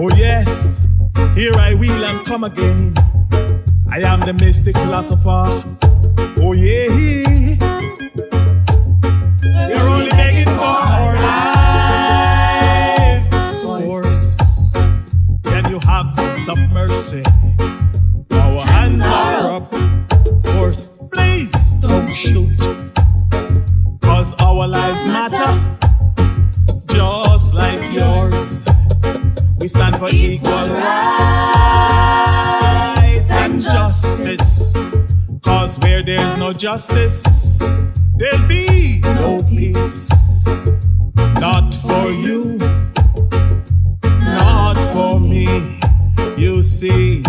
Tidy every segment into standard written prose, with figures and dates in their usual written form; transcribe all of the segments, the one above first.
Oh yes, here I will and come again. I am the Mystic Philosopher. Oh yeah, we're only begging for our lives. Source, can you have some mercy? Our hands are up. Force, please don't shoot, 'cause our lives matter, just like yours. We stand for equal rights and justice, 'cause where there's no justice, there'll be no peace. Not for you, not for me. You see,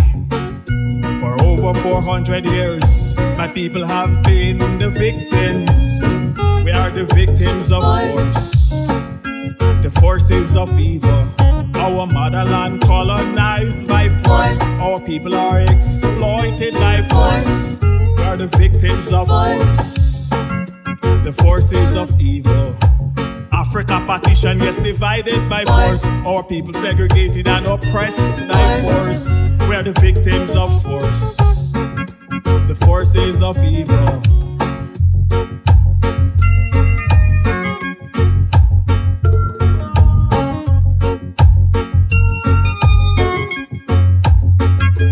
for over 400 years, my people have been the victims. We are the victims of force, the forces of evil. Our motherland colonized by force. Our people are exploited by force. We are the victims of force, the forces of evil. Africa partition, yes, divided by force. Our people segregated and oppressed by force. We are the victims of force, the forces of evil.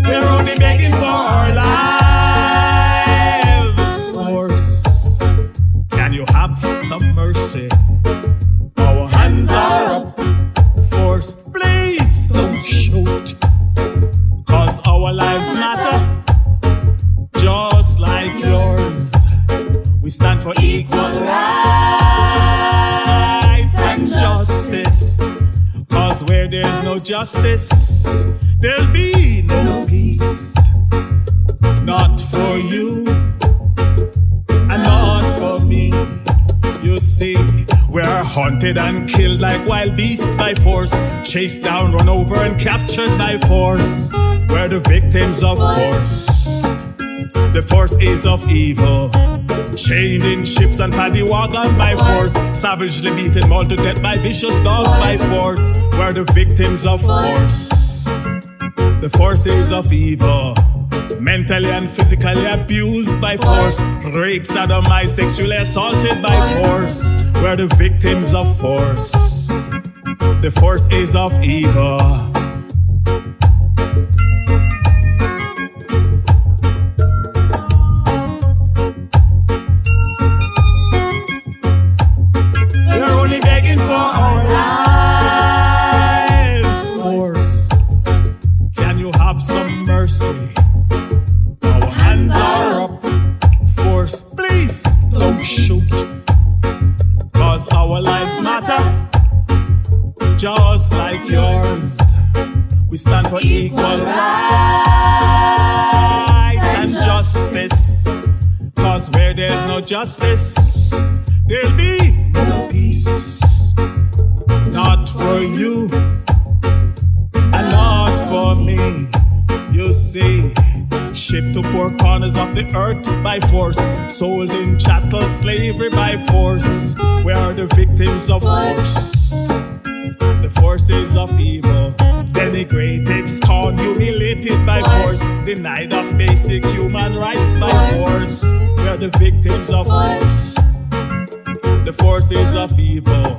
We're only begging for our lives. Force, can you have some mercy? Our hands are up. Force, please don't shoot, 'cause our lives matter, just like yours. We stand for equal rights and justice, 'cause where there's no justice, there'll be no peace. Not for you and not for me. You see, we're hunted and killed like wild beasts by force, chased down, run over and captured by force. We're the victims of force, the force is of evil. Chained in ships and paddy wagon by force, savagely beaten, mauled to death by vicious dogs by force. We're the victims of force, the forces of evil. Mentally and physically abused by force, raped, sodomized, sexually assaulted by force. We're the victims of force, the force is of evil. We're only begging for our lives. Force, can you have some mercy? Our hands are up. Force, please don't shoot, 'cause our lives matter, just like yours. We stand for equal rights and justice, 'cause where there's no justice, there'll be no peace. Not for you and not for me. You see, shipped to four corners of the earth by force, sold in chattel slavery by force. We are the victims of force, the forces of evil. Denigrated, scorned, humiliated by force, denied of basic human rights by force. We are the victims of force, the forces of evil.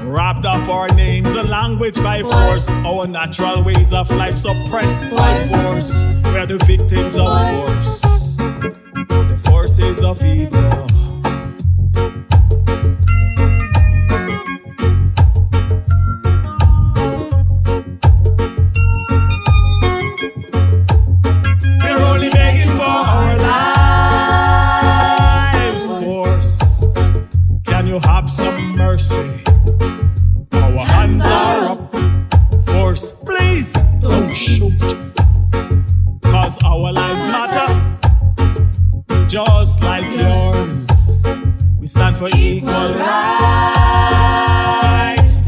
Robbed of our names and language by force, our natural ways of life suppressed by force. We are the victims of force, the forces of evil. We're only begging for our lives. Force, can you have some mercy? Our hands are up. Force, please don't shoot, 'cause our lives matter, just like yours. We stand for equal rights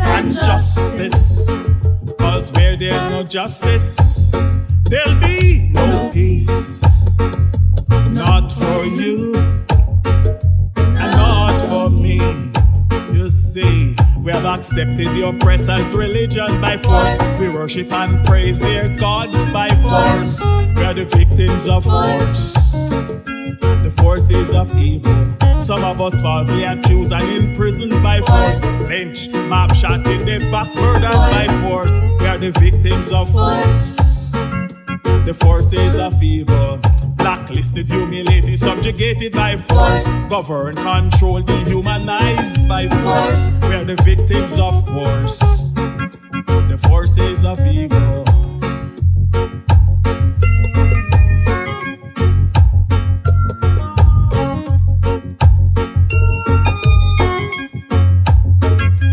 and justice, 'cause where there's no justice, there'll be no peace. Not for you and not for me. You see, We have accepted the oppressor's religion by force. We worship and praise their gods by force. We are the victims of force, the forces of evil. Some of us falsely accused and imprisoned by force. Lynch, mob shot in the back, murdered by force. We are the victims of force, the forces of evil. Blacklisted, humiliated, subjugated by force. Governed, controlled, dehumanized by force. We are the victims of force, the forces of evil.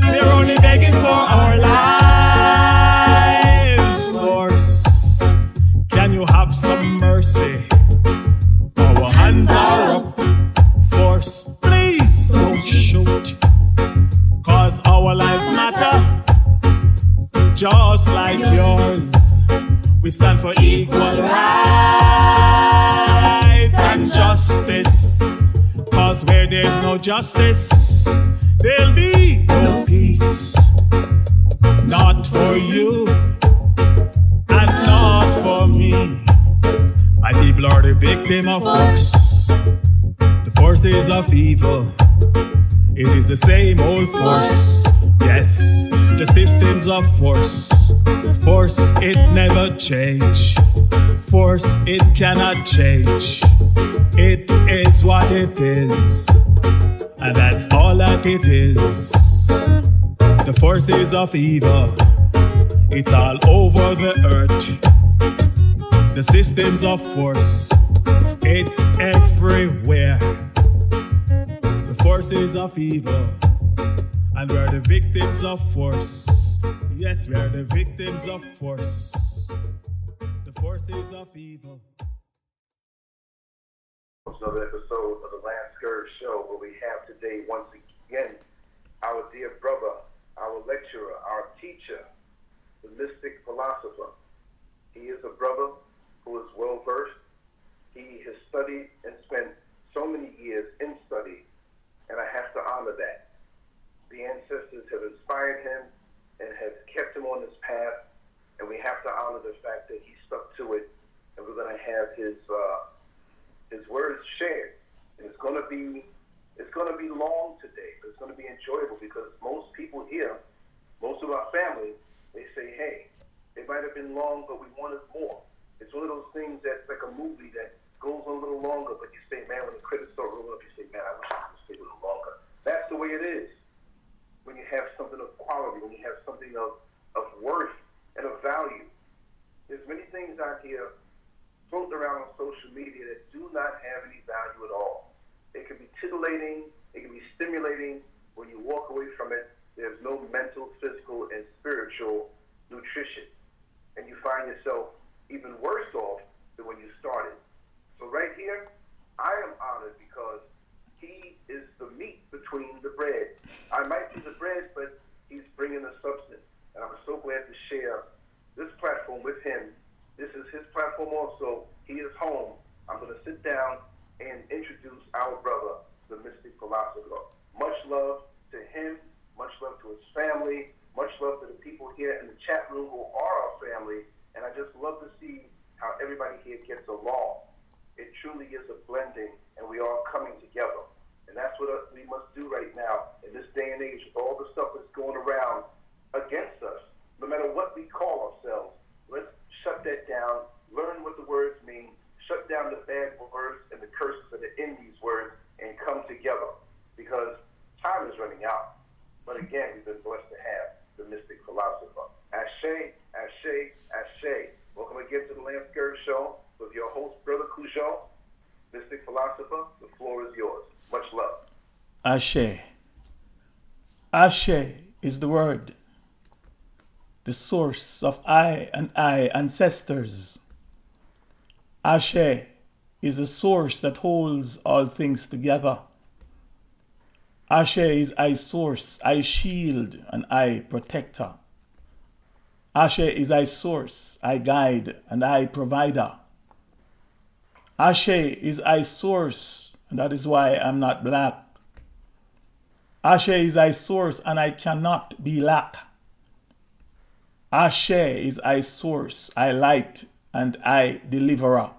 We're only begging for our lives. Force, can you have some mercy? Our hands are up. Force, please don't shoot, cause our lives matter just like yours. We stand for equal rights and justice, cause where there's no justice, there'll be no peace. Not for you and not for me. My people are the victim of force, the forces of evil. It is the same old force. Yes, the systems of force. Force, it never change. Force, it cannot change. It is what it is, and that's all that it is. The forces of evil, it's all over the earth. The systems of force, it's everywhere. The forces of evil, and we're the victims of force. Yes, we're the victims of force, the forces of evil. Another episode of the LanceScurv Show, where we have today once again our dear brother, our lecturer, our teacher, the Mystic Philosopher. He is a brother who is well versed. He has studied and spent so many years in study, and I have to honor that. The ancestors have inspired him and have kept him on this path, and we have to honor the fact that he stuck to it, and we're going to have his words shared. And it's going to be long today, but it's going to be enjoyable, because most people here, most of our family, they say, hey, it might have been long, but we wanted more. It's one of those things that's like a movie that goes a little longer, but you say, man, when the credits start rolling up, you say, man, I wish it could stay a little longer. That's the way it is. When you have something of quality, when you have something of worth and of value. There's many things out here floating around on social media that do not have any value at all. It can be titillating, it can be stimulating. When you walk away from it, there's no mental, physical, and spiritual nutrition. And you find yourself even worse off than when you started. So right here, I am honored because he is the meat between the bread. I might be the bread, but he's bringing the substance. And I'm so glad to share this platform with him. This is his platform also. He is home. I'm going to sit down and introduce our brother, the Mystic Philosopher. Much love to him, much love to his family, much love to the people here in the chat room who are our family. And I just love to see how everybody here gets along. It truly is a blending, and we are coming together. And that's what we must do right now in this day and age, with all the stuff that's going around against us. No matter what we call ourselves, let's shut that down, learn what the words mean, shut down the bad words and the curses that are in these words, and come together. Because time is running out. But again, we've been blessed to have the Mystic Philosopher. Ashe, ashe, ashe. Welcome again to the LanceScurv Show with your host, Brother Cujo, Mystic Philosopher. The floor is yours. Much love. Ashe. Ashe is the word, the source of I and I ancestors. Ashe is the source that holds all things together. Ashe is I source, I shield, and I protector. Ashe is I source, I guide, and I provider. Ashe is I source, and that is why I'm not black. Ashe is I source and I cannot be lack. Ashe is I source, I light, and I deliverer.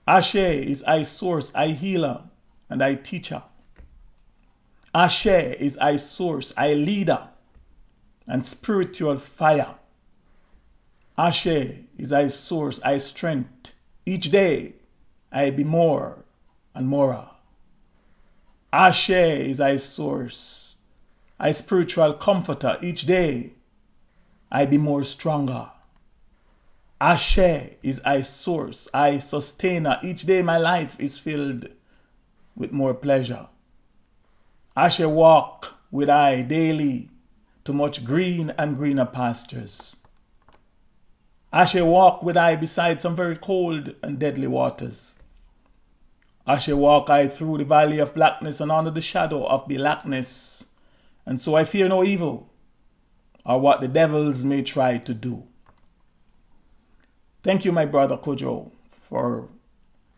Ashe is I source, I healer, and I teacher. Ashe is I source, I leader, and spiritual fire. Ashe is I source, I strength. Each day I be more and more. Ashe is I source, I spiritual comforter. Each day I be more stronger. Ashe is I source, I sustainer. Each day my life is filled with more pleasure. Ashe walk with I daily to much green and greener pastures. Ashe walk with I beside some very cold and deadly waters. Ashe walk I through the valley of blackness and under the shadow of blackness, and so I fear no evil, or what the devils may try to do. Thank you, my brother Kojo, for,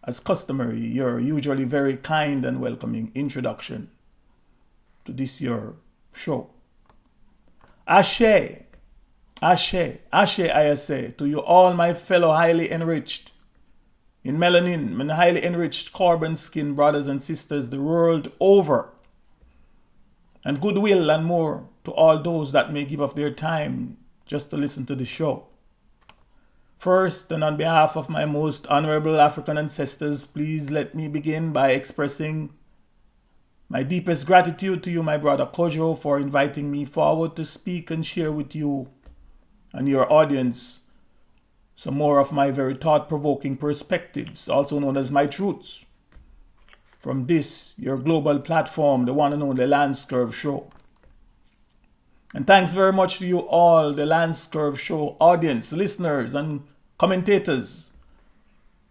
as customary, your usually very kind and welcoming introduction to this your show. Ashe, Ashe, Ashe, I say to you all, my fellow highly enriched in melanin and highly enriched carbon skin brothers and sisters the world over, and goodwill and more to all those that may give up their time just to listen to the show. First, and on behalf of my most honorable African ancestors, please let me begin by expressing my deepest gratitude to you, my brother Kojo, for inviting me forward to speak and share with you and your audience some more of my very thought-provoking perspectives, also known as my truths, from this, your global platform, the one and only LanceScurv Show. And thanks very much to you all, the LanceScurv Show audience, listeners, and commentators,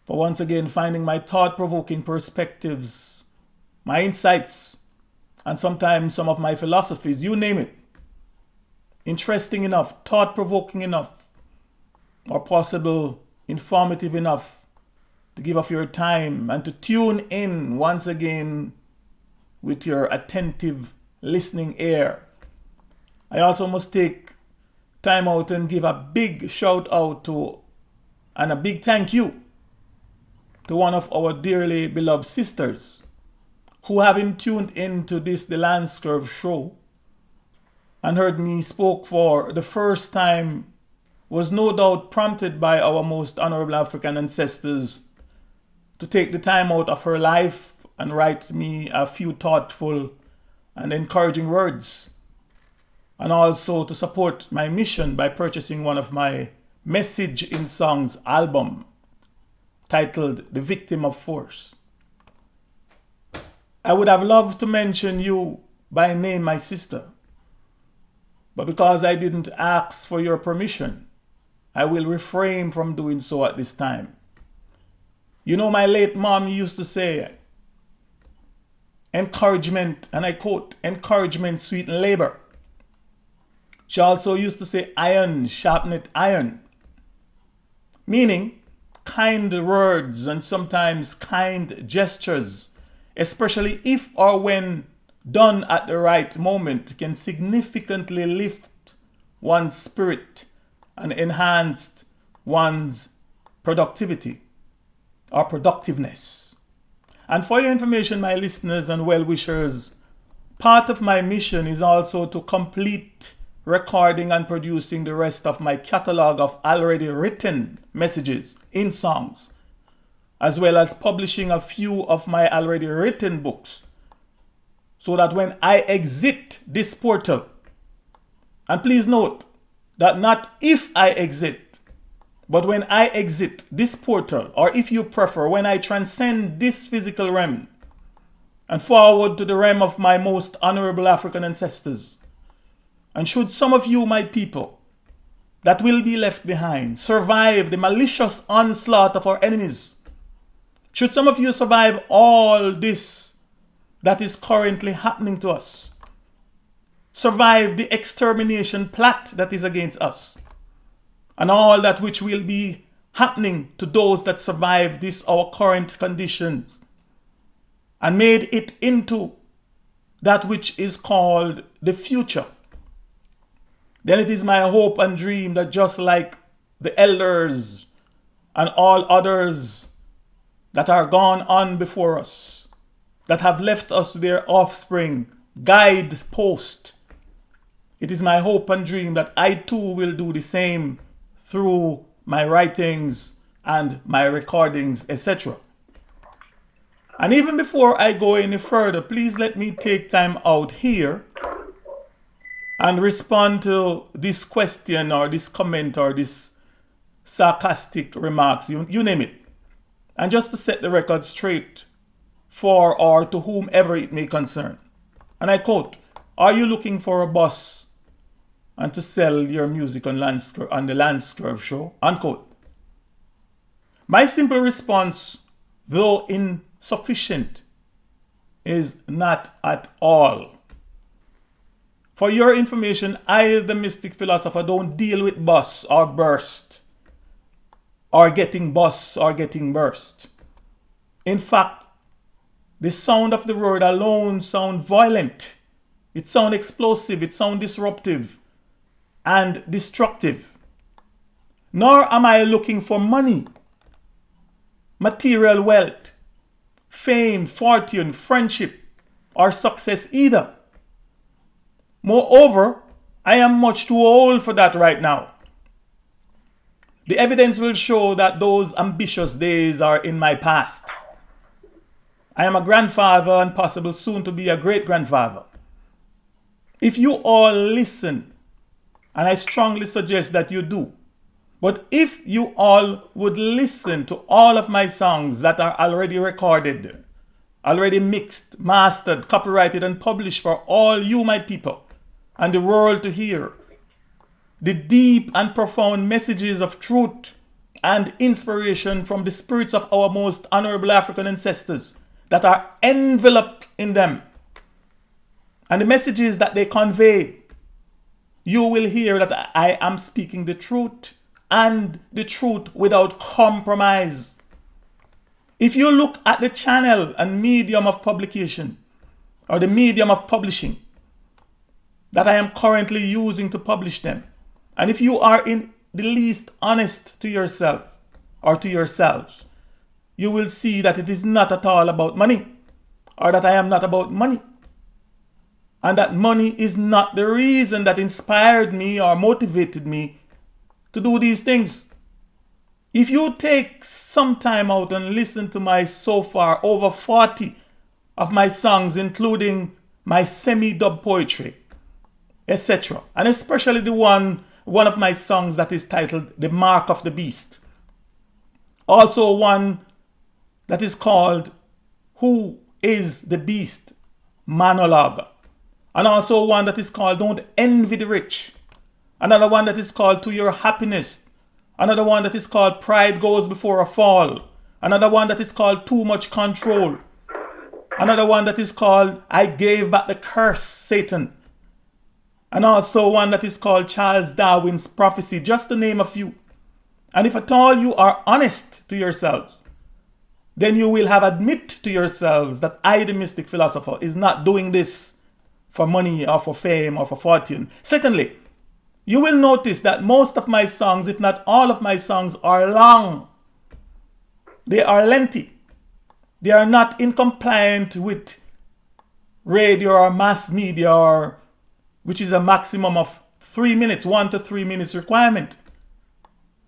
for once again finding my thought-provoking perspectives, my insights, and sometimes some of my philosophies, you name it, interesting enough, thought-provoking enough, or possible informative enough to give of your time and to tune in once again with your attentive listening ear. I also must take time out and give a big shout out to and a big thank you to one of our dearly beloved sisters who, having tuned into this the LanceScurv Show and heard me spoke for the first time, was no doubt prompted by our most honorable African ancestors to take the time out of her life and write me a few thoughtful and encouraging words, and also to support my mission by purchasing one of my Message in Songs album titled The Victim of Force. I would have loved to mention you by name, my sister, but because I didn't ask for your permission, I will refrain from doing so at this time. You know, my late mom used to say, encouragement, and I quote, encouragement sweeten labor. She also used to say, iron sharpeneth iron, meaning kind words and sometimes kind gestures, especially if or when done at the right moment, can significantly lift one's spirit and enhance one's productivity or productiveness. And for your information, my listeners and well-wishers, part of my mission is also to complete recording and producing the rest of my catalog of already written messages in songs, as well as publishing a few of my already written books, so that when I exit this portal, and please note that not if I exit, but when I exit this portal, or if you prefer, when I transcend this physical realm and forward to the realm of my most honorable African ancestors, and should some of you, my people, that will be left behind, survive the malicious onslaught of our enemies, should some of you survive all this that is currently happening to us, survive the extermination plot that is against us, and all that which will be happening to those that survive this our current conditions and made it into that which is called the future, then it is my hope and dream that just like the elders and all others that are gone on before us, that have left us their offspring, guidepost, it is my hope and dream that I too will do the same through my writings and my recordings, etc. And even before I go any further, please let me take time out here and respond to this question or this comment or this sarcastic remarks, you name it. And just to set the record straight for or to whomever it may concern. And I quote, "Are you looking for a boss and to sell your music on the LanceScurv Show?" Unquote. My simple response, though insufficient, is not at all. For your information, I, the Mystic Philosopher, don't deal with bust or burst, or getting bust or getting burst. In fact, the sound of the word alone sounds violent. It sounds explosive, it sounds disruptive and destructive. Nor am I looking for money, material wealth, fame, fortune, friendship, or success either. Moreover, I am much too old for that right now. The evidence will show that those ambitious days are in my past. I am a grandfather and possible soon to be a great-grandfather. If you all listen, and I strongly suggest that you do, but if you all would listen to all of my songs that are already recorded, already mixed, mastered, copyrighted, and published for all you, my people, and the world to hear, the deep and profound messages of truth and inspiration from the spirits of our most honorable African ancestors that are enveloped in them, and the messages that they convey, you will hear that I am speaking the truth, and the truth without compromise. If you look at the channel and medium of publication, or the medium of publishing that I am currently using to publish them, and if you are in the least honest to yourself or to yourselves, you will see that it is not at all about money, or that I am not about money, and that money is not the reason that inspired me or motivated me to do these things. If you take some time out and listen to my so far over 40 of my songs, including my semi-dub poetry, etc., and especially the one of my songs that is titled The Mark of the Beast, also one that is called Who is the Beast monologue, and also one that is called Don't Envy the Rich, another one that is called To Your Happiness, another one that is called Pride Goes Before a Fall, another one that is called Too Much Control, another one that is called I Gave Back the Curse, Satan, and also one that is called Charles Darwin's Prophecy, just to name a few. And if at all you are honest to yourselves, then you will have admit to yourselves that I, the Mystic Philosopher, is not doing this for money or for fame or for fortune. Secondly, you will notice that most of my songs, if not all of my songs, are long. They are lengthy. They are not in compliance with radio or mass media, or which is a maximum of 3 minutes, 1 to 3 minutes requirement.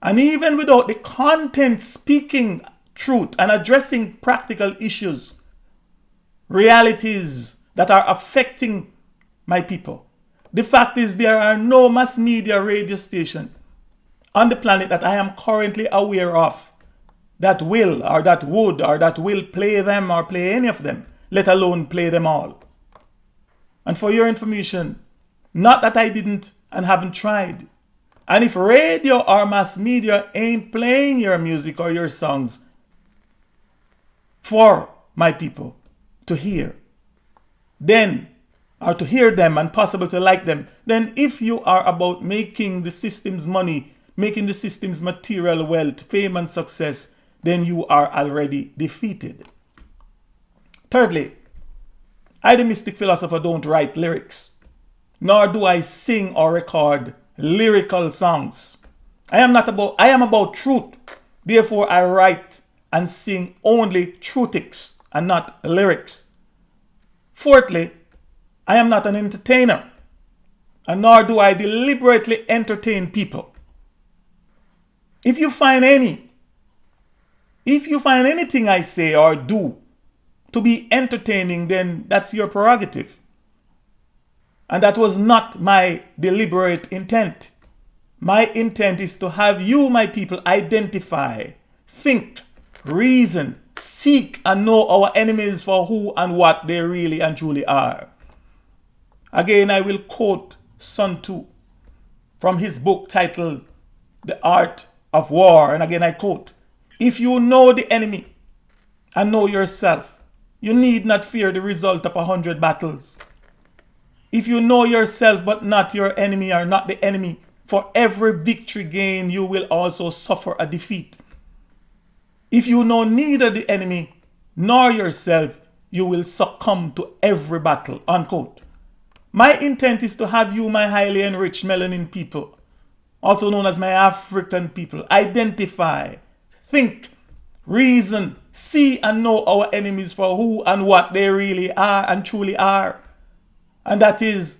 And even without the content speaking truth and addressing practical issues, realities that are affecting my people, the fact is there are no mass media radio station on the planet that I am currently aware of that will or that would or that will play them or play any of them, let alone play them all. And for your information, not that I didn't and haven't tried. And if radio or mass media ain't playing your music or your songs for my people to hear, then, or to hear them and possible to like them, then if you are about making the system's money, making the system's material wealth, fame and success, then you are already defeated. Thirdly, I, the Mystic Philosopher, don't write lyrics, nor do I sing or record lyrical songs. I am about truth. Therefore, I write and sing only truthics and not lyrics. Fourthly, I am not an entertainer, and nor do I deliberately entertain people. If you find anything I say or do to be entertaining, then that's your prerogative. And that was not my deliberate intent. My intent is to have you, my people, identify, think, reason, seek, and know our enemies for who and what they really and truly are. Again, I will quote Sun Tzu from his book titled The Art of War. And again, I quote, "If you know the enemy and know yourself, you need not fear the result of 100 battles. If you know yourself but not your enemy or not the enemy, for every victory gained, you will also suffer a defeat. If you know neither the enemy nor yourself, you will succumb to every battle." Unquote. My intent is to have you, my highly enriched melanin people, also known as my African people, identify, think, reason, see, and know our enemies for who and what they really are and truly are. And that is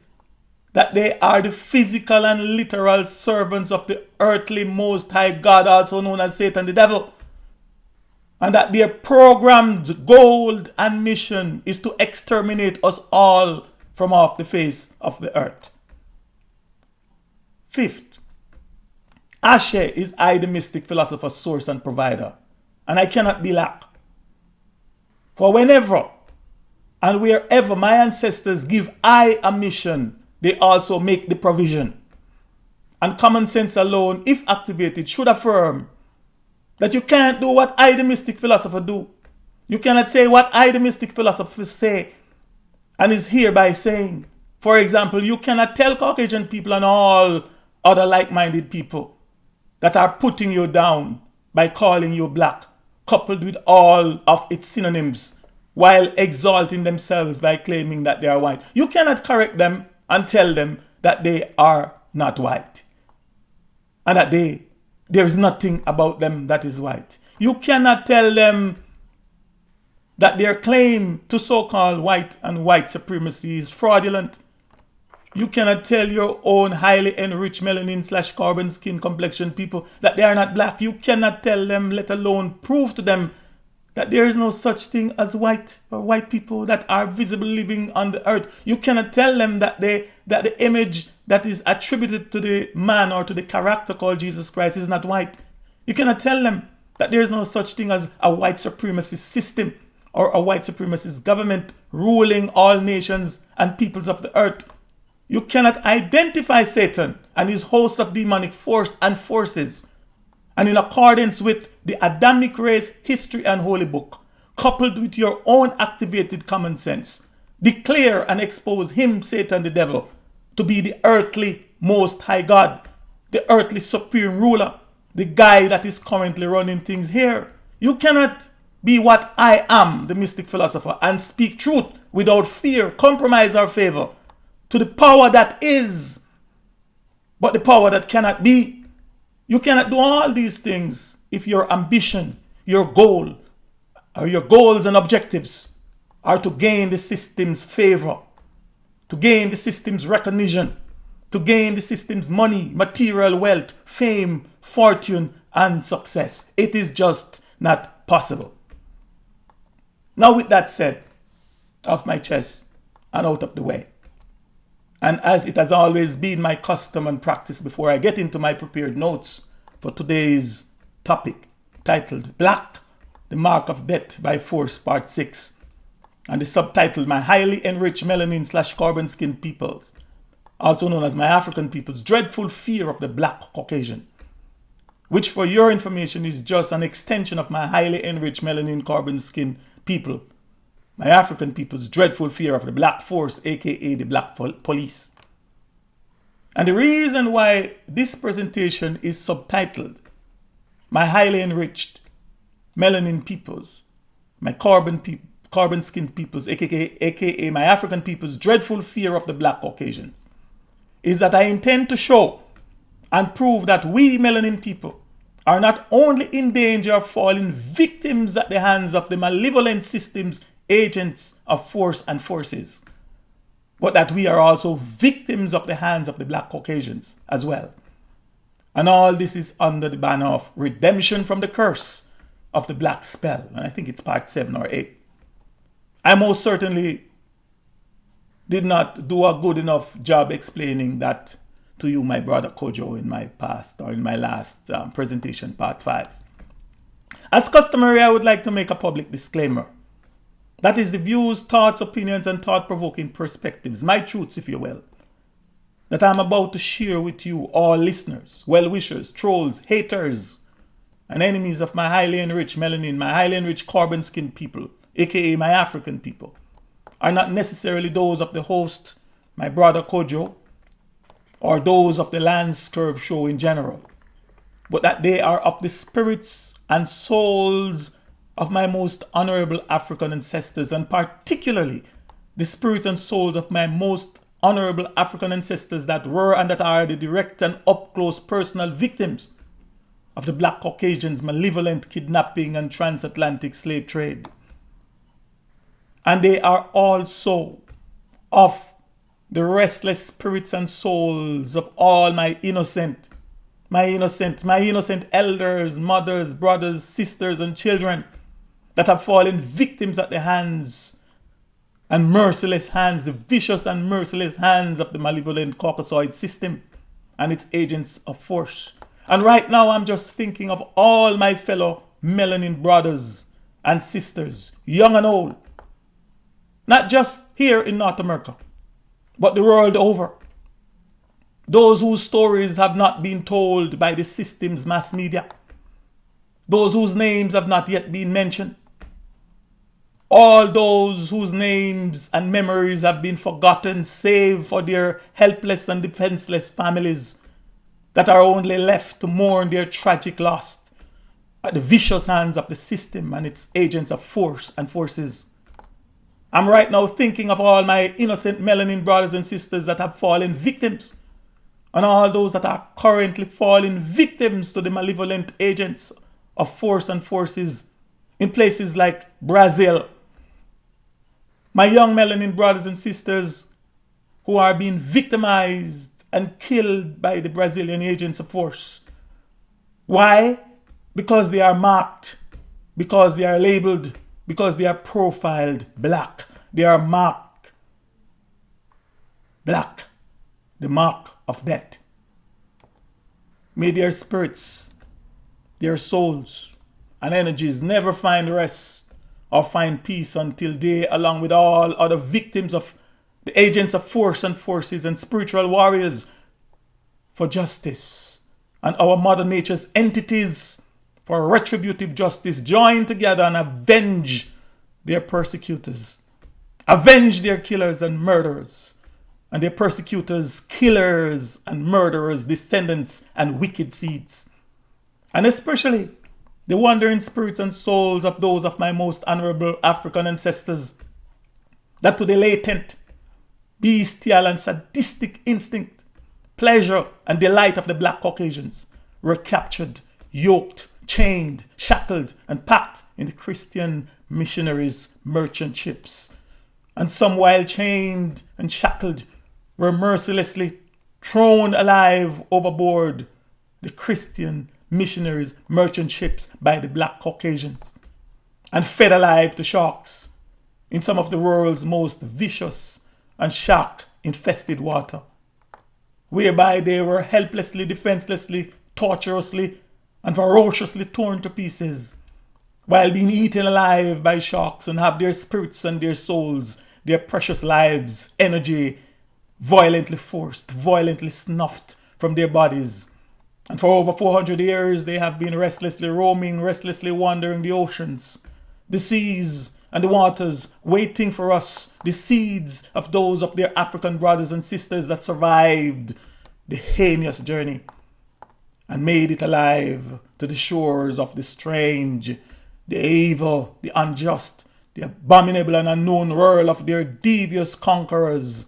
that they are the physical and literal servants of the earthly Most High God, also known as Satan the devil. And that their programmed goal and mission is to exterminate us all from off the face of the earth. Fifth, Ashe is I, the Mystic Philosopher, source and provider, and I cannot be lack. For whenever and wherever my ancestors give I a mission, they also make the provision. And common sense alone, if activated, should affirm that you can't do what I, the Mystic Philosopher, do. You cannot say what I, the Mystic Philosopher, say and is hereby saying. For example, you cannot tell Caucasian people and all other like-minded people that are putting you down by calling you black, coupled with all of its synonyms, while exalting themselves by claiming that they are white. You cannot correct them and tell them that they are not white, and that there is nothing about them that is white. You cannot tell them that their claim to so-called white and white supremacy is fraudulent. You cannot tell your own highly enriched melanin / carbon skin complexion people that they are not black. You cannot tell them, let alone prove to them, that there is no such thing as white or white people that are visible living on the earth. You cannot tell them that the image that is attributed to the man or to the character called Jesus Christ is not white. You cannot tell them that there is no such thing as a white supremacist system or a white supremacist government ruling all nations and peoples of the earth. You cannot identify Satan and his host of demonic force and forces, and in accordance with the Adamic race history and holy book, coupled with your own activated common sense, declare and expose him, Satan the devil, to be the earthly most high God, the earthly supreme ruler, the guy that is currently running things here. You cannot be what I am, the Mystic Philosopher, and speak truth without fear, compromise, or favor to the power that is, but the power that cannot be. You cannot do all these things if your ambition, your goal, or your goals and objectives are to gain the system's favor, to gain the system's recognition, to gain the system's money, material wealth, fame, fortune, and success. It is just not possible. Now, with that said, off my chest and out of the way, and as it has always been my custom and practice before I get into my prepared notes for today's topic, titled Black, the Mark of Death by Force, Part 6, and the subtitle, My Highly Enriched Melanin / Carbon Skin Peoples, also known as my African people's dreadful fear of the Black Caucasian, which for your information is just an extension of my highly enriched melanin carbon skin people, my African people's dreadful fear of the Black Force, aka the Black Police. And the reason why this presentation is subtitled, My Highly Enriched Melanin Peoples, my carbon-skinned peoples, aka my African peoples' dreadful fear of the black Caucasians, is that I intend to show and prove that we melanin people are not only in danger of falling victims at the hands of the malevolent systems, agents of force and forces, but that we are also victims of the hands of the black Caucasians as well. And all this is under the banner of redemption from the curse of the black spell. And I think it's part 7 or 8. I most certainly did not do a good enough job explaining that to you, my brother Kojo, in my past or in my last presentation, part 5. As customary, I would like to make a public disclaimer. That is the views, thoughts, opinions, and thought-provoking perspectives, my truths, if you will, that I'm about to share with you, all listeners, well-wishers, trolls, haters, and enemies of my highly enriched melanin, my highly enriched carbon-skinned people, aka my African people, are not necessarily those of the host, my brother Kojo, or those of the LanceScurv Show in general, but that they are of the spirits and souls of my most honorable African ancestors, and particularly the spirits and souls of my most honorable African ancestors that were and that are the direct and up-close personal victims of the black Caucasians' malevolent kidnapping and transatlantic slave trade. And they are also of the restless spirits and souls of all my innocent elders, mothers, brothers, sisters, and children that have fallen victims at the hands and merciless hands, the vicious and merciless hands of the malevolent Carcassoid system and its agents of force. And right now I'm just thinking of all my fellow melanin brothers and sisters, young and old, not just here in North America, but the world over. Those whose stories have not been told by the system's mass media. Those whose names have not yet been mentioned. All those whose names and memories have been forgotten, save for their helpless and defenseless families that are only left to mourn their tragic loss at the vicious hands of the system and its agents of force and forces. I'm right now thinking of all my innocent melanin brothers and sisters that have fallen victims, and all those that are currently falling victims to the malevolent agents of force and forces in places like Brazil. My young melanin brothers and sisters who are being victimized and killed by the Brazilian agents of force. Why? Because they are marked, because they are labeled, because they are profiled black. They are marked black, the mark of death. May their spirits, their souls, and energies never find rest or find peace until they, along with all other victims of the agents of force and forces and spiritual warriors for justice and our Mother Nature's entities for retributive justice, join together and avenge their persecutors, avenge their killers and murderers, and their persecutors, killers and murderers, descendants and wicked seeds, and especially the wandering spirits and souls of those of my most honorable African ancestors that to the latent, bestial and sadistic instinct, pleasure and delight of the black Caucasians were captured, yoked, chained, shackled and packed in the Christian missionaries' merchant ships. And some, while chained and shackled, were mercilessly thrown alive overboard the Christian missionaries' merchant ships by the black Caucasians and fed alive to sharks in some of the world's most vicious and shark-infested water, whereby they were helplessly, defenselessly, torturously, and ferociously torn to pieces while being eaten alive by sharks, and have their spirits and their souls, their precious lives, energy, violently forced, violently snuffed from their bodies. And for over 400 years, they have been restlessly roaming, restlessly wandering the oceans, the seas, and the waters, waiting for us, the seeds of those of their African brothers and sisters that survived the heinous journey and made it alive to the shores of the strange, the evil, the unjust, the abominable and unknown whirl of their devious conquerors,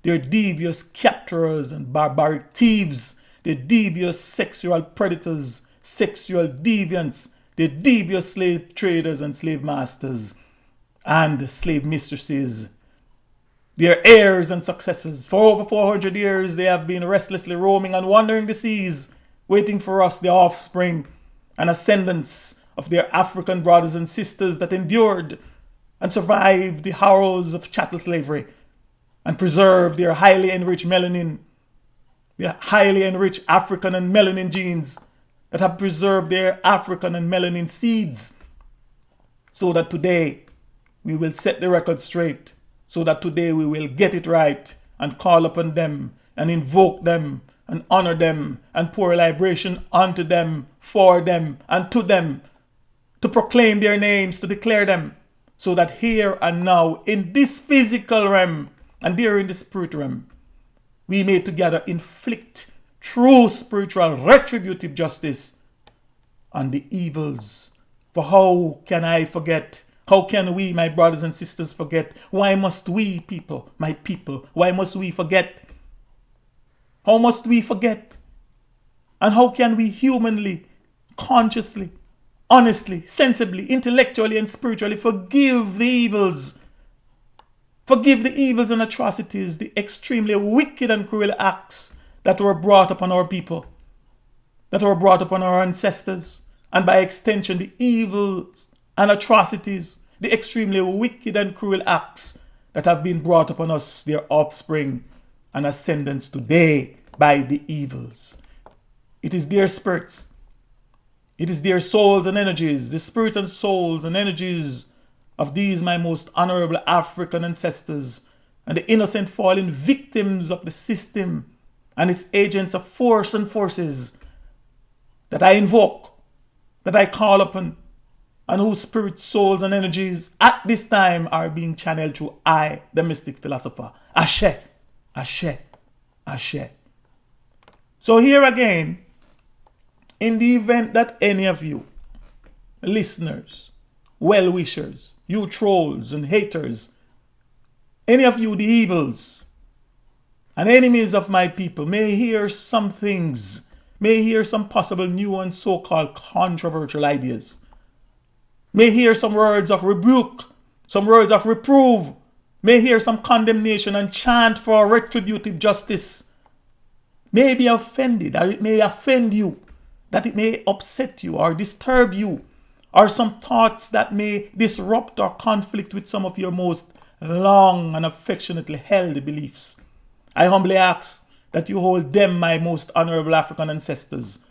their devious capturers and barbaric thieves, the devious sexual predators, sexual deviants, the devious slave traders and slave masters, and slave mistresses, their heirs and successors. For over 400 years, they have been restlessly roaming and wandering the seas, waiting for us, the offspring and ascendants of their African brothers and sisters that endured and survived the horrors of chattel slavery and preserved their highly enriched melanin, their highly enriched African and melanin genes that have preserved their African and melanin seeds, so that today we will set the record straight, so that today we will get it right and call upon them and invoke them and honor them and pour libation unto them, for them, and to them, to proclaim their names, to declare them, so that here and now in this physical realm and there in the spirit realm, we may together inflict true spiritual retributive justice on the evils. For how can I forget? How can we, my brothers and sisters, forget? Why must we, people, my people, why must we forget? How must we forget? And how can we humanly, consciously, honestly, sensibly, intellectually, and spiritually forgive the evils? Forgive the evils and atrocities, the extremely wicked and cruel acts that were brought upon our people, that were brought upon our ancestors, and by extension the evils and atrocities, the extremely wicked and cruel acts that have been brought upon us, their offspring and ascendants today by the evils. It is their spirits, it is their souls and energies, the spirits and souls and energies of these my most honorable African ancestors and the innocent fallen victims of the system and its agents of force and forces that I invoke, that I call upon, and whose spirits, souls, and energies at this time are being channeled through I, the Mystic Philosopher. Ashe, Ashe, Ashe. So here again, in the event that any of you, listeners, well-wishers, you trolls and haters, any of you the evils and enemies of my people may hear some things, may hear some possible new and so-called controversial ideas, may hear some words of rebuke, some words of reprove, may hear some condemnation and chant for retributive justice, may be offended, or it may offend you, that it may upset you or disturb you, or some thoughts that may disrupt or conflict with some of your most long and affectionately held beliefs. I humbly ask that you hold them, my most honorable African ancestors,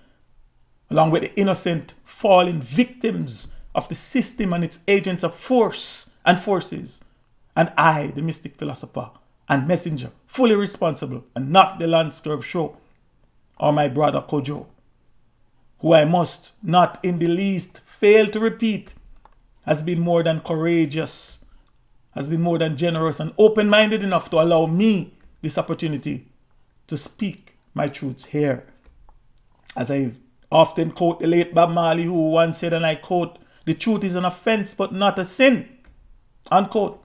along with the innocent fallen victims of the system and its agents of force and forces, and I, the Mystic Philosopher and Messenger, fully responsible, and not the LanceScurv Show, or my brother Kojo, who I must not in the least fail to repeat, has been more than courageous, has been more than generous and open-minded enough to allow me this opportunity to speak my truths here. As I often quote the late Bob Marley, who once said, and I quote, "The truth is an offense but not a sin," unquote.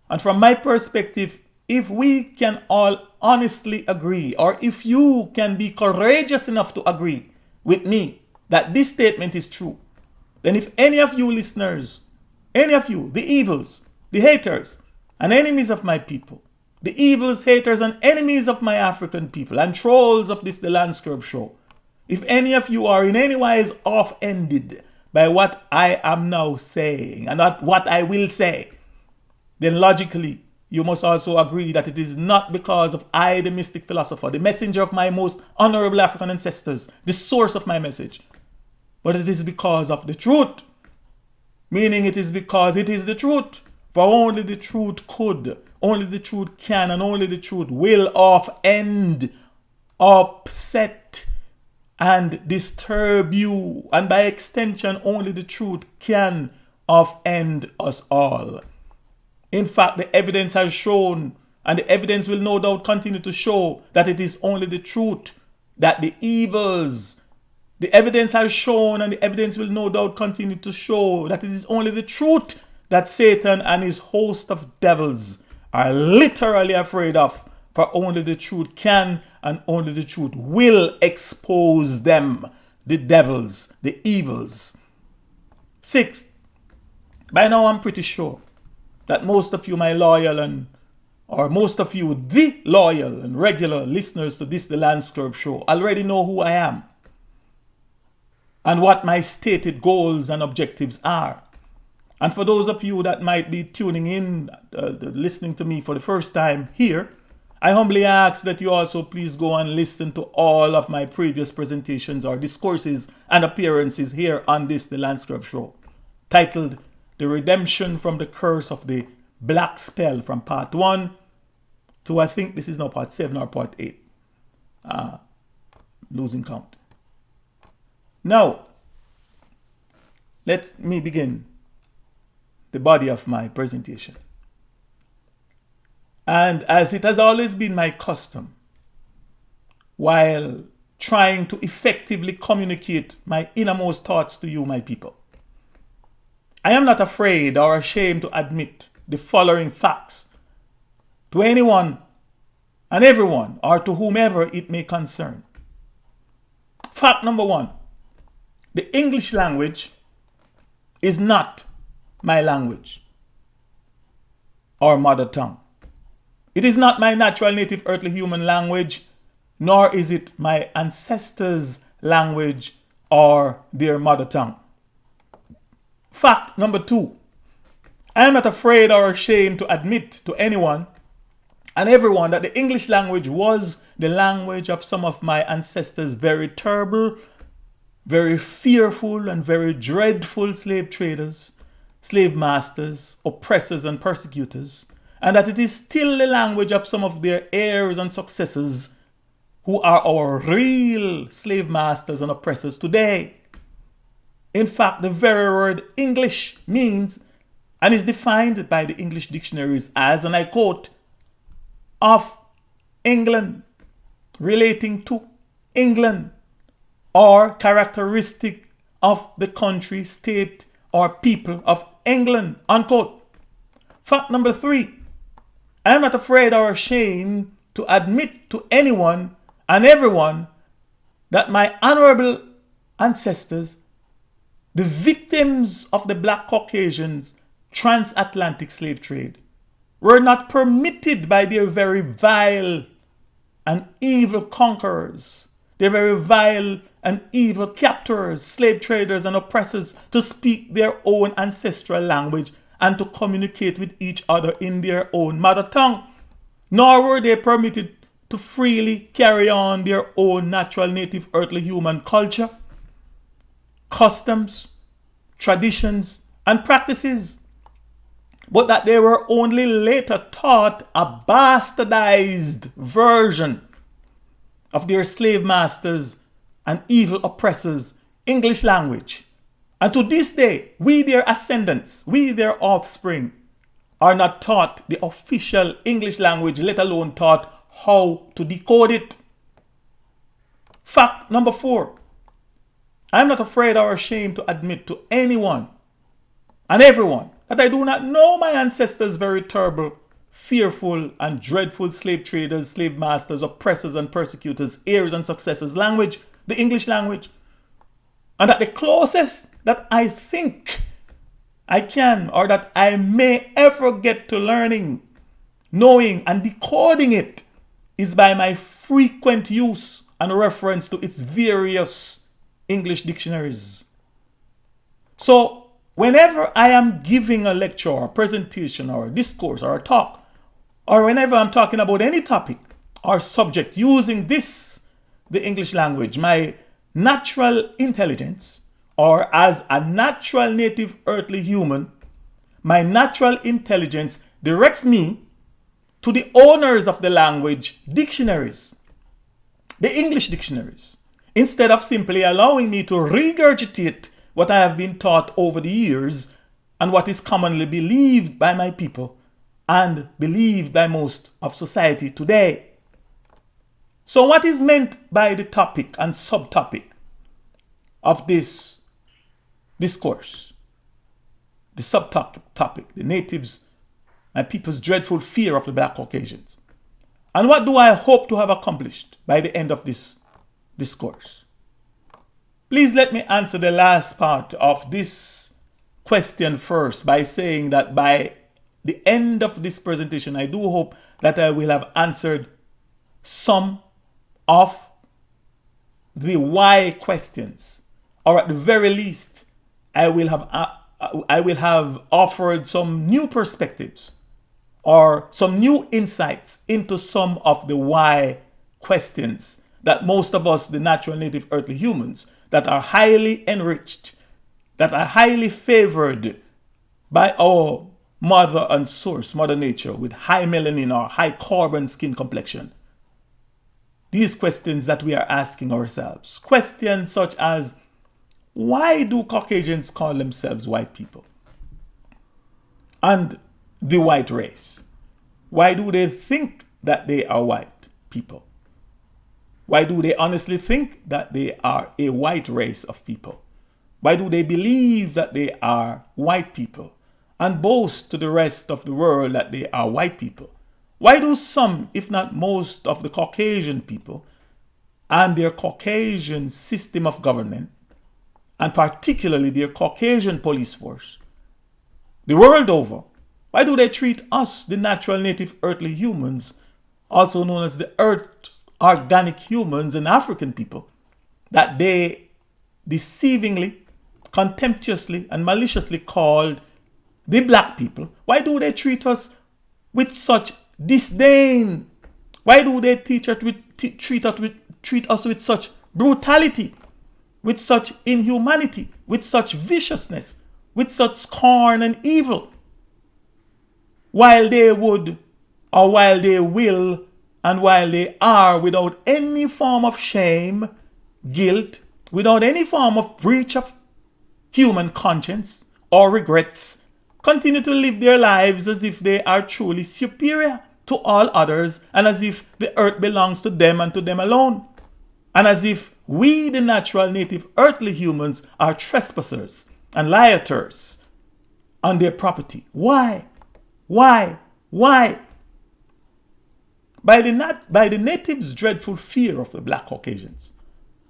And from my perspective, if we can all honestly agree, or if you can be courageous enough to agree with me that this statement is true, then if any of you listeners, any of you, the evils, the haters, and enemies of my people, the evils, haters, and enemies of my African people, and trolls of this, the LanceScurv Show, if any of you are in any wise offended by what I am now saying, and not what I will say, then logically, you must also agree that it is not because of I, the Mystic Philosopher, the messenger of my most honorable African ancestors, the source of my message, but it is because of the truth. Meaning it is because it is the truth. For only the truth could, only the truth can, and only the truth will offend, upset, and disturb you. And by extension, only the truth can offend us all. In fact, the evidence has shown, and the evidence will no doubt continue to show, that it is only the truth that the evils, the evidence has shown, and the evidence will no doubt continue to show, that it is only the truth that Satan and his host of devils are literally afraid of, for only the truth can and only the truth will expose them, the devils, the evils. 6. By now I'm pretty sure that most of you, my loyal or most of you, the loyal and regular listeners to this, the LanceScurv Show, already know who I am and what my stated goals and objectives are. And for those of you that might be tuning in, listening to me for the first time here, I humbly ask that you also please go and listen to all of my previous presentations or discourses and appearances here on this, the LanceScurv Show, titled The Redemption from the Curse of the Black Spell, from part 1 to, I think this is now part 7 or part 8. Losing count. Now, let me begin the body of my presentation. And as it has always been my custom, while trying to effectively communicate my innermost thoughts to you, my people, I am not afraid or ashamed to admit the following facts to anyone and everyone, or to whomever it may concern. Fact number 1, the English language is not my language or mother tongue. It is not my natural native earthly human language, nor is it my ancestors' language or their mother tongue. Fact number 2, I am not afraid or ashamed to admit to anyone and everyone that the English language was the language of some of my ancestors' very terrible, very fearful, and very dreadful slave traders, slave masters, oppressors, and persecutors, and that it is still the language of some of their heirs and successors who are our real slave masters and oppressors today. In fact, the very word English means and is defined by the English dictionaries as, and I quote, of England, relating to England, or characteristic of the country, state, or people of England, unquote. Fact number 3, I am not afraid or ashamed to admit to anyone and everyone that my honorable ancestors, the victims of the black Caucasians transatlantic slave trade, were not permitted by their very vile and evil conquerors, their very vile and evil captors, slave traders, and oppressors to speak their own ancestral language and to communicate with each other in their own mother tongue. Nor were they permitted to freely carry on their own natural native earthly human culture, customs, traditions, and practices, but that they were only later taught a bastardized version of their slave masters and evil oppressors' English language. And to this day, we their ascendants, we their offspring, are not taught the official English language, let alone taught how to decode it. Fact number 4, I am not afraid or ashamed to admit to anyone and everyone that I do not know my ancestors' very terrible, fearful, and dreadful slave traders, slave masters, oppressors, and persecutors, heirs and successors' language, the English language, and that the closest that I think I can, or that I may ever get to learning, knowing, and decoding it is by my frequent use and reference to its various English dictionaries. So, whenever I am giving a lecture or a presentation or a discourse or a talk, or whenever I'm talking about any topic or subject using this, the English language, my natural intelligence, or as a natural native earthly human, my natural intelligence directs me to the owners of the language dictionaries, the English dictionaries, instead of simply allowing me to regurgitate what I have been taught over the years and what is commonly believed by my people and believed by most of society today. So what is meant by the topic and subtopic of this discourse? the subtopic, the natives and people's dreadful fear of the Black Caucasians. And what do I hope to have accomplished by the end of this discourse? Please let me answer the last part of this question first by saying that by the end of this presentation, I do hope that I will have answered some of the why questions, or at the very least, I will have offered some new perspectives or some new insights into some of the why questions that most of us, the natural native earthly humans, that are highly enriched, that are highly favored by our mother and source, Mother Nature, with high melanin or high carbon skin complexion. These questions that we are asking ourselves. Questions such as, why do Caucasians call themselves white people? And the white race. Why do they think that they are white people? Why do they honestly think that they are a white race of people? Why do they believe that they are white people and boast to the rest of the world that they are white people? Why do some, if not most, of the Caucasian people and their Caucasian system of government, and particularly their Caucasian police force, the world over, why do they treat us, the natural native earthly humans, also known as the earth's organic humans and African people, that they deceivingly, contemptuously, and maliciously called the black people? Why do they treat us with such disdain? Why do they treat us with such brutality, with such inhumanity, with such viciousness, with such scorn and evil? While they would, or while they will, and while they are, without any form of shame, guilt, without any form of breach of human conscience or regrets, continue to live their lives as if they are truly superior to all others, and as if the earth belongs to them and to them alone, and as if we, the natural native earthly humans, are trespassers and rioters on their property. Why? Why? Why? By the natives' dreadful fear of the Black Caucasians.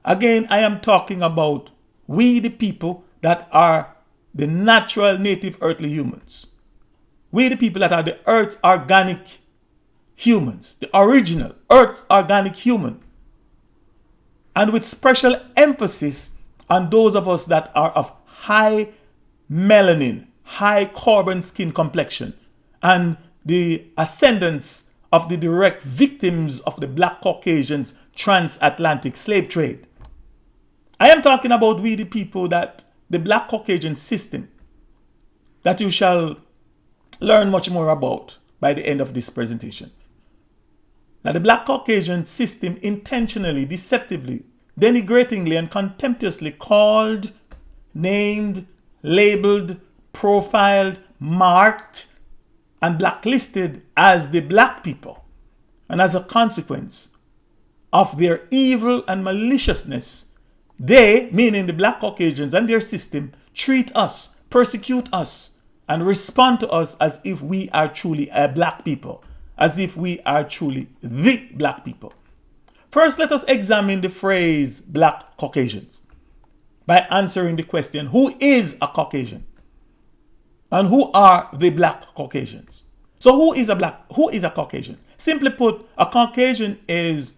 Again, I am talking about we, the people that are the natural native earthly humans. We, the people that are the earth's organic humans, the original earth's organic human. And with special emphasis on those of us that are of high melanin, high carbon skin complexion, and the ascendants of the direct victims of the Black Caucasians' transatlantic slave trade. I am talking about we, the people that the Black Caucasian system, that you shall learn much more about by the end of this presentation. Now, the Black Caucasian system intentionally, deceptively, denigratingly, and contemptuously called, named, labeled, profiled, marked, and blacklisted as the black people. And as a consequence of their evil and maliciousness, they, meaning the Black Caucasians and their system, treat us, persecute us, and respond to us as if we are truly a black people, as if we are truly the black people. First, let us examine the phrase Black Caucasians by answering the question, who is a Caucasian? And who are the Black Caucasians? So who is a Caucasian? Simply put, a Caucasian is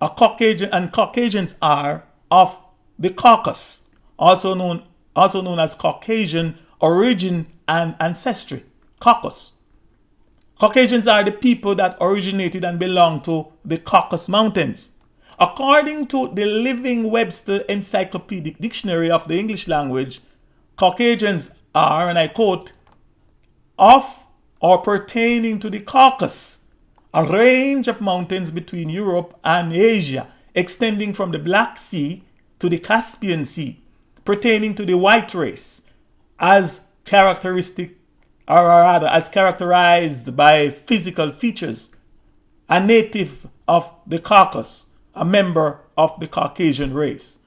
a Caucasian, and Caucasians are of the Caucasus, also known as Caucasian origin and ancestry, Caucasus. Caucasians are the people that originated and belong to the Caucasus Mountains. According to the Living Webster Encyclopedic Dictionary of the English Language, Caucasians are, and I quote, of or pertaining to the Caucasus, a range of mountains between Europe and Asia, extending from the Black Sea to the Caspian Sea, pertaining to the white race, as characterized by physical features, a native of the Caucasus, a member of the Caucasian race,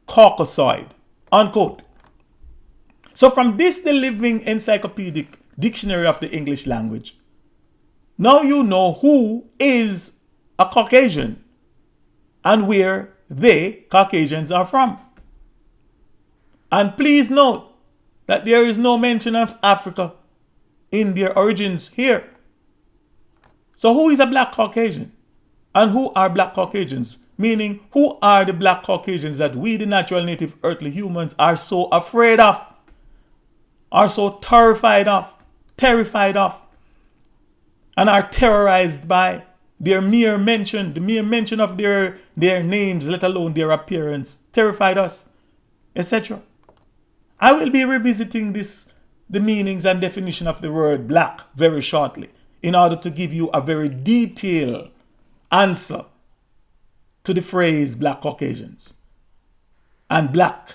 Carcassoid, unquote. So from this, the Living Encyclopedic Dictionary of the English Language, now you know who is a Caucasian and where they, Caucasians, are from. And please note that there is no mention of Africa in their origins here. So who is a black Caucasian? And who are black Caucasians? Meaning, who are the black Caucasians that we, the natural native earthly humans, are so afraid of, are so terrified of, and are terrorized by their mere mention, the mere mention of their names, let alone their appearance, terrified us, etc. I will be revisiting the meanings and definition of the word black very shortly in order to give you a very detailed answer to the phrase black Caucasians and black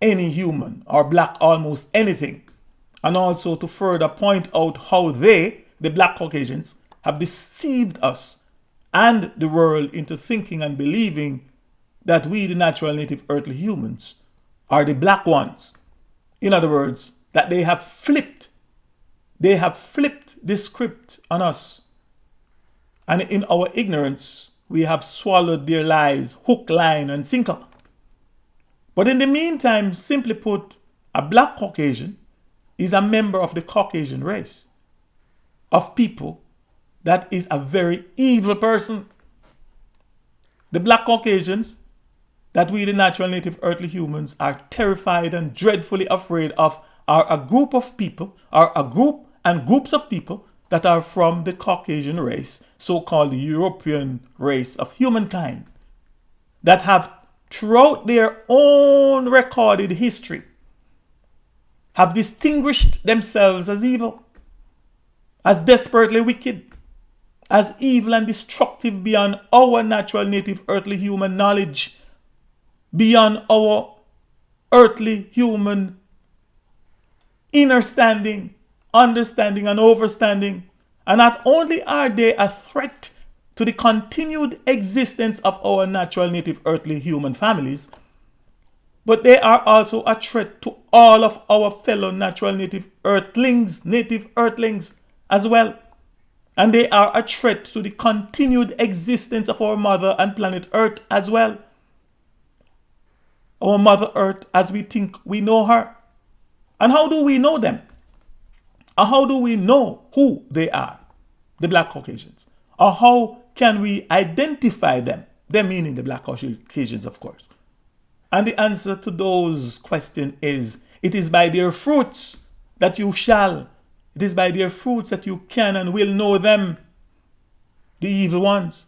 any human or black almost anything, and also to further point out how they, the black Caucasians, have deceived us and the world into thinking and believing that we, the natural native earthly humans, are the black ones. In other words, that they have flipped the script on us. And in our ignorance, we have swallowed their lies, hook, line, and sinker. But in the meantime, simply put, a black Caucasian is a member of the Caucasian race of people that is a very evil person. The black Caucasians that we, the natural native earthly humans, are terrified and dreadfully afraid of are a group of people, are a group and groups of people that are from the Caucasian race, so-called European race of humankind, that have throughout their own recorded history have distinguished themselves as evil, as desperately wicked, as evil and destructive beyond our natural native earthly human knowledge, beyond our earthly human understanding and overstanding. And not only are they a threat to the continued existence of our natural native earthly human families, but they are also a threat to all of our fellow natural native earthlings as well. And they are a threat to the continued existence of our mother and planet Earth as well. Our mother Earth as we think we know her. And how do we know them? Or how do we know who they are, the black Caucasians? Or how can we identify them? Them meaning the black Caucasians, of course. And the answer to those questions is, it is by their fruits that you shall. It is by their fruits that you can and will know them, the evil ones.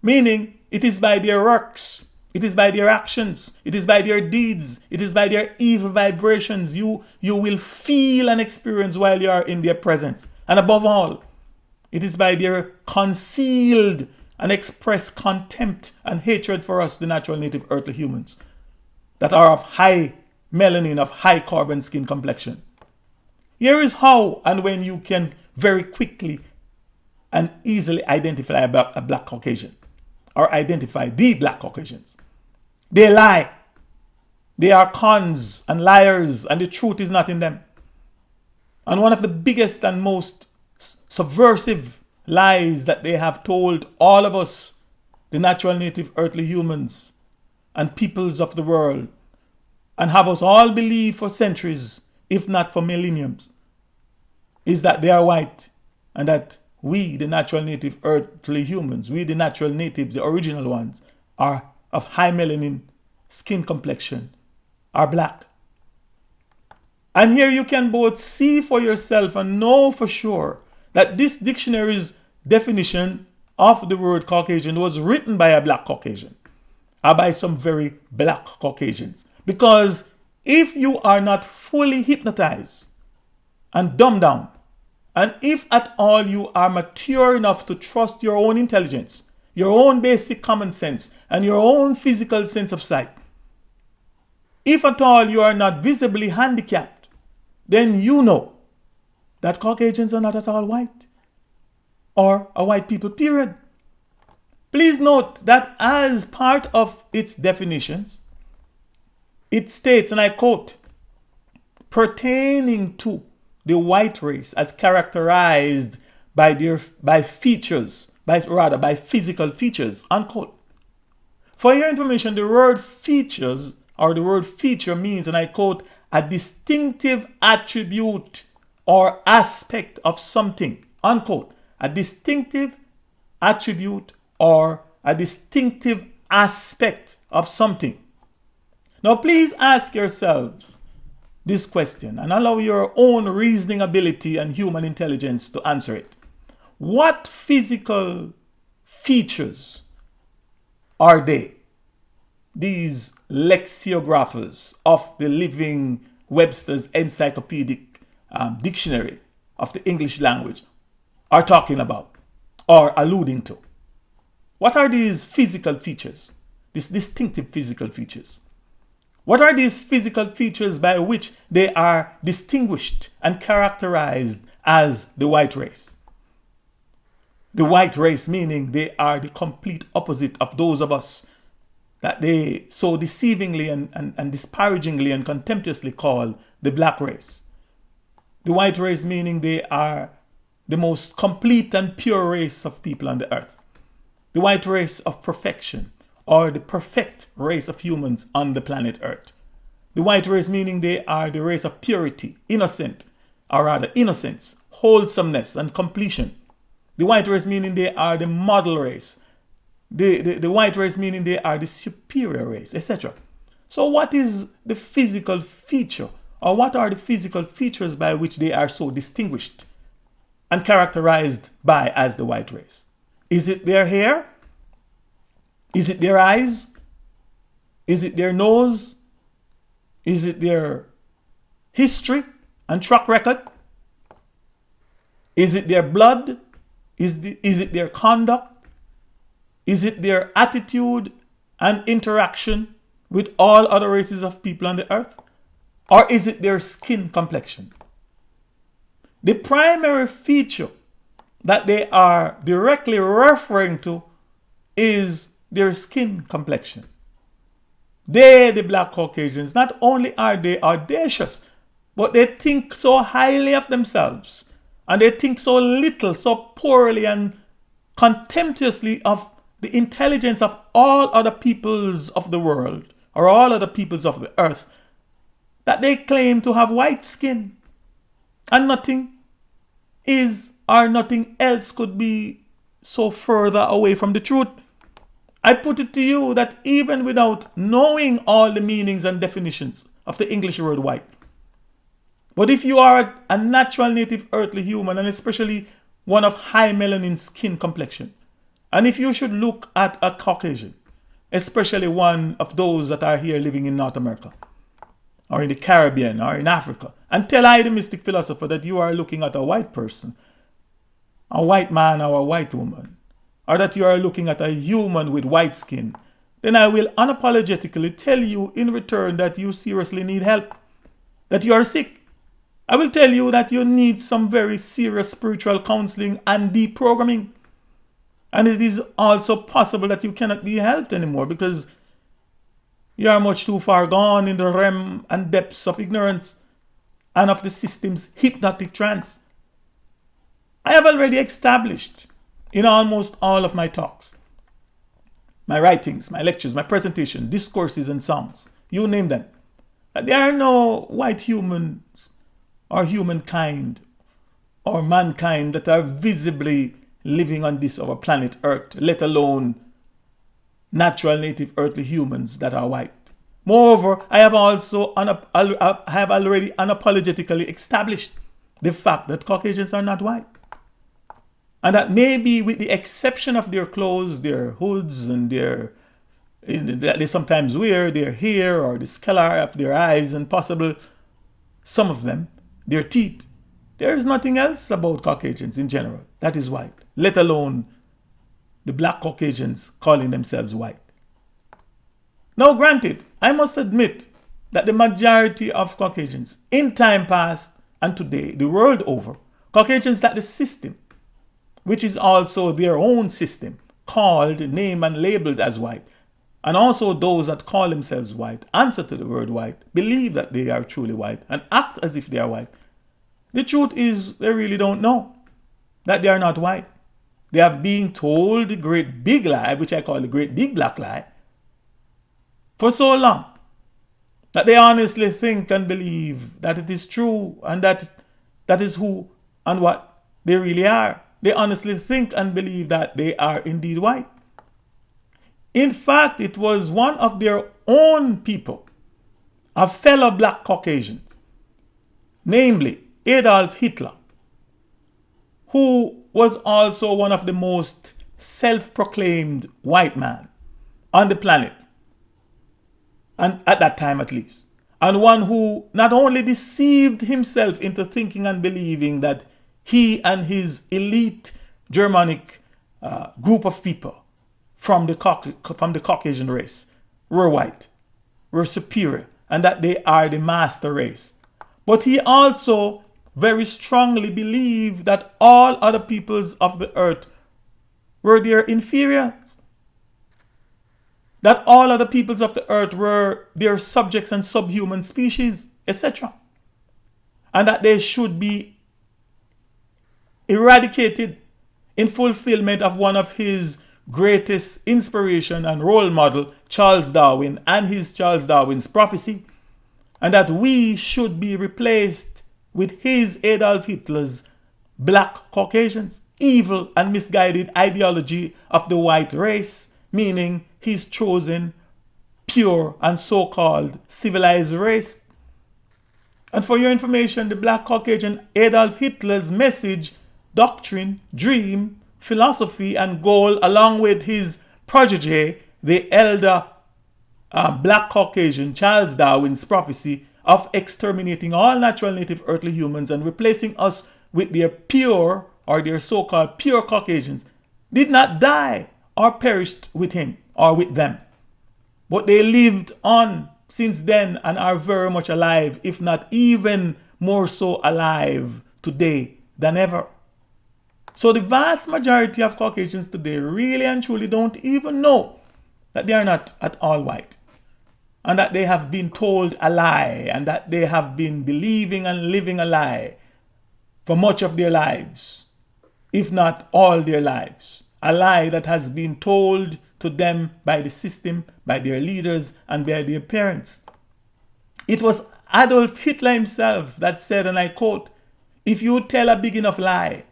Meaning, it is by their works. It is by their actions. It is by their deeds. It is by their evil vibrations you will feel and experience while you are in their presence. And above all, it is by their concealed and expressed contempt and hatred for us, the natural native earthly humans, that are of high melanin, of high carbon skin complexion. Here is how and when you can very quickly and easily identify a black Caucasian, or identify the black Caucasians. They lie. They are cons and liars, and the truth is not in them. And one of the biggest and most subversive lies that they have told all of us, the natural native earthly humans and peoples of the world, and have us all believe for centuries, if not for millenniums, is that they are white, and that we, the natural native earthly humans, we, the natural natives, the original ones, are of high melanin skin complexion, are black. And here you can both see for yourself and know for sure that this dictionary's definition of the word Caucasian was written by a black Caucasian, or by some very black Caucasians. Because if you are not fully hypnotized and dumbed down, and if at all you are mature enough to trust your own intelligence, your own basic common sense, and your own physical sense of sight, if at all you are not visibly handicapped, then you know that Caucasians are not at all white, or a white people, period. Please note that as part of its definitions, it states, and I quote, pertaining to the white race as characterized by features, by physical features, unquote. For your information, the word features or the word feature means, and I quote, a distinctive attribute or aspect of something, unquote. A distinctive attribute or a distinctive aspect of something. Now, please ask yourselves this question and allow your own reasoning ability and human intelligence to answer it. What physical features are they? These lexicographers of the living Webster's Encyclopedic Dictionary of the English language are talking about or alluding to. What are these physical features? These distinctive physical features. What are these physical features by which they are distinguished and characterized as the white race? The white race meaning they are the complete opposite of those of us that they so deceivingly and disparagingly and contemptuously call the black race. The white race meaning they are the most complete and pure race of people on the earth. The white race of perfection, or the perfect race of humans on the planet Earth. The white race meaning they are the race of purity, innocence, wholesomeness, and completion. The white race meaning they are the model race. The white race meaning they are the superior race, etc. So what is the physical feature, or what are the physical features by which they are so distinguished and characterized by as the white race? Is it their hair? Is it their eyes? Is it their nose? Is it their history and track record? Is it their blood? Is it their conduct? Is it their attitude and interaction with all other races of people on the earth? Or is it their skin complexion? The primary feature that they are directly referring to is their skin complexion. They, the black Caucasians, not only are they audacious, but they think so highly of themselves, and they think so little, so poorly and contemptuously of the intelligence of all other peoples of the world, or all other peoples of the earth, that they claim to have white skin, and nothing is or nothing else could be so further away from the truth. I put it to you that even without knowing all the meanings and definitions of the English word white, but if you are a natural native earthly human, and especially one of high melanin skin complexion, and if you should look at a Caucasian, especially one of those that are here living in North America, or in the Caribbean, or in Africa, and tell I, the Mystic Philosopher, that you are looking at a white person, a white man or a white woman, or that you are looking at a human with white skin, then I will unapologetically tell you in return that you seriously need help, that you are sick. I will tell you that you need some very serious spiritual counseling and deprogramming. And it is also possible that you cannot be helped anymore because you are much too far gone in the realm and depths of ignorance and of the system's hypnotic trance. I have already established in almost all of my talks, my writings, my lectures, my presentation, discourses and songs, you name them, that there are no white humans or humankind or mankind that are visibly living on this our planet Earth, let alone natural native earthly humans that are white. Moreover, I have already unapologetically established the fact that Caucasians are not white. And that maybe with the exception of their clothes, their hoods, and that they sometimes wear, their hair or the scalar of their eyes, and possible, some of them, their teeth, there is nothing else about Caucasians in general that is white, let alone the black Caucasians calling themselves white. Now granted, I must admit that the majority of Caucasians in time past and today, the world over, Caucasians that the system, which is also their own system, called, named and labeled as white, And also those that call themselves white, answer to the word white, believe that they are truly white, and act as if they are white. The truth is, they really don't know that they are not white. They have been told the great big lie, which I call the great big black lie, for so long, that they honestly think and believe that it is true and that is who and what they really are. They honestly think and believe that they are indeed white. In fact, it was one of their own people, a fellow black Caucasians, namely Adolf Hitler, who was also one of the most self-proclaimed white men on the planet, and at that time at least, and one who not only deceived himself into thinking and believing that he and his elite Germanic group of people from the Caucasian race were white, were superior, and that they are the master race. But he also very strongly believed that all other peoples of the earth were their inferiors. That all other peoples of the earth were their subjects and subhuman species, etc. And that they should be eradicated in fulfillment of one of his greatest inspiration and role model, Charles Darwin, and his Charles Darwin's prophecy, and that we should be replaced with his Adolf Hitler's black Caucasians, evil and misguided ideology of the white race, meaning his chosen, pure, and so-called civilized race. And for your information, the black Caucasian Adolf Hitler's message, doctrine, dream, philosophy, and goal, along with his protege, the elder black Caucasian Charles Darwin's prophecy of exterminating all natural native earthly humans and replacing us with their pure, or their so-called pure Caucasians, did not die or perished with him or with them. But they lived on since then and are very much alive, if not even more so alive today than ever. So the vast majority of Caucasians today really and truly don't even know that they are not at all white, and that they have been told a lie, and that they have been believing and living a lie for much of their lives, if not all their lives. A lie that has been told to them by the system, by their leaders, and by their parents. It was Adolf Hitler himself that said, and I quote, "If you tell a big enough lie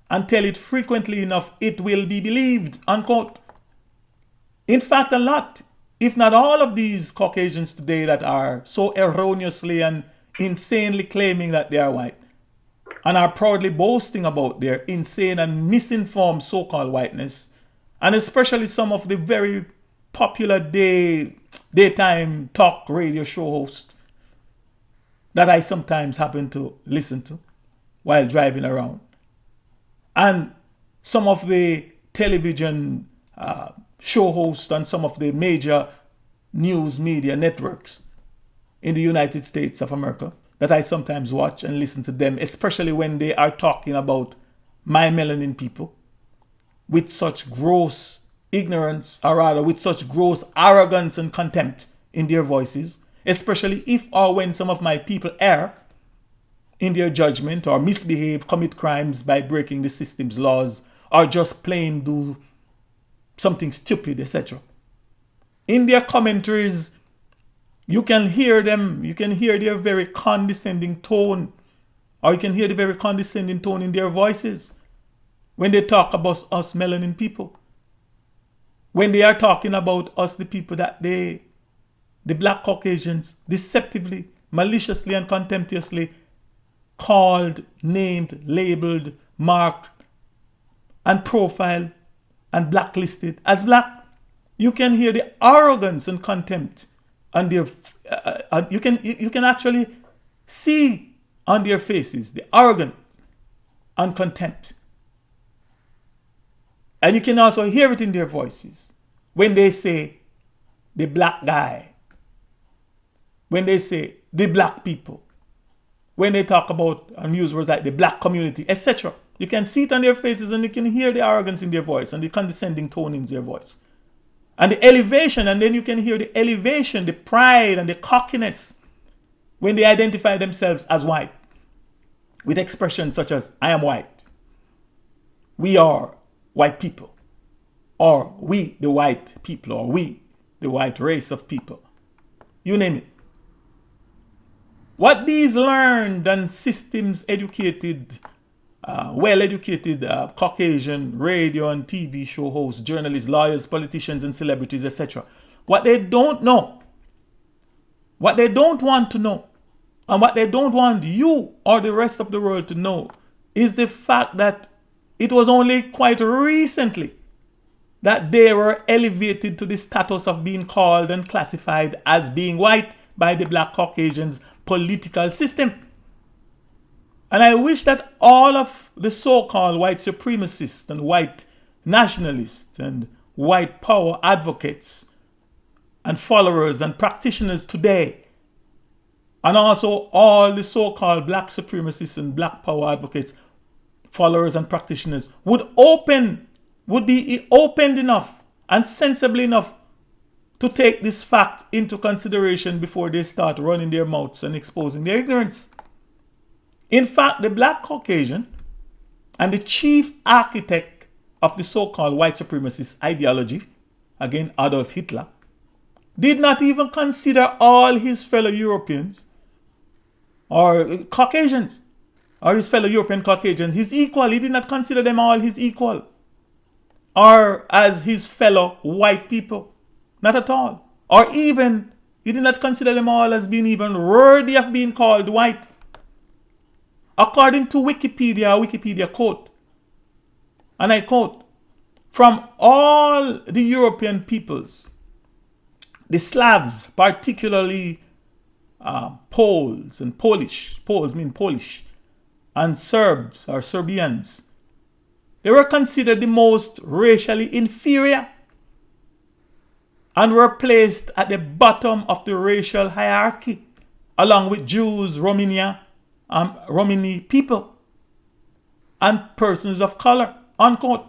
and tell it frequently enough, it will be believed," unquote. In fact, a lot, if not all of these Caucasians today that are so erroneously and insanely claiming that they are white, and are proudly boasting about their insane and misinformed so-called whiteness, and especially some of the very popular daytime talk radio show hosts that I sometimes happen to listen to while driving around, and some of the television show hosts and some of the major news media networks in the United States of America that I sometimes watch and listen to them, especially when they are talking about my melanin people with such gross ignorance, or rather with such gross arrogance and contempt in their voices, especially if or when some of my people err in their judgment or misbehave, commit crimes by breaking the system's laws, or just plain do something stupid, etc. In their commentaries, you can hear them, you can hear their very condescending tone, or you can hear the very condescending tone in their voices when they talk about us melanin people. When they are talking about us, the people that the black Caucasians, deceptively, maliciously, and contemptuously called, named, labeled, marked, and profiled, and blacklisted as black. You can hear the arrogance and contempt on their, you can actually see on their faces the arrogance and contempt. And you can also hear it in their voices when they say the black guy, when they say the black people, when they talk about and use words like the black community, etc. You can see it on their faces, and you can hear the arrogance in their voice and the condescending tone in their voice. And the elevation, and then you can hear the elevation, the pride and the cockiness when they identify themselves as white, with expressions such as, I am white, we are white people, or we the white people, or we the white race of people. You name it. What these learned and systems educated, well-educated Caucasian radio and TV show hosts, journalists, lawyers, politicians, and celebrities, etc. What they don't know, what they don't want to know, and what they don't want you or the rest of the world to know is the fact that it was only quite recently that they were elevated to the status of being called and classified as being white by the black Caucasians political system. And I wish that all of the so-called white supremacists and white nationalists and white power advocates and followers and practitioners today, and also all the so-called black supremacists and black power advocates, followers and practitioners would be opened enough and sensible enough to take this fact into consideration before they start running their mouths and exposing their ignorance. In fact, the black Caucasian and the chief architect of the so-called white supremacist ideology, again Adolf Hitler, did not even consider all his fellow Europeans or Caucasians, or his fellow European Caucasians his equal. He did not consider them all his equal, or as his fellow white people. Not at all. Or even, he did not consider them all as being even worthy of being called white. According to Wikipedia quote, and I quote, from all the European peoples, the Slavs, particularly Poles and Polish, Poles mean Polish, and Serbs or Serbians, they were considered the most racially inferior and were placed at the bottom of the racial hierarchy, along with Jews, Romani people, and persons of color, unquote.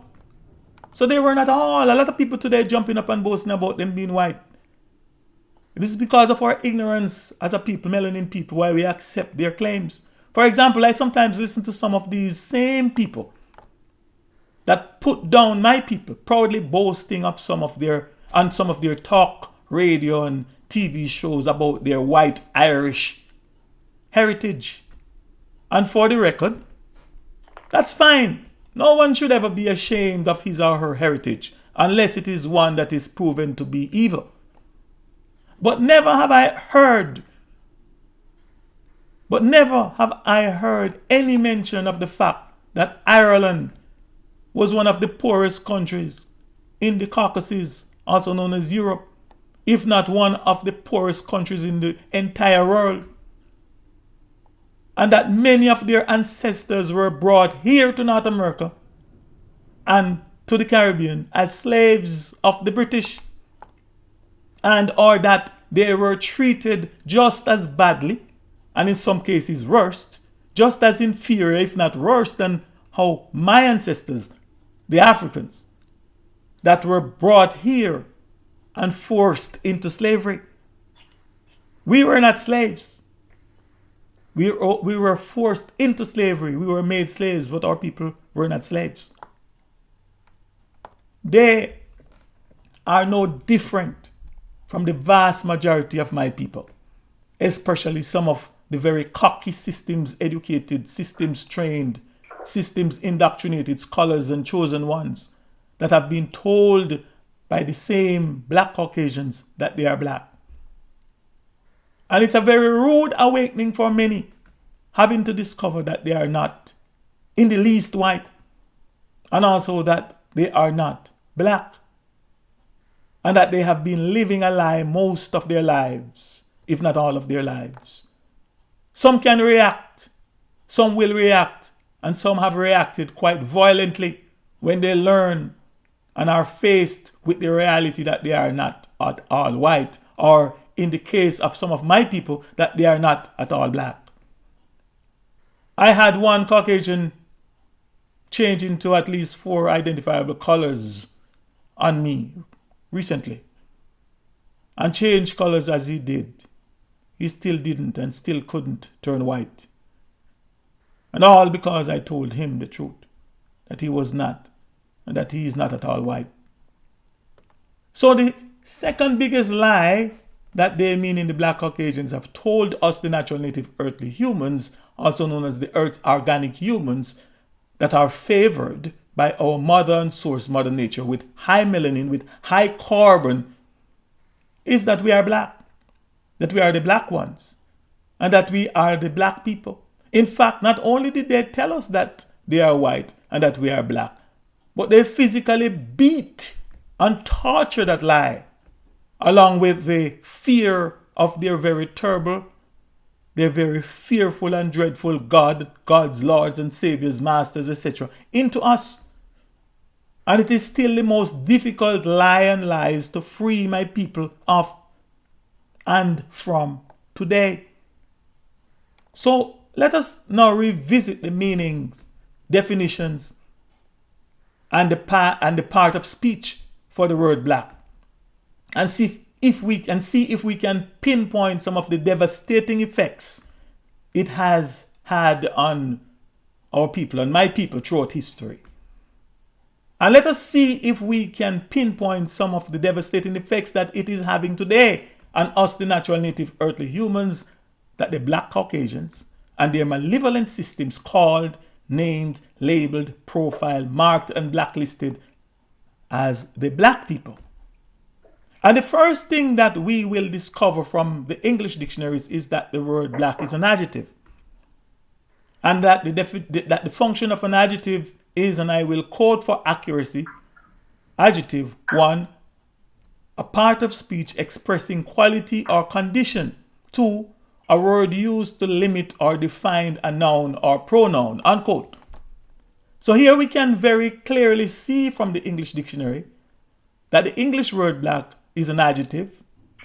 So they were not all. A lot of people today jumping up and boasting about them being white. This is because of our ignorance as a people, melanin people, why we accept their claims. For example, I sometimes listen to some of these same people that put down my people, proudly boasting of some of their talk, radio, and TV shows about their white Irish heritage. And for the record, that's fine. No one should ever be ashamed of his or her heritage, unless it is one that is proven to be evil. But never have I heard any mention of the fact that Ireland was one of the poorest countries in the Caucasus, also known as Europe, if not one of the poorest countries in the entire world. And that many of their ancestors were brought here to North America and to the Caribbean as slaves of the British, and or that they were treated just as badly, and in some cases worse, just as inferior, if not worse, than how my ancestors, the Africans, that were brought here and forced into slavery. We were not slaves. We were forced into slavery. We were made slaves, but our people were not slaves. They are no different from the vast majority of my people, especially some of the very cocky systems educated, systems trained, systems indoctrinated scholars and chosen ones that have been told by the same black Caucasians that they are black. And it's a very rude awakening for many, having to discover that they are not in the least white, and also that they are not black, and that they have been living a lie most of their lives, if not all of their lives. Some can react, some will react, and some have reacted quite violently when they learn and are faced with the reality that they are not at all white, or in the case of some of my people, that they are not at all black. I had one Caucasian change into at least 4 identifiable colors on me recently and changed colors as he did, he still didn't and still couldn't turn white. And all because I told him the truth, that he was not, and that he is not at all white. So the second biggest lie that they, meaning the black Caucasians, have told us, the natural native earthly humans, also known as the earth's organic humans, that are favored by our mother and source, Mother Nature, with high melanin, with high carbon, is that we are black, that we are the black ones, and that we are the black people. In fact, not only did they tell us that they are white and that we are black, but they physically beat and torture that lie, along with the fear of their very terrible, their very fearful and dreadful gods, lords and saviors, masters, etc., into us. And it is still the most difficult lie and lies to free my people of and from today. So let us now revisit the meanings, definitions, and the part of speech for the word black, and see if we can pinpoint some of the devastating effects it has had on our people, on my people, throughout history. And let us see if we can pinpoint some of the devastating effects that it is having today on us, the natural native earthly humans, that the black Caucasians and their malevolent systems called, named, labeled, profiled, marked, and blacklisted as the black people. And the first thing that we will discover from the English dictionaries is that the word black is an adjective. And that the function of an adjective is, and I will quote for accuracy, adjective, 1, a part of speech expressing quality or condition. 2, a word used to limit or define a noun or pronoun, unquote. So here we can very clearly see from the English dictionary that the English word black is an adjective,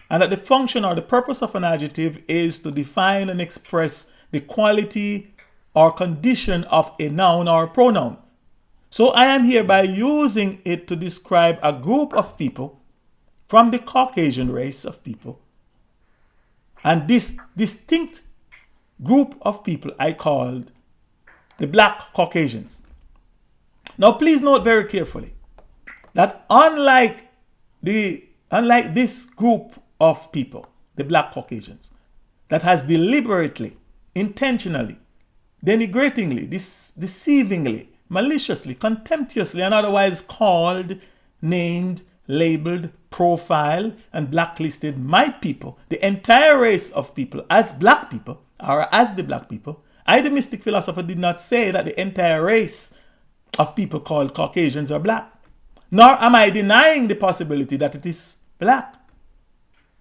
and that the function or the purpose of an adjective is to define and express the quality or condition of a noun or a pronoun. So I am hereby using it to describe a group of people from the Caucasian race of people. And this distinct group of people I called the black Caucasians. Now please note very carefully that unlike this group of people, the black Caucasians, that has deliberately, intentionally, denigratingly, deceivingly, maliciously, contemptuously, and otherwise called, named, labeled, profiled, and blacklisted my people, the entire race of people, as black people, or as the black people, I, the Mystic Philosopher, did not say that the entire race of people called Caucasians are black. Nor am I denying the possibility that it is black.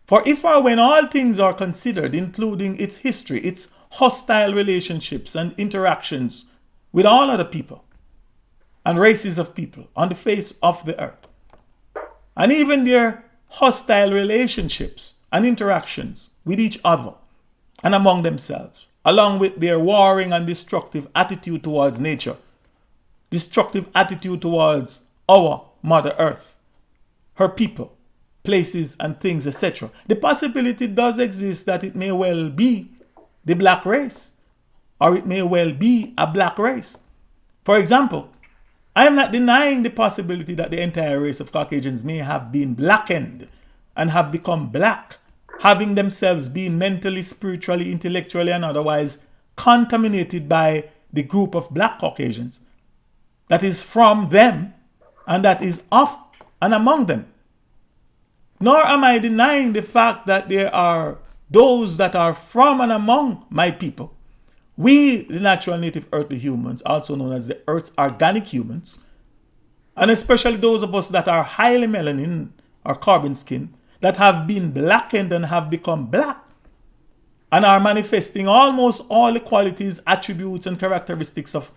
For if or when all things are considered, including its history, its hostile relationships and interactions with all other people and races of people on the face of the earth, and even their hostile relationships and interactions with each other and among themselves, along with their warring and destructive attitude towards nature, destructive attitude towards our Mother Earth, her people, places and things, etc. The possibility does exist that it may well be the black race, or it may well be a black race. For example, I am not denying the possibility that the entire race of Caucasians may have been blackened and have become black, having themselves been mentally, spiritually, intellectually, and otherwise contaminated by the group of black Caucasians that is from them and that is of and among them. Nor am I denying the fact that there are those that are from and among my people. We, the natural native earthly humans, also known as the earth's organic humans, and especially those of us that are highly melanin or carbon skin, that have been blackened and have become black, and are manifesting almost all the qualities, attributes, and characteristics of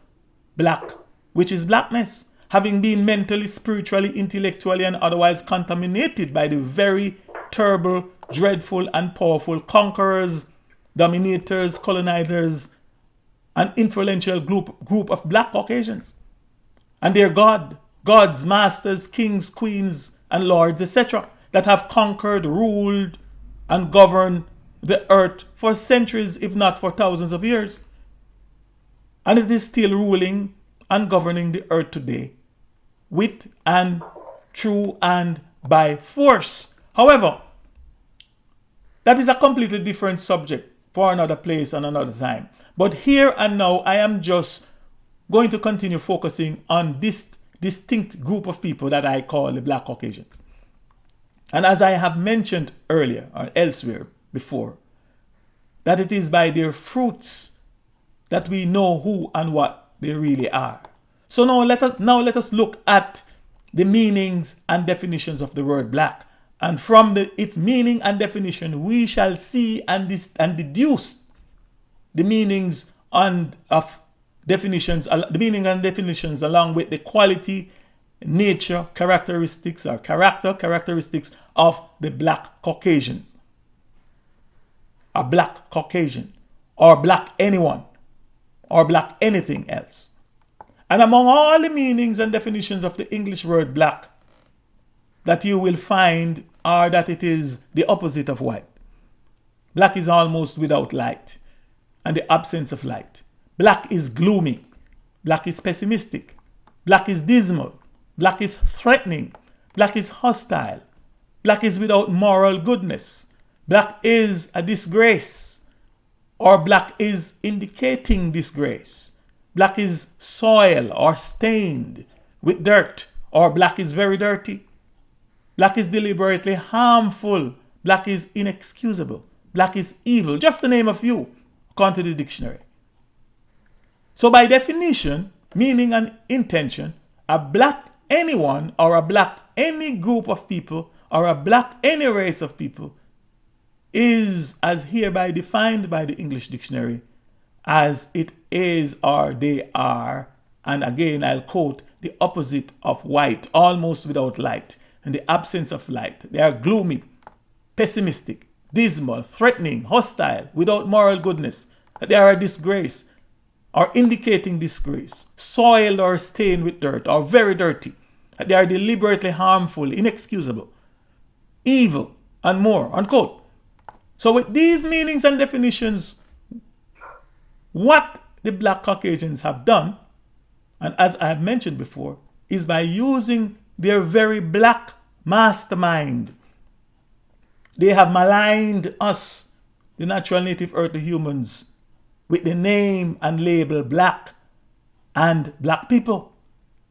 black, which is blackness, having been mentally, spiritually, intellectually, and otherwise contaminated by the very terrible, dreadful, and powerful conquerors, dominators, colonizers, and influential group of black Caucasians. And their gods, masters, kings, queens, and lords, etc., that have conquered, ruled, and governed the earth for centuries, if not for thousands of years. And it is still ruling and governing the earth today, with and through and by force. However, that is a completely different subject for another place and another time. But here and now, I am just going to continue focusing on this distinct group of people that I call the Black Caucasians. And as I have mentioned earlier or elsewhere before, that it is by their fruits that we know who and what they really are. So now let us look at the meanings and definitions of the word black. And from its meaning and definition, we shall see and deduce the meanings and definitions along with the quality, nature, characteristics of the Black Caucasians. A Black Caucasian, or Black anyone, or Black anything else. And among all the meanings and definitions of the English word black that you will find are that it is the opposite of white. Black is almost without light and the absence of light. Black is gloomy. Black is pessimistic. Black is dismal. Black is threatening. Black is hostile. Black is without moral goodness. Black is a disgrace, or black is indicating disgrace. Black is soil or stained with dirt, or black is very dirty. Black is deliberately harmful. Black is inexcusable. Black is evil, just to name a few, according to the dictionary. So by definition, meaning and intention, a black anyone or a black any group of people or a black any race of people is as hereby defined by the English dictionary as it is or they are, and again I'll quote, the opposite of white, almost without light, and the absence of light. They are gloomy, pessimistic, dismal, threatening, hostile, without moral goodness. They are a disgrace or indicating disgrace, soiled or stained with dirt or very dirty. They are deliberately harmful, inexcusable, evil, and more, unquote. So with these meanings and definitions, what the Black Caucasians have done, and as I have mentioned before, is by using their very black mastermind. They have maligned us, the natural native earthly humans, with the name and label black and black people,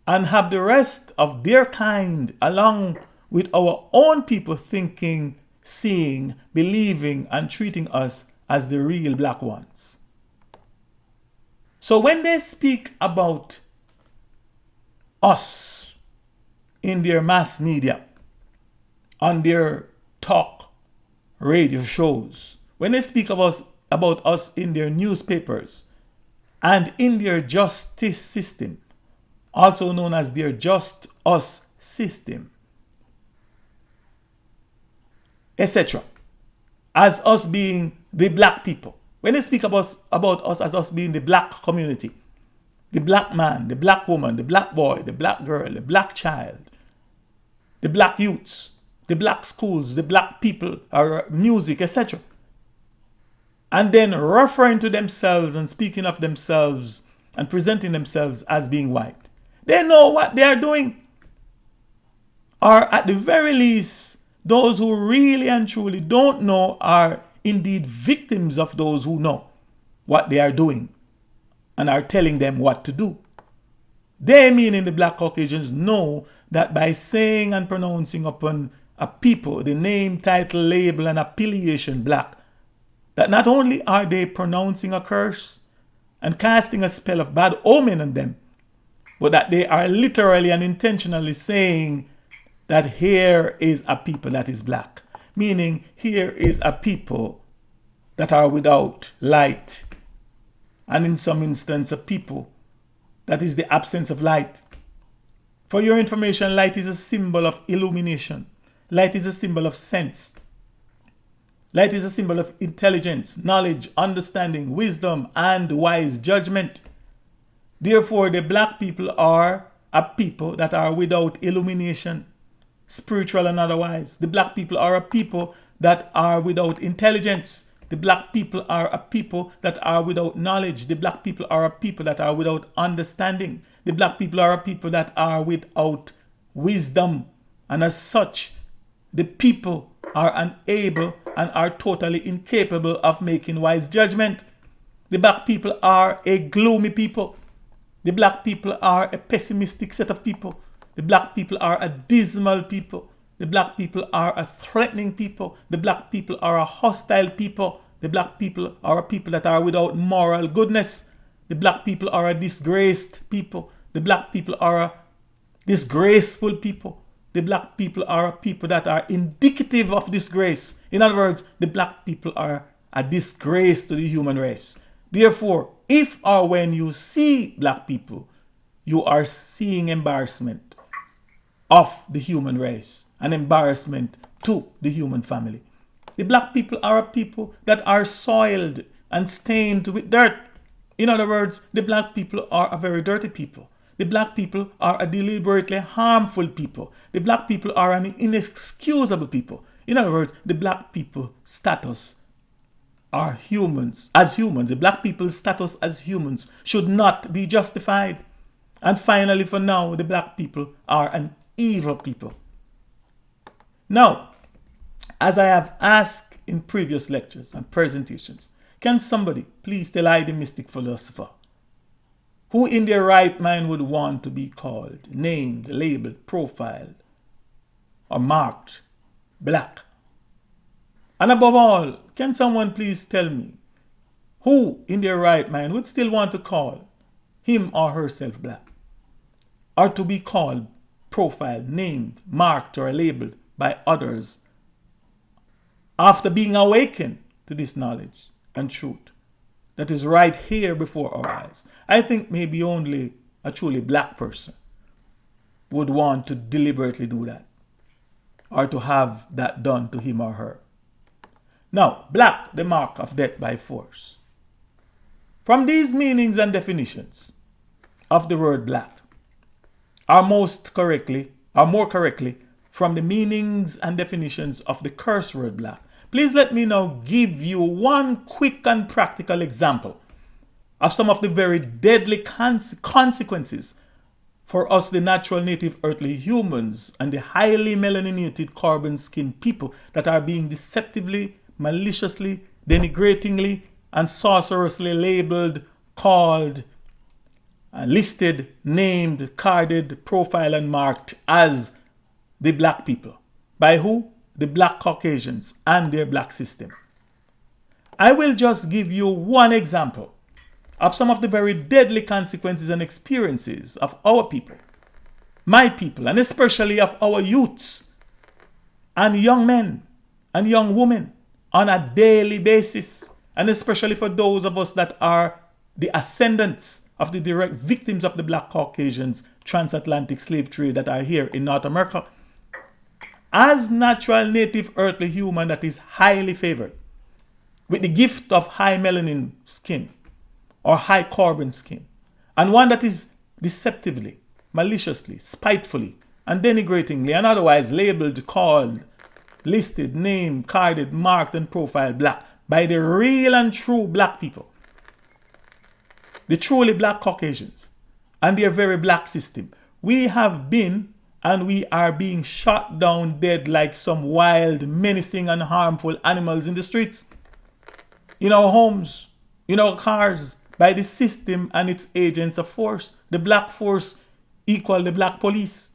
and have the rest of their kind, along with our own people, thinking, seeing, believing, and treating us as the real black ones. So when they speak about us in their mass media, on their talk radio shows, when they speak about us in their newspapers and in their justice system, also known as their Just Us system, etc., as us being the black people. When they speak about us as us being the black community, the black man, the black woman, the black boy, the black girl, the black child, the black youths, the black schools, the black people, or music, etc., and then referring to themselves and speaking of themselves and presenting themselves as being white, they know what they are doing. Or at the very least, those who really and truly don't know are indeed victims of those who know what they are doing and are telling them what to do. They, meaning the Black Caucasians, know that by saying and pronouncing upon a people the name, title, label, and affiliation black, that not only are they pronouncing a curse and casting a spell of bad omen on them, but that they are literally and intentionally saying that here is a people that is black. Meaning, here is a people that are without light. And in some instance, a people that is the absence of light. For your information, light is a symbol of illumination. Light is a symbol of sense. Light is a symbol of intelligence, knowledge, understanding, wisdom, and wise judgment. Therefore, the black people are a people that are without illumination, spiritual and otherwise. The black people are a people that are without intelligence. The black people are a people that are without knowledge. The black people are a people that are without understanding. The black people are a people that are without wisdom. And as such, the people are unable and are totally incapable of making wise judgment. The black people are a gloomy people. The black people are a pessimistic set of people. The black people are a dismal people. The black people are a threatening people. The black people are a hostile people. The black people are a people that are without moral goodness. The black people are a disgraced people. The black people are a disgraceful people. The black people are a people that are indicative of disgrace. In other words, the black people are a disgrace to the human race. Therefore, if or when you see black people, you are seeing embarrassment of the human race, an embarrassment to the human family. The black people are a people that are soiled and stained with dirt. In other words, the black people are a very dirty people. The black people are a deliberately harmful people. The black people are an inexcusable people. In other words, the black people status are humans. As humans, the black people's status as humans should not be justified. And finally, for now, the black people are an evil people. Now, as I have asked in previous lectures and presentations, can somebody please tell I, the Mystic Philosopher, who in their right mind would want to be called, named, labeled, profiled, or marked black? And above all, can someone please tell me who in their right mind would still want to call him or herself black, or to be called, profiled, named, marked, or labeled by others after being awakened to this knowledge and truth that is right here before our eyes? I think maybe only a truly black person would want to deliberately do that, or to have that done to him or her. Now, black, the mark of death by force. From these meanings and definitions of the word black, are more correctly from the meanings and definitions of the curse word black, please let me now give you one quick and practical example of some of the very deadly consequences for us, the natural native earthly humans, and the highly melaninated carbon-skinned people that are being deceptively, maliciously, denigratingly, and sorcerously labeled, called, listed, named, carded, profiled, and marked as the black people. By who? The black Caucasians and their black system. I will just give you one example of some of the very deadly consequences and experiences of our people, my people, and especially of our youths and young men and young women on a daily basis, and especially for those of us that are the ascendants of the direct victims of the black Caucasians transatlantic slave trade that are here in North America. As natural native earthly human that is highly favored with the gift of high melanin skin or high carbon skin, and one that is deceptively, maliciously, spitefully, and denigratingly and otherwise labeled, called, listed, named, carded, marked, and profiled black by the real and true black people, the truly black Caucasians, and their very black system. We have been and we are being shot down dead like some wild, menacing, and harmful animals in the streets, in our homes, in our cars, by the system and its agents of force. The black force equal the black police.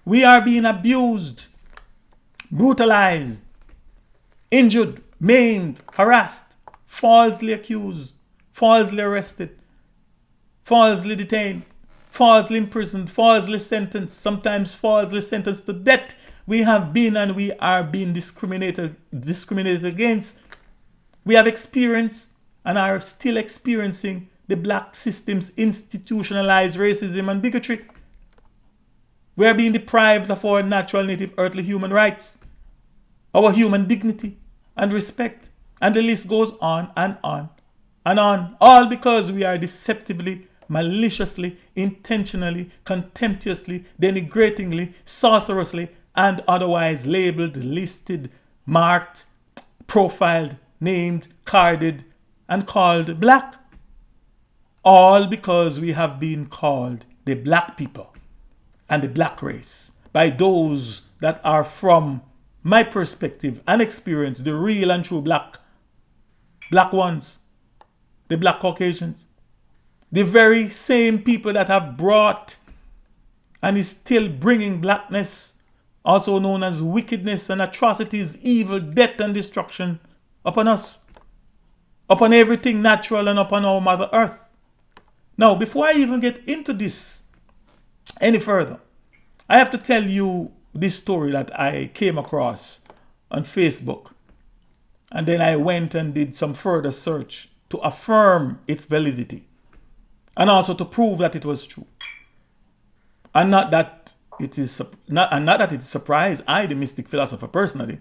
We are being abused, brutalized, injured, maimed, harassed, falsely accused, falsely arrested, falsely detained, falsely imprisoned, falsely sentenced, sometimes falsely sentenced to death. We have been and we are being discriminated against. We have experienced and are still experiencing the black system's institutionalized racism and bigotry. We are being deprived of our natural native earthly human rights, our human dignity and respect, and the list goes on and on and on, all because we are deceptively, maliciously, intentionally, contemptuously, denigratingly, sorcerously, and otherwise labeled, listed, marked, profiled, named, carded, and called black. All because we have been called the black people and the black race by those that are, from my perspective and experience, the real and true black ones, the black Caucasians. The very same people that have brought and is still bringing blackness, also known as wickedness and atrocities, evil, death and destruction upon us, upon everything natural and upon our Mother Earth. Now, before I even get into this any further, I have to tell you this story that I came across on Facebook. And then I went and did some further search to affirm its validity and also to prove that it was true. And not that it is surprised, I, the Mystic Philosopher, personally,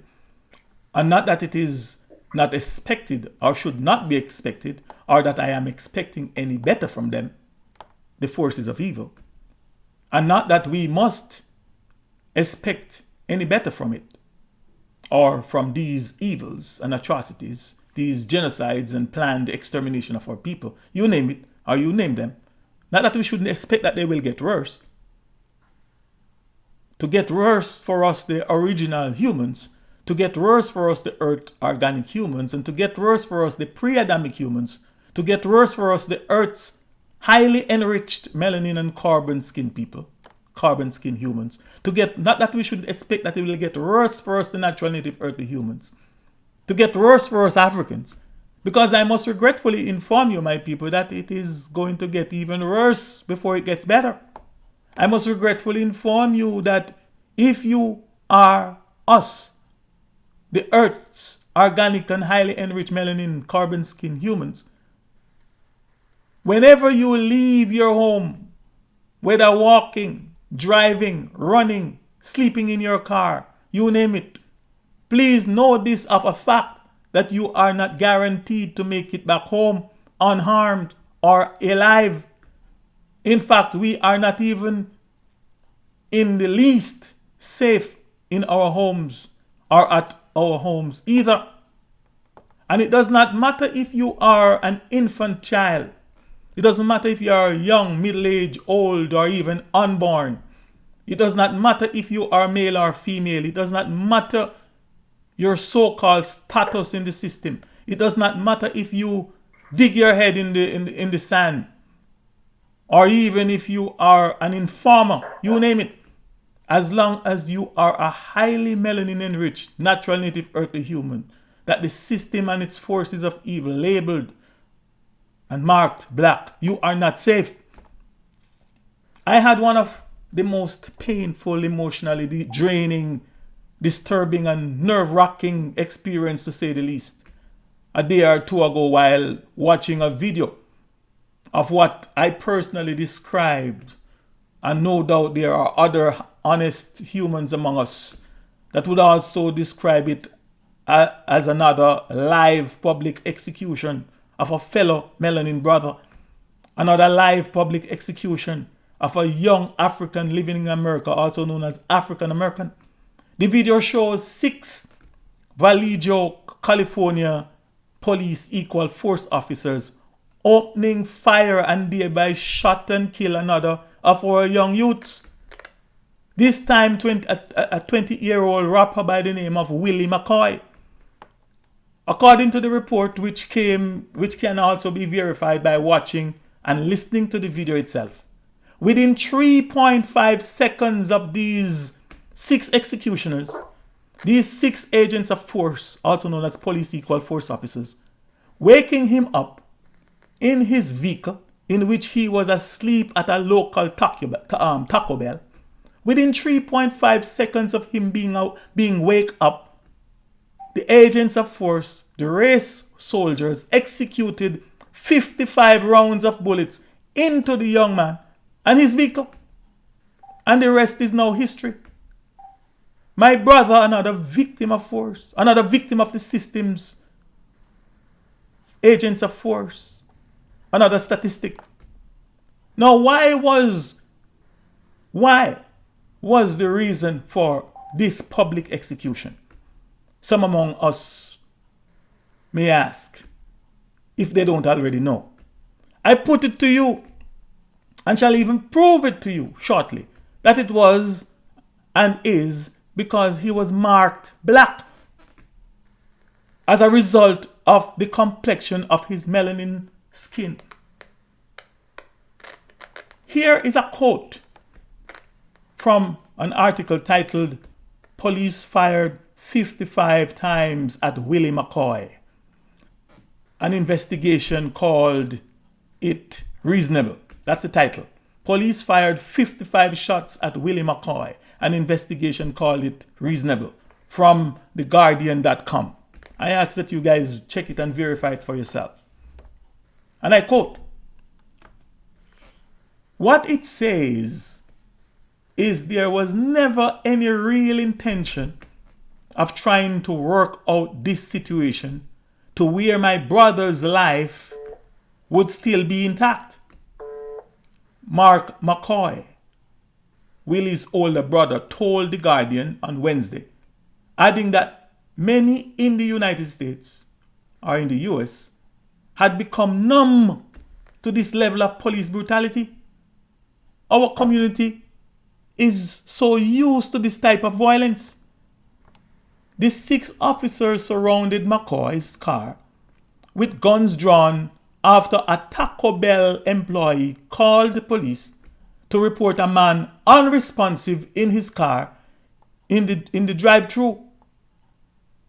and not that it is not expected or should not be expected, or that I am expecting any better from them, the forces of evil, and not that we must expect any better from it, or from these evils and atrocities, these genocides and planned extermination of our people. You name it, or you name them. Not that we shouldn't expect that they will get worse. To get worse for us, the original humans, to get worse for us, the earth organic humans, and to get worse for us, the pre-Adamic humans, to get worse for us, the earth's highly enriched melanin and carbon skin people, carbon skin humans. To get, not that we should expect that it will get worse for us, the natural native earthly humans. To get worse for us Africans. Because I must regretfully inform you, my people, that it is going to get even worse before it gets better. I must regretfully inform you that if you are us, the Earth's organic and highly enriched melanin carbon skin humans, whenever you leave your home, whether walking, driving, running, sleeping in your car, you name it, please know this of a fact that you are not guaranteed to make it back home unharmed or alive. In fact, we are not even in the least safe in our homes or at our homes either. And it does not matter if you are an infant child. It doesn't matter if you are young, middle-aged, old, or even unborn. It does not matter if you are male or female. It does not matter your so-called status in the system. It does not matter if you dig your head in the sand, or even if you are an informer, you name it. As long as you are a highly melanin enriched, natural native earthly human, that the system and its forces of evil labeled and marked black, you are not safe. I had one of the most painful, emotionally draining, disturbing, and nerve-wracking experience, to say the least, a day or two ago while watching a video of what I personally described, and no doubt there are other honest humans among us that would also describe it as another live public execution of a fellow melanin brother, another live public execution of a young African living in America, also known as African American. The video shows 6 Vallejo, California police equal force officers opening fire and thereby shot and kill another of our young youths. This time a 20-year-old rapper by the name of Willie McCoy. According to the report, which can also be verified by watching and listening to the video itself, within 3.5 seconds of these 6 executioners, these 6 agents of force, also known as police equal force officers, waking him up in his vehicle in which he was asleep at a local Taco Bell, within 3.5 seconds of him being wake up, the agents of force, the race soldiers, executed 55 rounds of bullets into the young man and his vehicle. And the rest is now history. My brother, another victim of force, another victim of the system's agents of force, another statistic. Now, why was the reason for this public execution? Some among us may ask, if they don't already know. I put it to you, and shall even prove it to you shortly, that it was and is because he was marked black as a result of the complexion of his melanin skin. Here is a quote from an article titled "Police Fired 55 Times at Willie McCoy." An investigation called it Reasonable. That's the title. Police fired 55 shots at Willie McCoy. An investigation called it Reasonable. From theguardian.com. I ask that you guys check it and verify it for yourself. And I quote, "What it says is there was never any real intention of trying to work out this situation to where my brother's life would still be intact." Mark McCoy, Willie's older brother, told The Guardian on Wednesday, adding that many in the United States, or in the US, had become numb to this level of police brutality. Our community is so used to this type of violence. The 6 officers surrounded McCoy's car with guns drawn after a Taco Bell employee called the police to report a man unresponsive in his car in the drive-thru.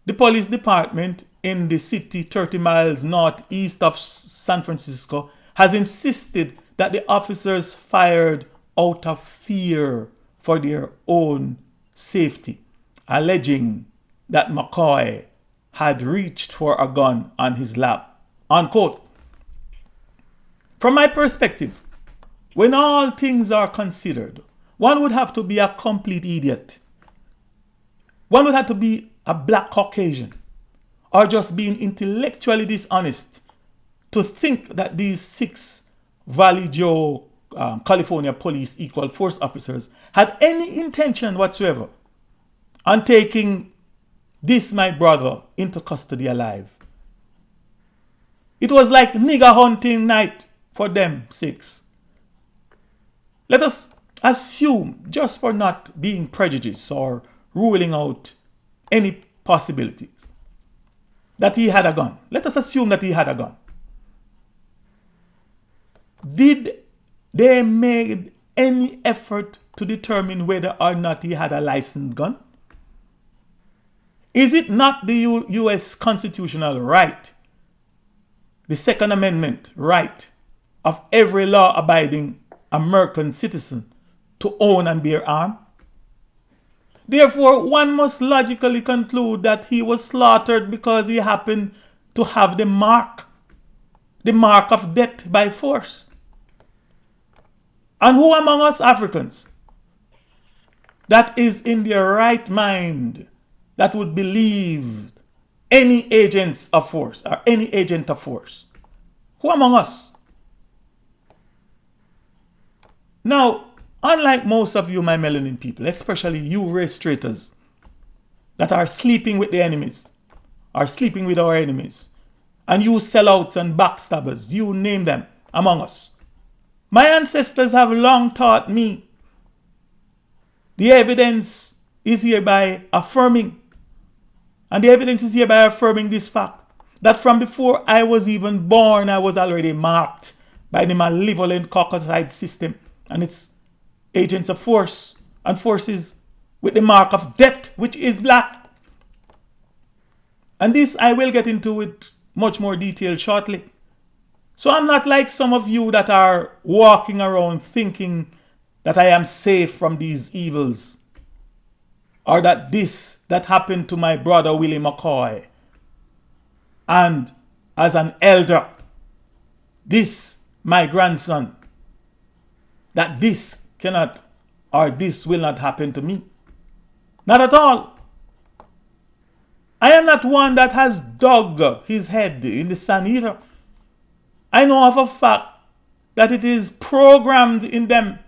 The police department in the city 30 miles northeast of San Francisco has insisted that the officers fired out of fear for their own safety, alleging that McCoy had reached for a gun on his lap. Unquote. From my perspective, when all things are considered, one would have to be a complete idiot. One would have to be a black Caucasian or just being intellectually dishonest to think that these 6 Valley Joe, California police equal force officers had any intention whatsoever on taking this, my brother, into custody alive. It was like nigger hunting night for them 6. Let us assume, just for not being prejudiced or ruling out any possibilities, that he had a gun. Let us assume that he had a gun. Did they make any effort to determine whether or not he had a licensed gun? Is it not the U.S. constitutional right, the Second Amendment right of every law-abiding American citizen to own and bear arms? Therefore, one must logically conclude that he was slaughtered because he happened to have the mark of death by force. And who among us Africans that is in their right mind that would believe any agents of force or any agent of force? Who among us? Now, unlike most of you, my melanin people, especially you race traitors that are sleeping with the enemies, are sleeping with our enemies, and you sellouts and backstabbers, you name them among us. My ancestors have long taught me. The evidence is hereby affirming, and the evidence is hereby affirming this fact, that from before I was even born, I was already marked by the malevolent Carcasside system and its agents of force and forces with the mark of death, which is black. And this I will get into with much more detail shortly. So I'm not like some of you that are walking around thinking that I am safe from these evils, or that this that happened to my brother Willie McCoy, and as an elder, this my grandson, that this cannot or this will not happen to me. Not at all. I am not one that has dug his head in the sand either. I know of a fact that it is programmed in them,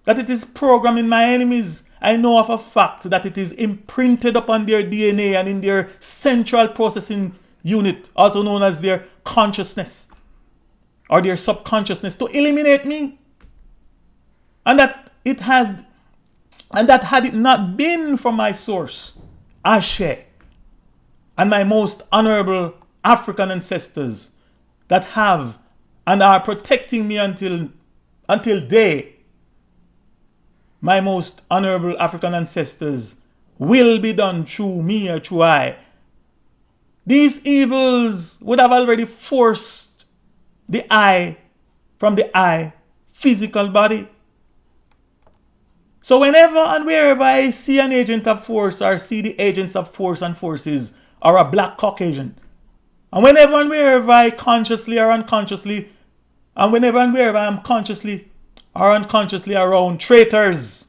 that it is programmed in my enemies, I know of a fact that it is imprinted upon their DNA and in their central processing unit, also known as their consciousness or their subconsciousness, to eliminate me. And that had it not been for my source, Ashe, and my most honorable African ancestors that have and are protecting me until day, my most honorable African ancestors will be done through me or through I. These evils would have already forced the I from the I physical body. So whenever and wherever I see an agent of force or see the agents of force and forces or a black Caucasian, and whenever and wherever I consciously or unconsciously, and whenever and wherever I am consciously or unconsciously around traitors,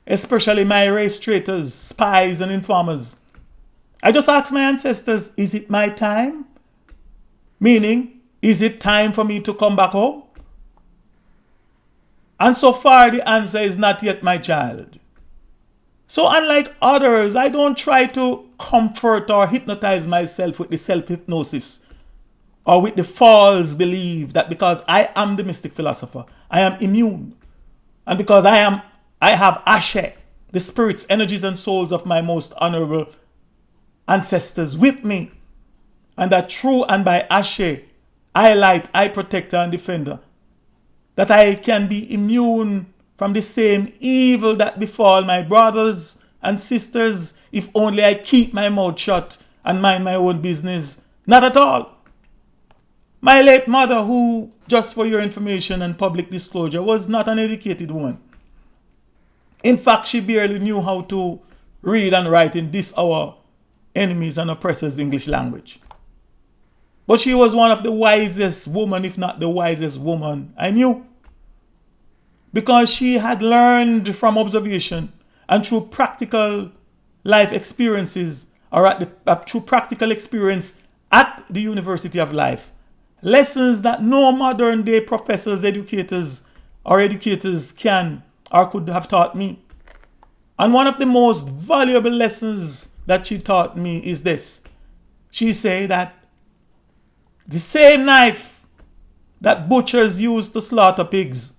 especially my race traitors, spies and informers, I just ask my ancestors, is it my time? Meaning, is it time for me to come back home? And so far the answer is not yet, my child. So unlike others, I don't try to comfort or hypnotize myself with the self-hypnosis or with the false belief that because I am the mystic philosopher, I am immune. And because I have Ashe, the spirits, energies and souls of my most honorable ancestors with me. And that through and by Ashe, I light, I protector and defender, that I can be immune from the same evil that befall my brothers and sisters if only I keep my mouth shut and mind my own business. Not at all. My late mother, who, just for your information and public disclosure, was not an educated woman. In fact, she barely knew how to read and write in this our enemies and oppressors' English language. But she was one of the wisest women, if not the wisest woman I knew. Because she had learned from observation and through practical life experiences, or through practical experience at the University of Life, lessons that no modern day professors, educators can or could have taught me. And one of the most valuable lessons that she taught me is this. She said that the same knife that butchers use to slaughter pigs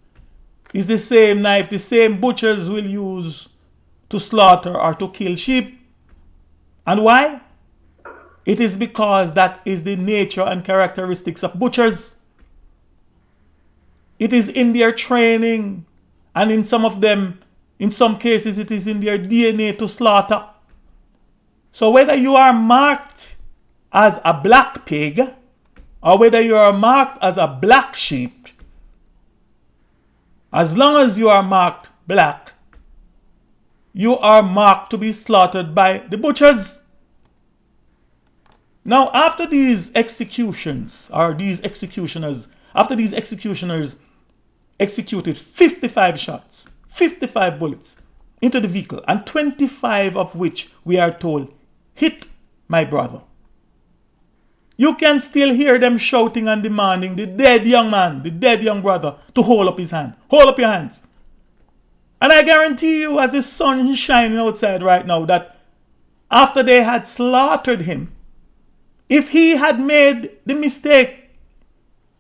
is the same knife the same butchers will use to slaughter or to kill sheep. And why? It is because that is the nature and characteristics of butchers. It is in their training, and in some cases, it is in their DNA to slaughter. So whether you are marked as a black pig, or whether you are marked as a black sheep, as long as you are marked black, you are marked to be slaughtered by the butchers. Now, after these executioners executed 55 shots, 55 bullets into the vehicle, and 25 of which we are told hit my brother, you can still hear them shouting and demanding the dead young man, the dead young brother, to hold up his hand. Hold up your hands. And I guarantee you, as the sun is shining outside right now, that after they had slaughtered him, if he had made the mistake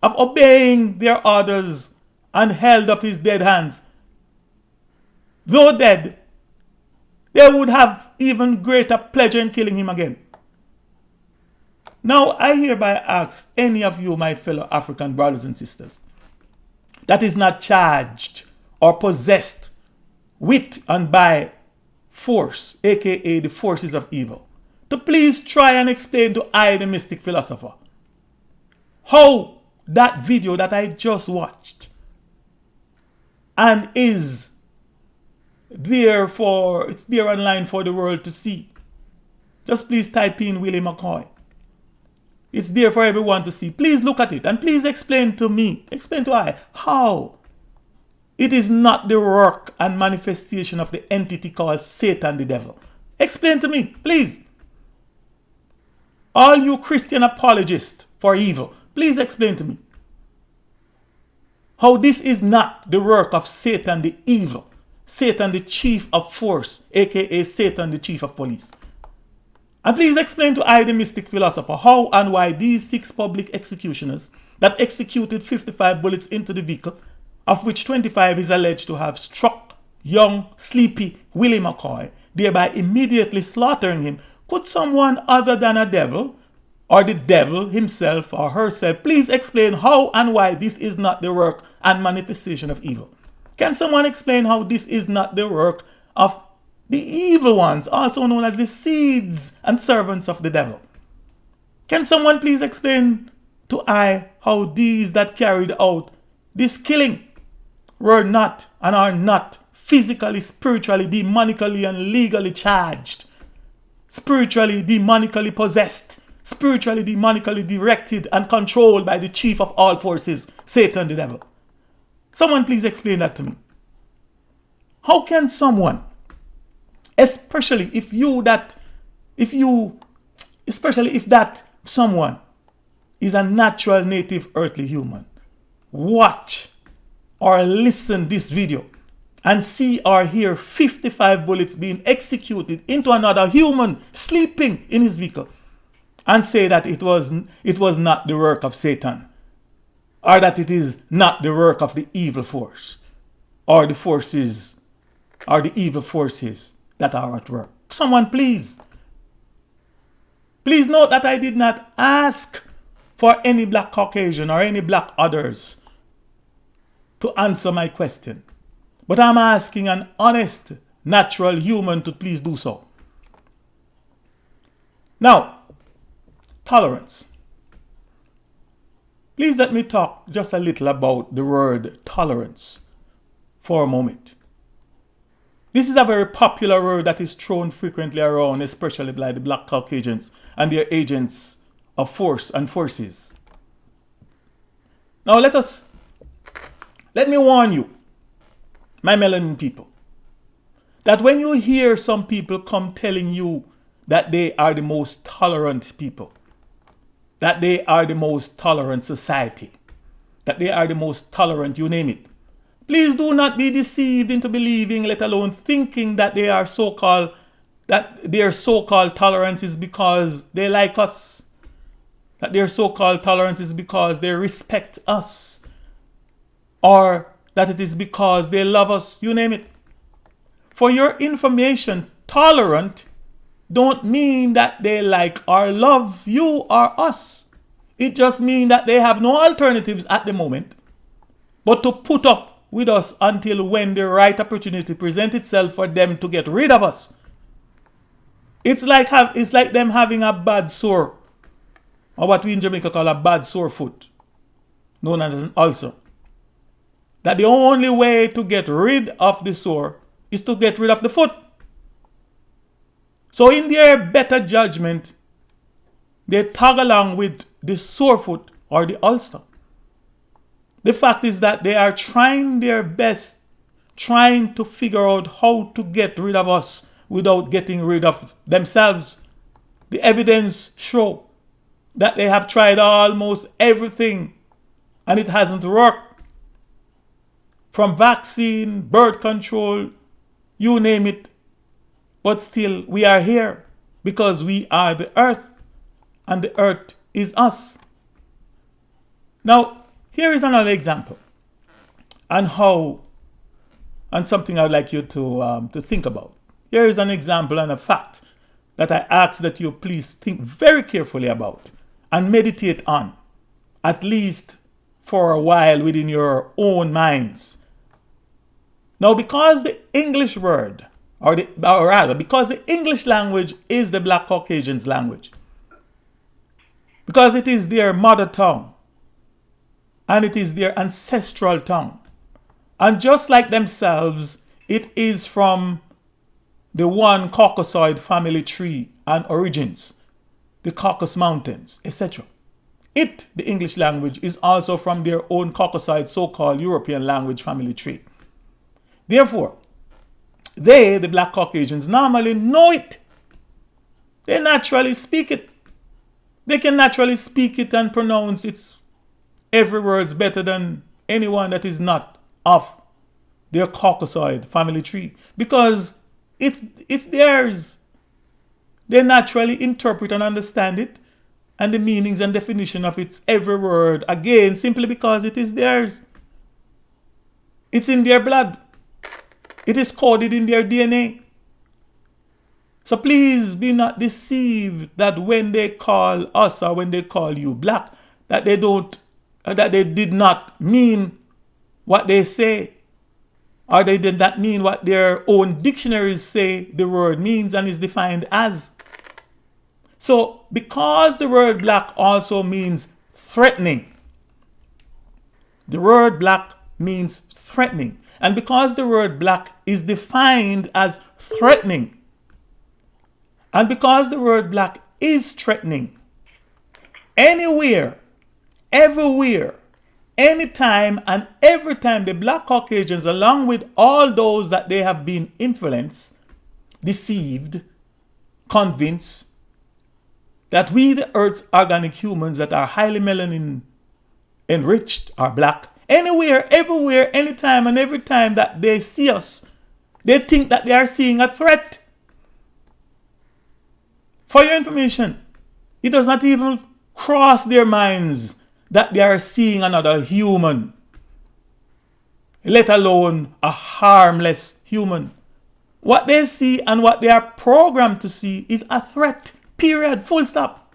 of obeying their orders and held up his dead hands, though dead, they would have even greater pleasure in killing him again. Now, I hereby ask any of you, my fellow African brothers and sisters, that is not charged or possessed with and by force, aka the forces of evil, to please try and explain to I, the mystic philosopher, how that video that I just watched and is there it's there online for the world to see. Just please type in Willie McCoy. It's there for everyone to see. Please look at it and please explain to I, how it is not the work and manifestation of the entity called Satan, the devil. Explain to me, please. All you Christian apologists for evil, please explain to me how this is not the work of Satan, the evil. Satan the chief of force, aka Satan the chief of police. And please explain to I, the Mystic Philosopher, how and why these 6 public executioners that executed 55 bullets into the vehicle, of which 25 is alleged to have struck young, sleepy Willie McCoy, thereby immediately slaughtering him, could someone other than a devil, or the devil himself or herself, please explain how and why this is not the work and manifestation of evil? Can someone explain how this is not the work of the evil ones, also known as the seeds and servants of the devil? Can someone please explain to I how these that carried out this killing were not and are not physically, spiritually, demonically, and legally charged, spiritually, demonically possessed, spiritually, demonically directed and controlled by the chief of all forces, Satan the devil? Someone please explain that to me. How can someone, especially if that someone is a natural native earthly human, watch or listen this video and see or hear 55 bullets being executed into another human sleeping in his vehicle, and say that it was not the work of Satan, or that it is not the work of the evil force, or the forces, or the evil forces that are at work? Someone please note that I did not ask for any black Caucasian or any black others to answer my question, but I'm asking an honest, natural human to please do so. Now, tolerance. Please let me talk just a little about the word tolerance for a moment. This is a very popular word that is thrown frequently around, especially by the black Caucasians and their agents of force and forces. Now let me warn you, my melanin people, that when you hear some people come telling you that they are the most tolerant people, that they are the most tolerant society, that they are the most tolerant, you name it, please do not be deceived into believing, let alone thinking, that their so-called tolerance is because they like us, that their so-called tolerance is because they respect us, or that it is because they love us, you name it. For your information, tolerant don't mean that they like or love you or us. It just means that they have no alternatives at the moment but to put up with us until when the right opportunity presents itself for them to get rid of us. It's like them having a bad sore, or what we in Jamaica call a bad sore foot, known as an ulcer. That the only way to get rid of the sore is to get rid of the foot. So in their better judgment, they tag along with the sore foot or the ulcer. The fact is that they are trying their best, trying to figure out how to get rid of us without getting rid of themselves. The evidence show that they have tried almost everything and it hasn't worked. From vaccine, birth control, you name it. But still, we are here because we are the earth and the earth is us. Now, here is another example and something I'd like you to think about. Here is an example and a fact that I ask that you please think very carefully about and meditate on, at least for a while within your own minds. Now, because the English word, because the English language is the black Caucasians' language, because it is their mother tongue, and it is their ancestral tongue. And just like themselves, it is from the one Carcassoid family tree and origins, the Caucasus Mountains, etc. It, the English language, is also from their own Caucaside so-called European language family tree. Therefore, they, the black Caucasians, normally know it. They naturally speak it. They can naturally speak it and pronounce its every word better than anyone that is not of their Caucaside family tree because it's theirs. They naturally interpret and understand it and the meanings and definition of its every word again simply because it is theirs. It's in their blood. It is coded in their DNA. So please be not deceived that when they call us or when they call you black, that they did not mean what they say, or they did not mean what their own dictionaries say the word means and is defined as. So because the word black also means threatening, the word black means threatening, and because the word black is defined as threatening, and because the word black is threatening, anywhere, everywhere, anytime and every time the black Caucasians, along with all those that they have been influenced, deceived, convinced that we, the Earth's organic humans that are highly melanin enriched, are black, anywhere, everywhere, anytime and every time that they see us, they think that they are seeing a threat. For your information, it does not even cross their minds that they are seeing another human, let alone a harmless human. What they see and what they are programmed to see is a threat, period, full stop.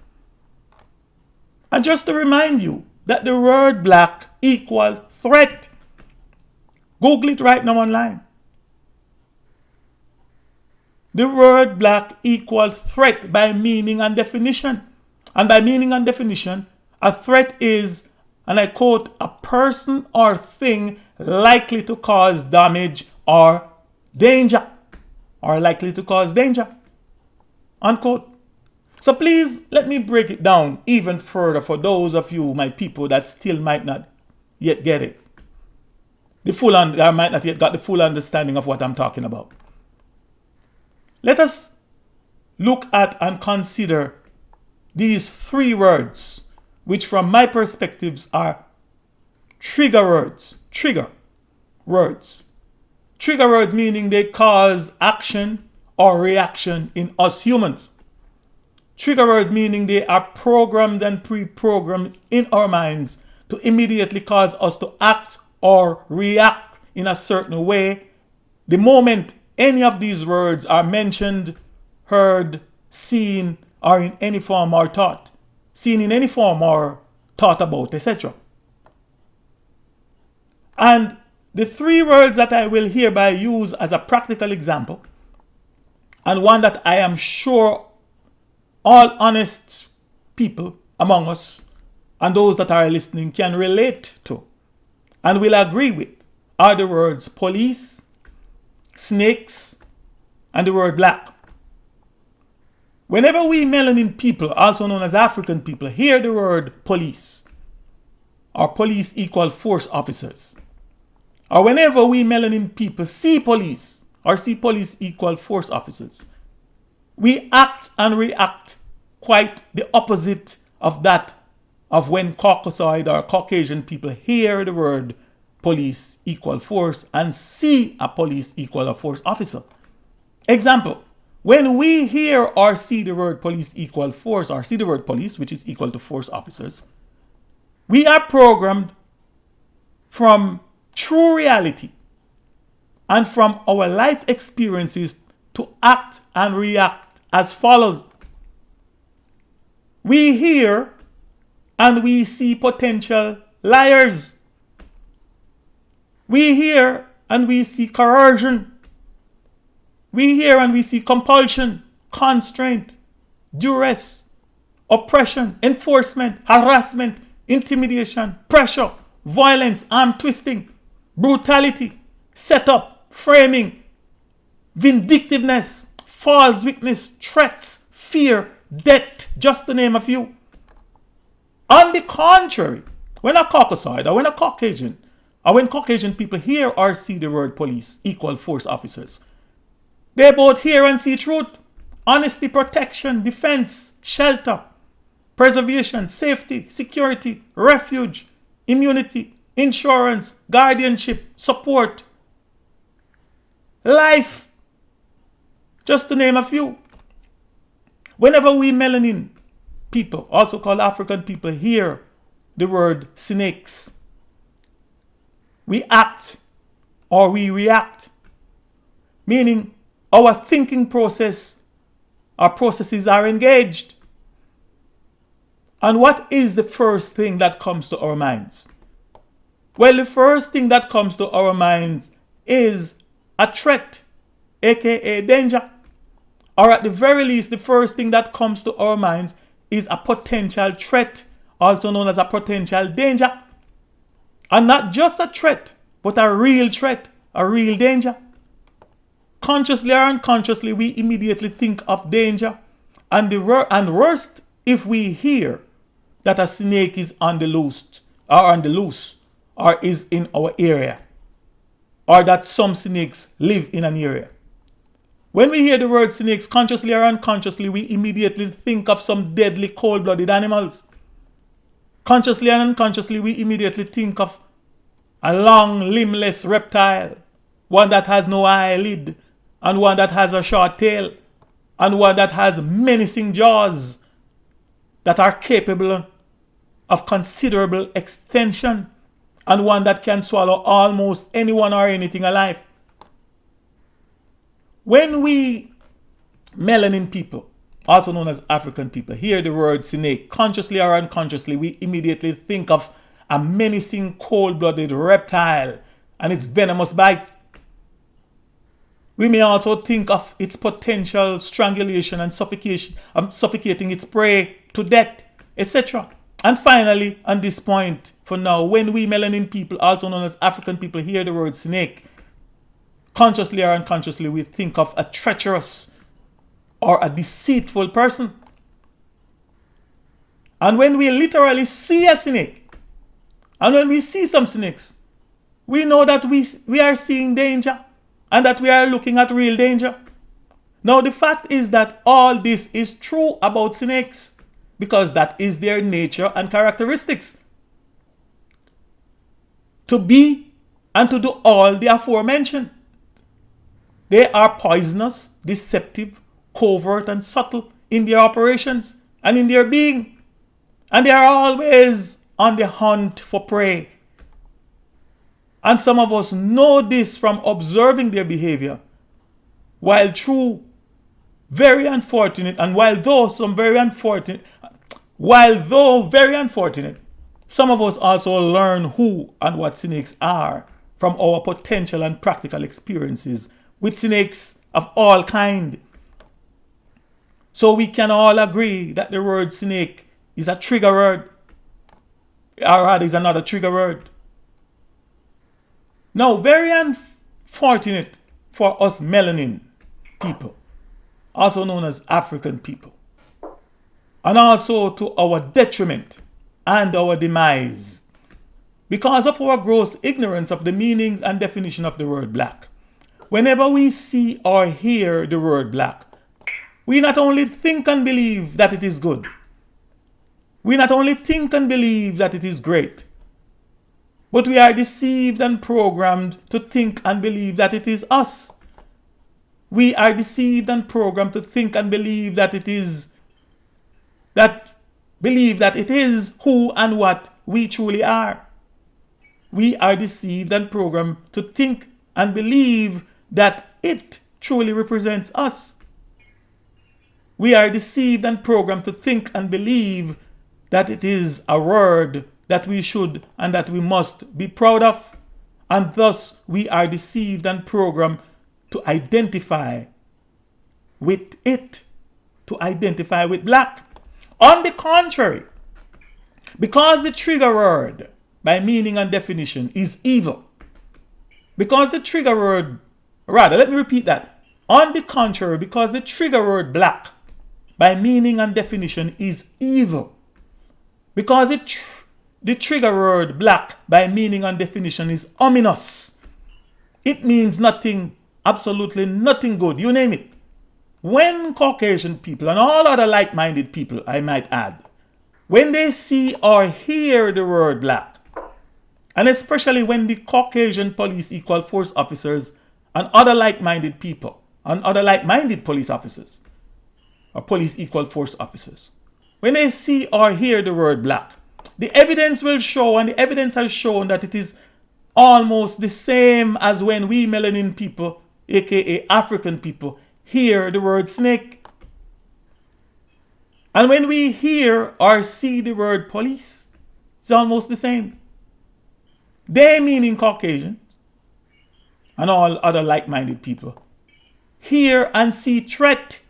And just to remind you that the word black equals threat. Google it right now online. The word black equals threat by meaning and definition. And by meaning and definition, a threat is, and I quote, a person or thing likely to cause damage or danger. Or likely to cause danger. Unquote. So please let me break it down even further for those of you, my people, that still might not yet get it. I might not yet got the full understanding of what I'm talking about. Let us look at and consider these three words, which from my perspectives are trigger words. Trigger words. Trigger words meaning they cause action or reaction in us humans. Trigger words meaning they are programmed and pre-programmed in our minds to immediately cause us to act or react in a certain way the moment any of these words are mentioned, heard, seen, or in any form or taught. Seen in any form or taught about, etc. And the three words that I will hereby use as a practical example, and one that I am sure all honest people among us and those that are listening can relate to and will agree with, are the words police, snakes, and the word black. Whenever we melanin people, also known as African people, hear the word police, or police equal force officers, or whenever we melanin people see police, or see police equal force officers, we act and react quite the opposite of that of when Caucasoid or Caucasian people hear the word police equal force and see a police equal a force officer. Example, when we hear or see the word police equal force, or see the word police, which is equal to force officers, we are programmed from true reality and from our life experiences to act and react as follows. We hear and we see potential liars. We hear and we see coercion. We hear and we see compulsion, constraint, duress, oppression, enforcement, harassment, intimidation, pressure, violence, arm twisting, brutality, setup, framing, vindictiveness, false witness, threats, fear, death, just to name a few. On the contrary, when a Caucasoid or when a Caucasian or when Caucasian people hear or see the word police equal force officers, they both hear and see truth, honesty, protection, defense, shelter, preservation, safety, security, refuge, immunity, insurance, guardianship, support, life. Just to name a few. Whenever we melanin people, also called African people, hear the word snakes, we act or we react. Meaning our thinking process, our processes are engaged. And what is the first thing that comes to our minds? Well, the first thing that comes to our minds is a threat, aka danger. Or at the very least, the first thing that comes to our minds is a potential threat, also known as a potential danger. And not just a threat, but a real threat, a real danger. Consciously or unconsciously, we immediately think of danger. And worst, if we hear that a snake is on the loose, or is in our area, or that some snakes live in an area. When we hear the word snakes, consciously or unconsciously, we immediately think of some deadly cold-blooded animals. Consciously and unconsciously, we immediately think of a long, limbless reptile, one that has no eyelid, and one that has a short tail, and one that has menacing jaws that are capable of considerable extension, and one that can swallow almost anyone or anything alive. When we melanin people, also known as African people, hear the word snake, consciously or unconsciously, we immediately think of a menacing cold-blooded reptile and its venomous bite. We may also think of its potential strangulation and suffocating its prey to death, etc. And finally, on this point, for now, when we melanin people, also known as African people, hear the word snake, consciously or unconsciously, we think of a treacherous or a deceitful person. And when we literally see a snake, and when we see some snakes, we know that we are seeing danger and that we are looking at real danger. Now, the fact is that all this is true about snakes because that is their nature and characteristics. To be and to do all the aforementioned. They are poisonous, deceptive, covert, and subtle in their operations and in their being. And they are always on the hunt for prey. And some of us know this from observing their behavior. While very unfortunate, some of us also learn who and what snakes are from our potential and practical experiences with snakes of all kind. So we can all agree that the word snake is a trigger word, or rather is another trigger word. Now, very unfortunate for us melanin people, also known as African people, and also to our detriment and our demise, because of our gross ignorance of the meanings and definition of the word black. Whenever we see or hear the word black, we not only think and believe that it is good, we not only think and believe that it is great, but we are deceived and programmed to think and believe that it is us. We are deceived and programmed to think and believe that it is who and what we truly are. We are deceived and programmed to think and believe that it truly represents us. We are deceived and programmed to think and believe that it is a word that we should and that we must be proud of. And thus we are deceived and programmed to identify with it, to identify with black. On the contrary, because the trigger word by meaning and definition is evil, because the trigger word, let me repeat that. On the contrary, because the trigger word black by meaning and definition is evil, because the trigger word black by meaning and definition is ominous. It means nothing, absolutely nothing good, you name it. When Caucasian people and all other like-minded people, I might add, when they see or hear the word black, and especially when the Caucasian police equal force officers and other like-minded people, and other like-minded police officers, or police equal force officers, when they see or hear the word black, the evidence will show, and the evidence has shown that it is almost the same as when we melanin people, aka African people, hear the word snake. And when we hear or see the word police, it's almost the same. They, meaning Caucasians and all other like-minded people, hear and see threat.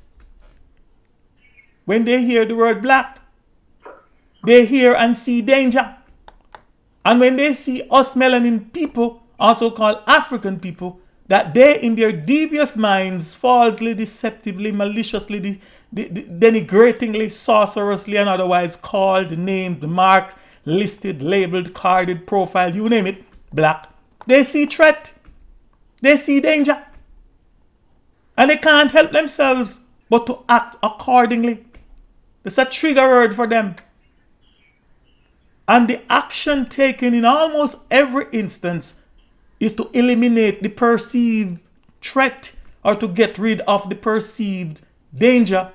When they hear the word black, they hear and see danger. And when they see us melanin people, also called African people, that they in their devious minds, falsely, deceptively, maliciously, denigratingly, sorcerously, and otherwise called, named, marked, listed, labeled, carded, profiled, you name it, black, they see threat. They see danger. And they can't help themselves but to act accordingly. It's a trigger word for them. And the action taken in almost every instance is to eliminate the perceived threat or to get rid of the perceived danger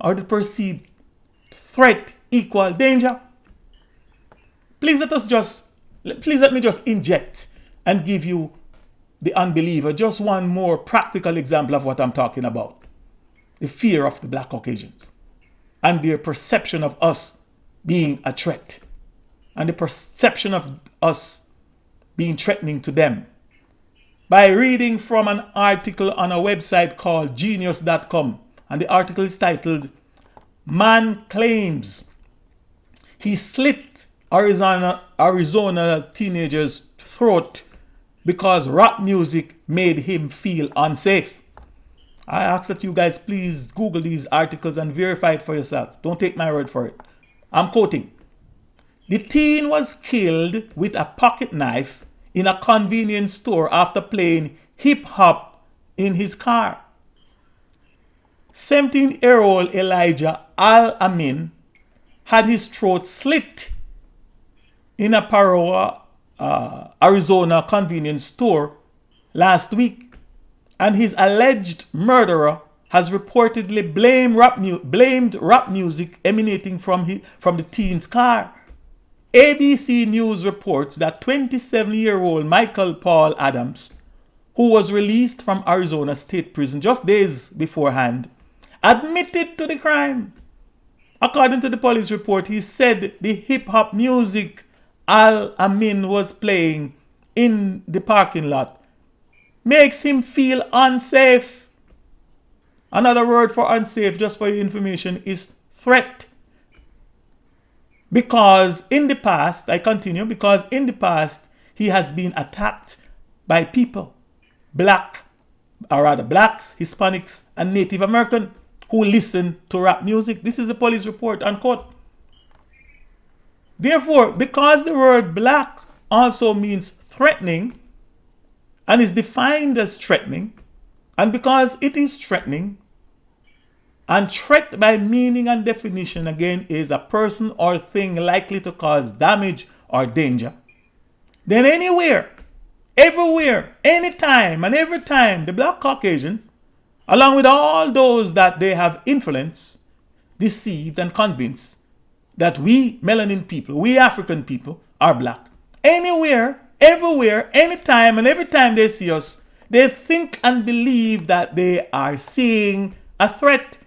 or the perceived threat equal danger. Please let me just inject and give you, the unbeliever, just one more practical example of what I'm talking about. The fear of the black Caucasians and their perception of us being a threat and the perception of us being threatening to them. By reading from an article on a website called genius.com, and the article is titled, "Man Claims He Slit Arizona Teenager's Throat Because Rap Music Made Him Feel Unsafe." I ask that you guys please Google these articles and verify it for yourself. Don't take my word for it. I'm quoting. "The teen was killed with a pocket knife in a convenience store after playing hip-hop in his car. 17-year-old Elijah Al-Amin had his throat slit in a Paroa, Arizona convenience store last week, and his alleged murderer has reportedly blamed rap music emanating from the teen's car. ABC News reports that 27-year-old Michael Paul Adams, who was released from Arizona State Prison just days beforehand, admitted to the crime. According to the police report, he said the hip-hop music Al-Amin was playing in the parking lot makes him feel unsafe. Another word for unsafe, just for your information, is threat. Because in the past, I continue, because in the past, he has been attacked by people, blacks, Hispanics, and Native American who listen to rap music. This is the police report, unquote. Therefore, because the word black also means threatening and is defined as threatening, and because it is threatening, and threat by meaning and definition again is a person or thing likely to cause damage or danger, then anywhere, everywhere, anytime and every time the black Caucasians, along with all those that they have influenced, deceived and convinced that we melanin people, we African people are black, anywhere, everywhere, anytime and every time they see us, they think and believe that they are seeing a threat.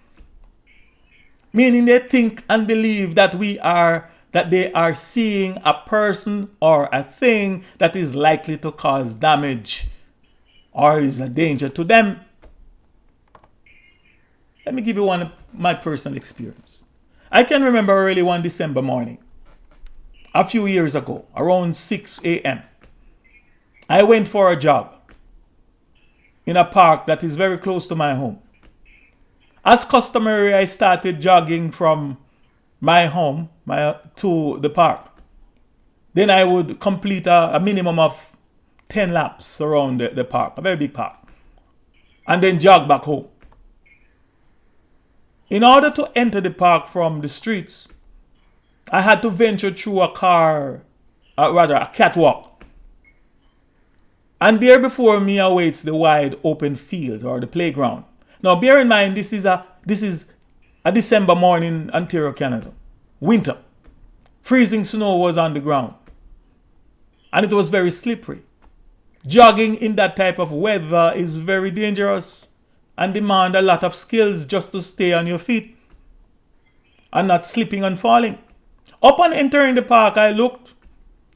Meaning they think and believe that they are seeing a person or a thing that is likely to cause damage or is a danger to them. Let me give you one of my personal experience. I can remember early one December morning, a few years ago, around 6 a.m. I went for a jog in a park that is very close to my home. As customary, I started jogging from my home to the park. Then I would complete a minimum of 10 laps around the park, a very big park, and then jog back home. In order to enter the park from the streets, I had to venture through a catwalk. And there before me awaits the wide open field or the playground. Now bear in mind this is a December morning in Ontario, Canada. Winter. Freezing snow was on the ground. And it was very slippery. Jogging in that type of weather is very dangerous and demand a lot of skills just to stay on your feet and not slipping and falling. Upon entering the park, I looked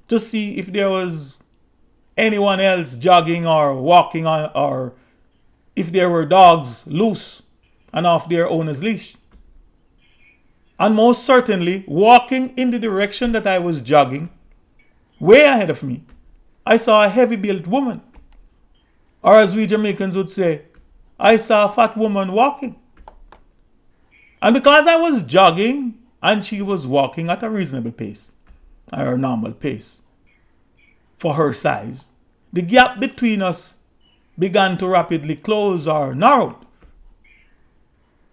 to see if there was anyone else jogging or walking on, or if there were dogs loose and off their owner's leash. And most certainly, walking in the direction that I was jogging, way ahead of me, I saw a heavy-built woman. Or as we Jamaicans would say, I saw a fat woman walking. And because I was jogging and she was walking at a reasonable pace, or a normal pace, for her size, the gap between us began to rapidly close or narrowed.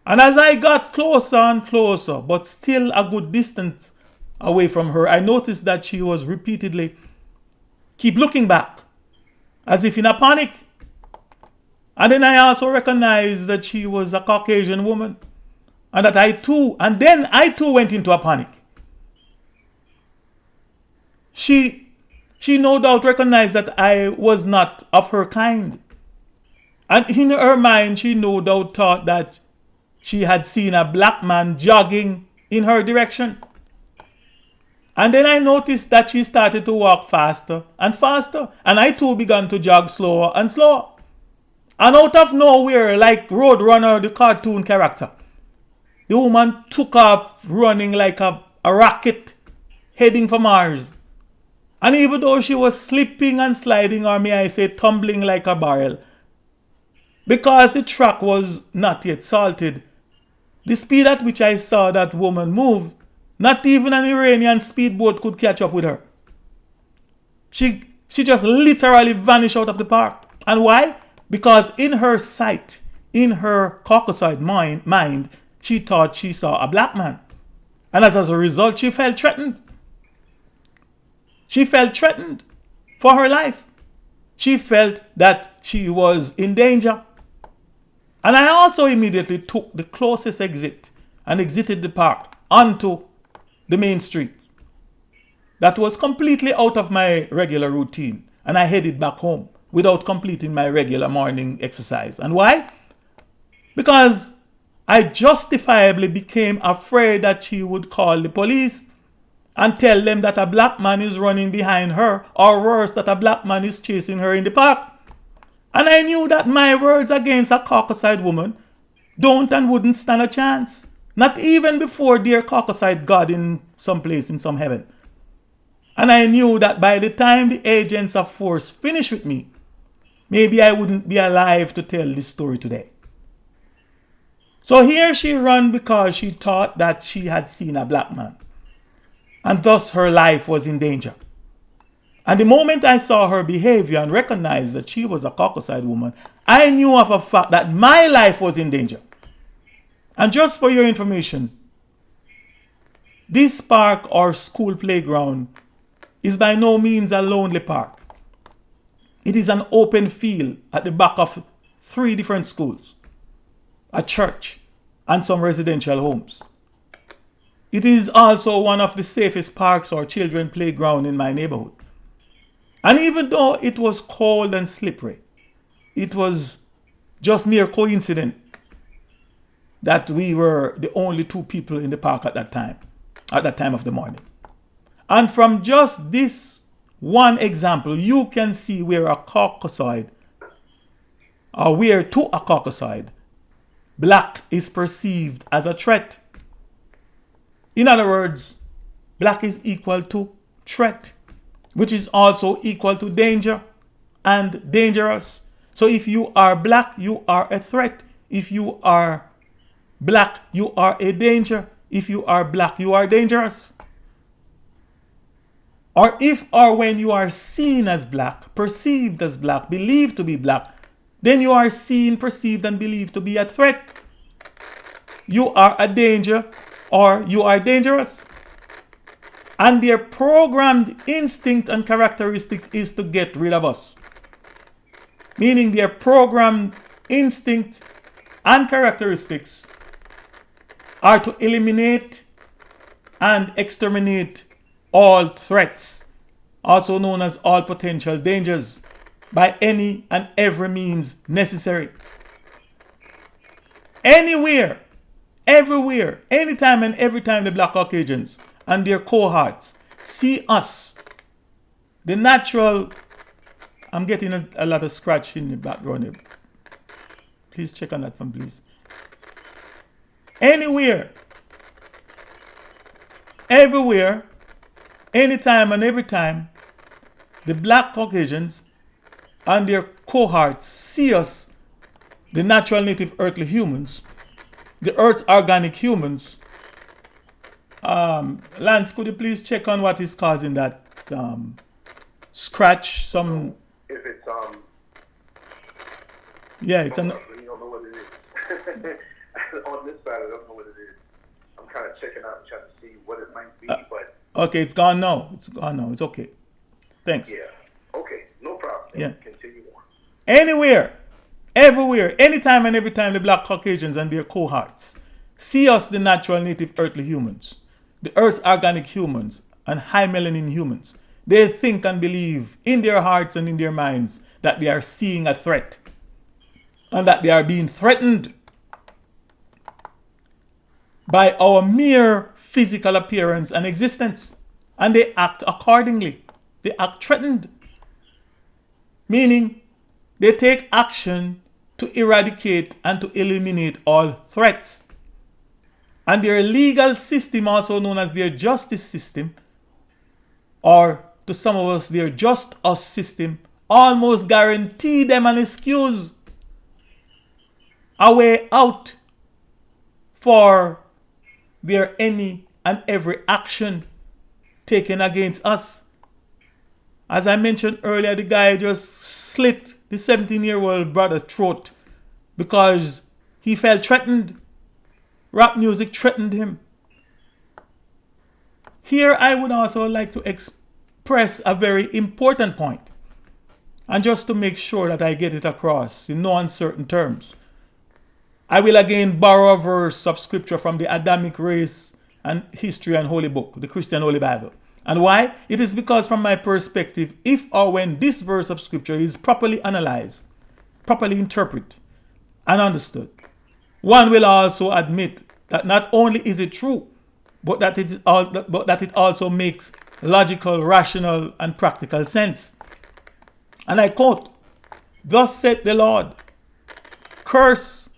And as I got closer and closer, but still a good distance away from her, I noticed that she was repeatedly keep looking back, as if in a panic. And then I also recognized that she was a Caucasian woman, and that I too went into a panic. She no doubt recognized that I was not of her kind. And in her mind, she no doubt thought that she had seen a black man jogging in her direction. And then I noticed that she started to walk faster and faster. And I too began to jog slower and slower. And out of nowhere, like Roadrunner, the cartoon character, the woman took off running like a rocket, heading for Mars. And even though she was slipping and sliding, or may I say tumbling like a barrel, because the track was not yet salted, the speed at which I saw that woman move, not even an Iranian speedboat could catch up with her. She just literally vanished out of the park. And why? Because in her sight, in her Carcassoid mind, she thought she saw a black man. And as a result, she felt threatened. She felt threatened for her life. She felt that she was in danger. And I also immediately took the closest exit and exited the park onto the main street. That was completely out of my regular routine. And I headed back home without completing my regular morning exercise. And why? Because I justifiably became afraid that she would call the police and tell them that a black man is running behind her, or worse, that a black man is chasing her in the park. And I knew that my words against a Carcasside woman don't and wouldn't stand a chance. Not even before dear Carcasside God in some place in some heaven. And I knew that by the time the agents of force finished with me, maybe I wouldn't be alive to tell this story today. So here she ran because she thought that she had seen a black man. And thus her life was in danger. And the moment I saw her behavior and recognized that she was a Caucaside woman, I knew of a fact that my life was in danger. And just for your information, this park or school playground is by no means a lonely park. It is an open field at the back of 3 different schools, a church, and some residential homes. It is also one of the safest parks or children playground in my neighborhood. And even though it was cold and slippery, it was just mere coincidence that we were the only 2 people in the park at that time of the morning. And from just this one example, you can see where a Caucasoid, or where to a Caucasoid, black is perceived as a threat. In other words, black is equal to threat, which is also equal to danger and dangerous. So if you are black, you are a threat. If you are black, you are a danger. If you are black, you are dangerous. Or if or when you are seen as black, perceived as black, believed to be black, then you are seen, perceived, and believed to be a threat. You are a danger or you are dangerous. And their programmed instinct and characteristic is to get rid of us. meaning their programmed instinct and characteristics are to eliminate and exterminate all threats, also known as all potential dangers, by any and every means necessary. Anywhere, everywhere, anytime and every time the Black Caucasians and their cohorts see us, the natural... I'm getting a lot of scratch in the background here. Please check on that one, please. Anywhere, everywhere, anytime and every time, the Black Caucasians and their cohorts see us, the natural native earthly humans, the Earth's organic humans. Lance, could you please check on what is causing that scratch? Some... If it's yeah, it's you don't know what it is. On this side, I don't know what it is. I'm kind of checking out and trying to see what it might be, but okay, it's gone now. It's gone now. It's okay. Thanks. yeah. Okay, no problem. Yeah. Continue on. Anywhere, everywhere, anytime and every time the Black Caucasians and their cohorts see us, the natural native earthly humans, the Earth's organic humans and high melanin humans, they think and believe in their hearts and in their minds that they are seeing a threat and that they are being threatened by our mere physical appearance and existence. And they act accordingly. They act threatened. Meaning, they take action to eradicate and to eliminate all threats. And their legal system, also known as their justice system, or to some of us, their just us system, almost guarantee them an excuse, a way out for their any and every action taken against us. As I mentioned earlier, the guy just slit the 17-year-old brother's throat because he felt threatened. Rap music threatened him. Here I would also like to express a very important point, and just to make sure that I get it across in no uncertain terms, I will again borrow a verse of scripture from the Adamic race and history and holy book, the Christian Holy Bible. And why? It is because from my perspective, if or when this verse of scripture is properly analyzed, properly interpreted and understood, one will also admit that not only is it true, but that it also makes logical, rational, and practical sense. And I quote, "Thus saith the Lord, curse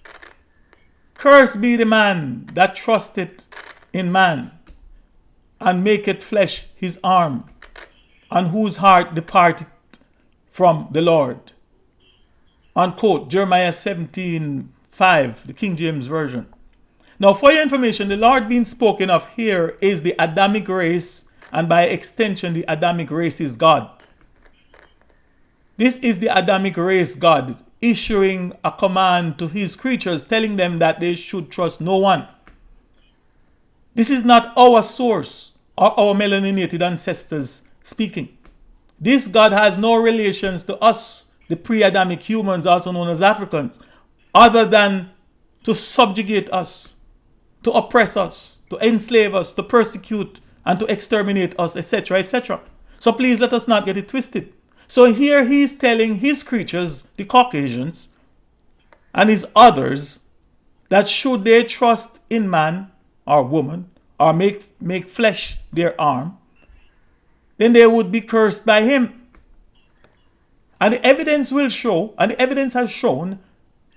be the man that trusteth in man, and maketh flesh his arm, and whose heart departeth from the Lord." Unquote. Jeremiah 17:5, the King James Version. Now, for your information, the Lord being spoken of here is the Adamic race, and by extension, the Adamic race is God. This is the Adamic race God issuing a command to his creatures, telling them that they should trust no one. This is not our source or our melaninated ancestors speaking. This God has no relations to us, the pre-Adamic humans, also known as Africans, other than to subjugate us, to oppress us, to enslave us, to persecute and to exterminate us, etc., etc. So please let us not get it twisted. So here he is telling his creatures, the Caucasians, and his others, that should they trust in man or woman, or make flesh their arm, then they would be cursed by him. And the evidence will show, and the evidence has shown,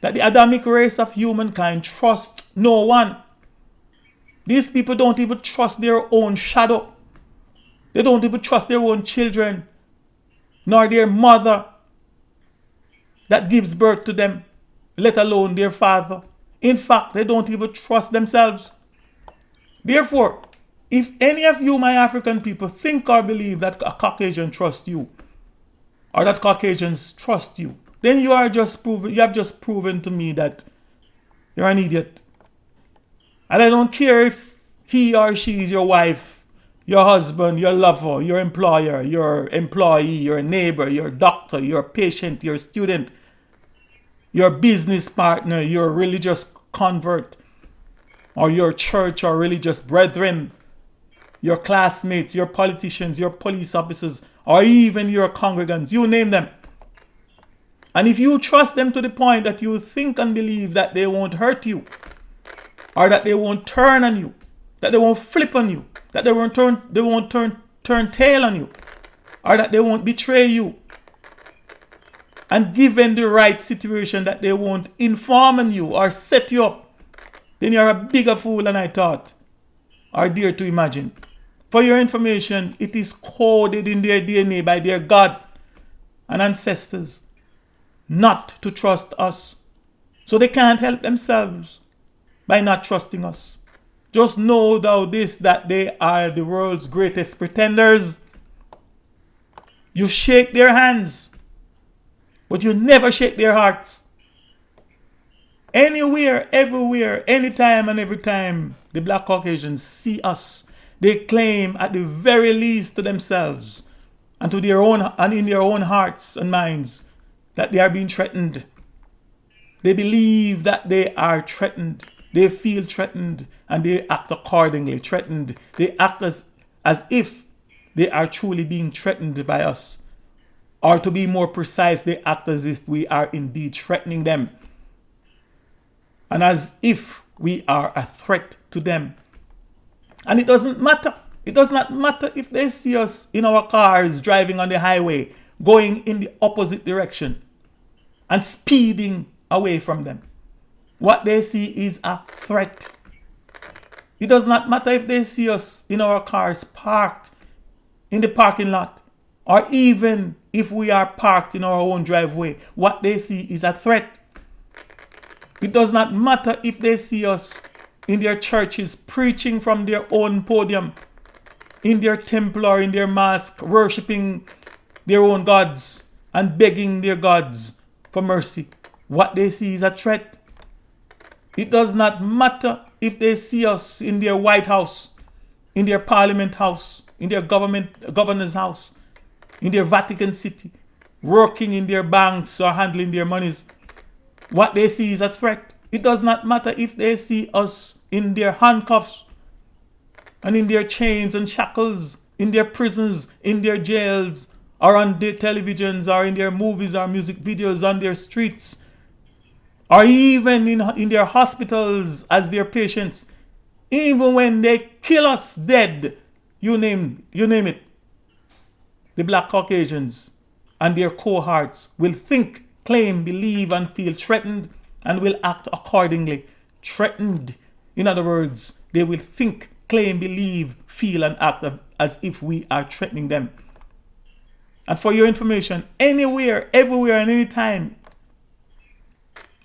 that the Adamic race of humankind trusts no one. These people don't even trust their own shadow. They don't even trust their own children, nor their mother that gives birth to them, let alone their father. In fact, they don't even trust themselves. Therefore, if any of you, my African people, think or believe that a Caucasian trusts you, or that Caucasians trust you, then you have just proven to me that you're an idiot. And I don't care if he or she is your wife, your husband, your lover, your employer, your employee, your neighbor, your doctor, your patient, your student. your business partner, your religious convert, or your church or religious brethren, your classmates, your politicians, your police officers, or even your congregants, you name them. And if you trust them to the point that you think and believe that they won't hurt you, or that they won't turn on you, that they won't flip on you, that they won't turn tail on you, or that they won't betray you, and given the right situation that they won't inform on you or set you up, then you're a bigger fool than I thought or dare to imagine. For your information, it is coded in their DNA by their God and ancestors not to trust us. So they can't help themselves by not trusting us. Just know thou this, that they are the world's greatest pretenders. You shake their hands, but you never shake their hearts. Anywhere, everywhere, anytime and every time the Black Caucasians see us, they claim at the very least to themselves and to their own and in their own hearts and minds that they are being threatened. They believe that they are threatened. They feel threatened and they act accordingly. Threatened. They act as if they are truly being threatened by us. Or to be more precise, they act as if we are indeed threatening them. And as if we are a threat to them. And it doesn't matter. It does not matter if they see us in our cars driving on the highway, going in the opposite direction and speeding away from them. What they see is a threat. It does not matter if they see us in our cars parked in the parking lot, or even if we are parked in our own driveway. What they see is a threat. It does not matter if they see us in their churches preaching from their own podium, in their temple or in their mosque, worshipping their own gods and begging their gods for mercy. What they see is a threat. It does not matter if they see us in their White House, in their Parliament House, in their governor's house, in their Vatican City, working in their banks or handling their monies. What they see is a threat. It does not matter if they see us in their handcuffs and in their chains and shackles, in their prisons, in their jails, or on their televisions, or in their movies or music videos on their streets, or even in their hospitals as their patients. Even when they kill us dead, you name it, the Black Caucasians and their cohorts will think, claim, believe, and feel threatened and will act accordingly. Threatened. In other words, they will think, claim, believe, feel, and act as if we are threatening them. And for your information, anywhere, everywhere, and anytime,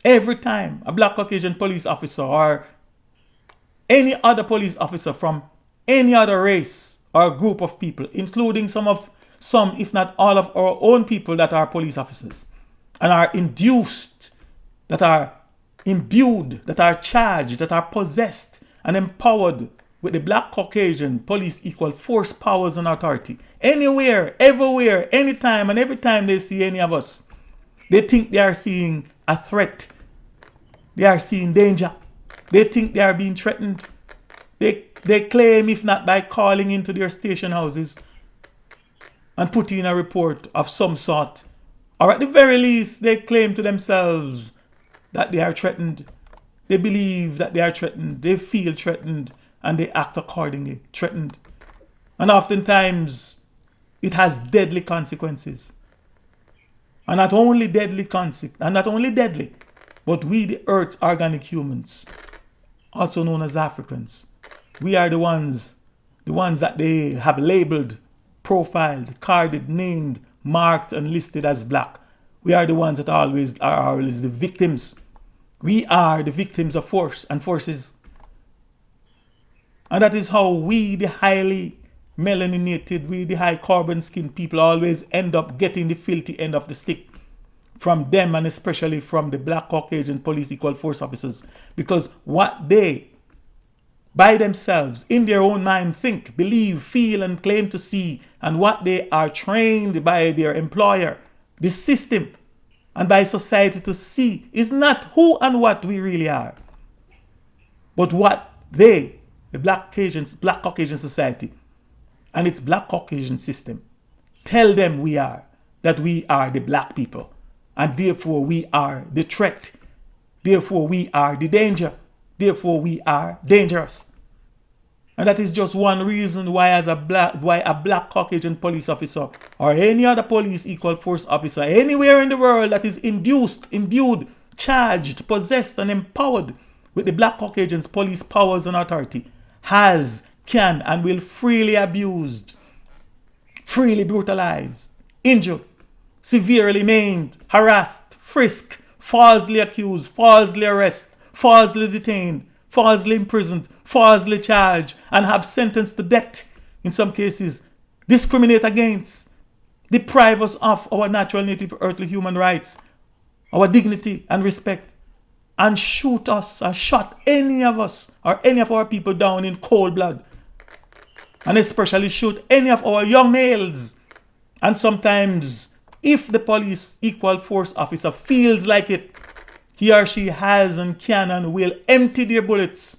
every time a Black Caucasian police officer or any other police officer from any other race or group of people, including some, if not all of our own people that are police officers and are induced, that are imbued, that are charged, that are possessed and empowered with the Black Caucasian police equal force, powers, and authority. Anywhere, everywhere, anytime, and every time they see any of us, they think they are seeing a threat. They are seeing danger. They think they are being threatened. They claim, if not by calling into their station houses and putting in a report of some sort, or at the very least, they claim to themselves that they are threatened. They believe that they are threatened. They feel threatened. And they act accordingly, threatened. And oftentimes, it has deadly consequences. And not only deadly, but we, the Earth's organic humans, also known as Africans, we are the ones that they have labeled, profiled, carded, named, marked, and listed as black. We are the ones that are always the victims. We are the victims of force and forces. And that is how we, the highly melaninated, we, the high carbon skinned people, always end up getting the filthy end of the stick from them, and especially from the Black Caucasian police equal force officers. Because what they, by themselves, in their own mind, think, believe, feel, and claim to see, and what they are trained by their employer, the system, and by society to see is not who and what we really are, but what they, the Black Caucasian society, and its Black Caucasian system, tell them we are, that we are the black people, and therefore we are the threat, therefore we are the danger, therefore we are dangerous. And that is just one reason why a black Caucasian police officer or any other police equal force officer anywhere in the world that is imbued, charged, possessed, and empowered with the Black Caucasians' police powers and authority can, and will freely abused, freely brutalized, injured, severely maimed, harassed, frisked, falsely accused, falsely arrested, falsely detained, falsely imprisoned, falsely charged, and have sentenced to death in some cases, discriminate against, deprive us of our natural native earthly human rights, our dignity and respect, and shoot us or shot any of us or any of our people down in cold blood, and especially shoot any of our young males. And sometimes, if the police equal force officer feels like it, he or she has and can and will empty their bullets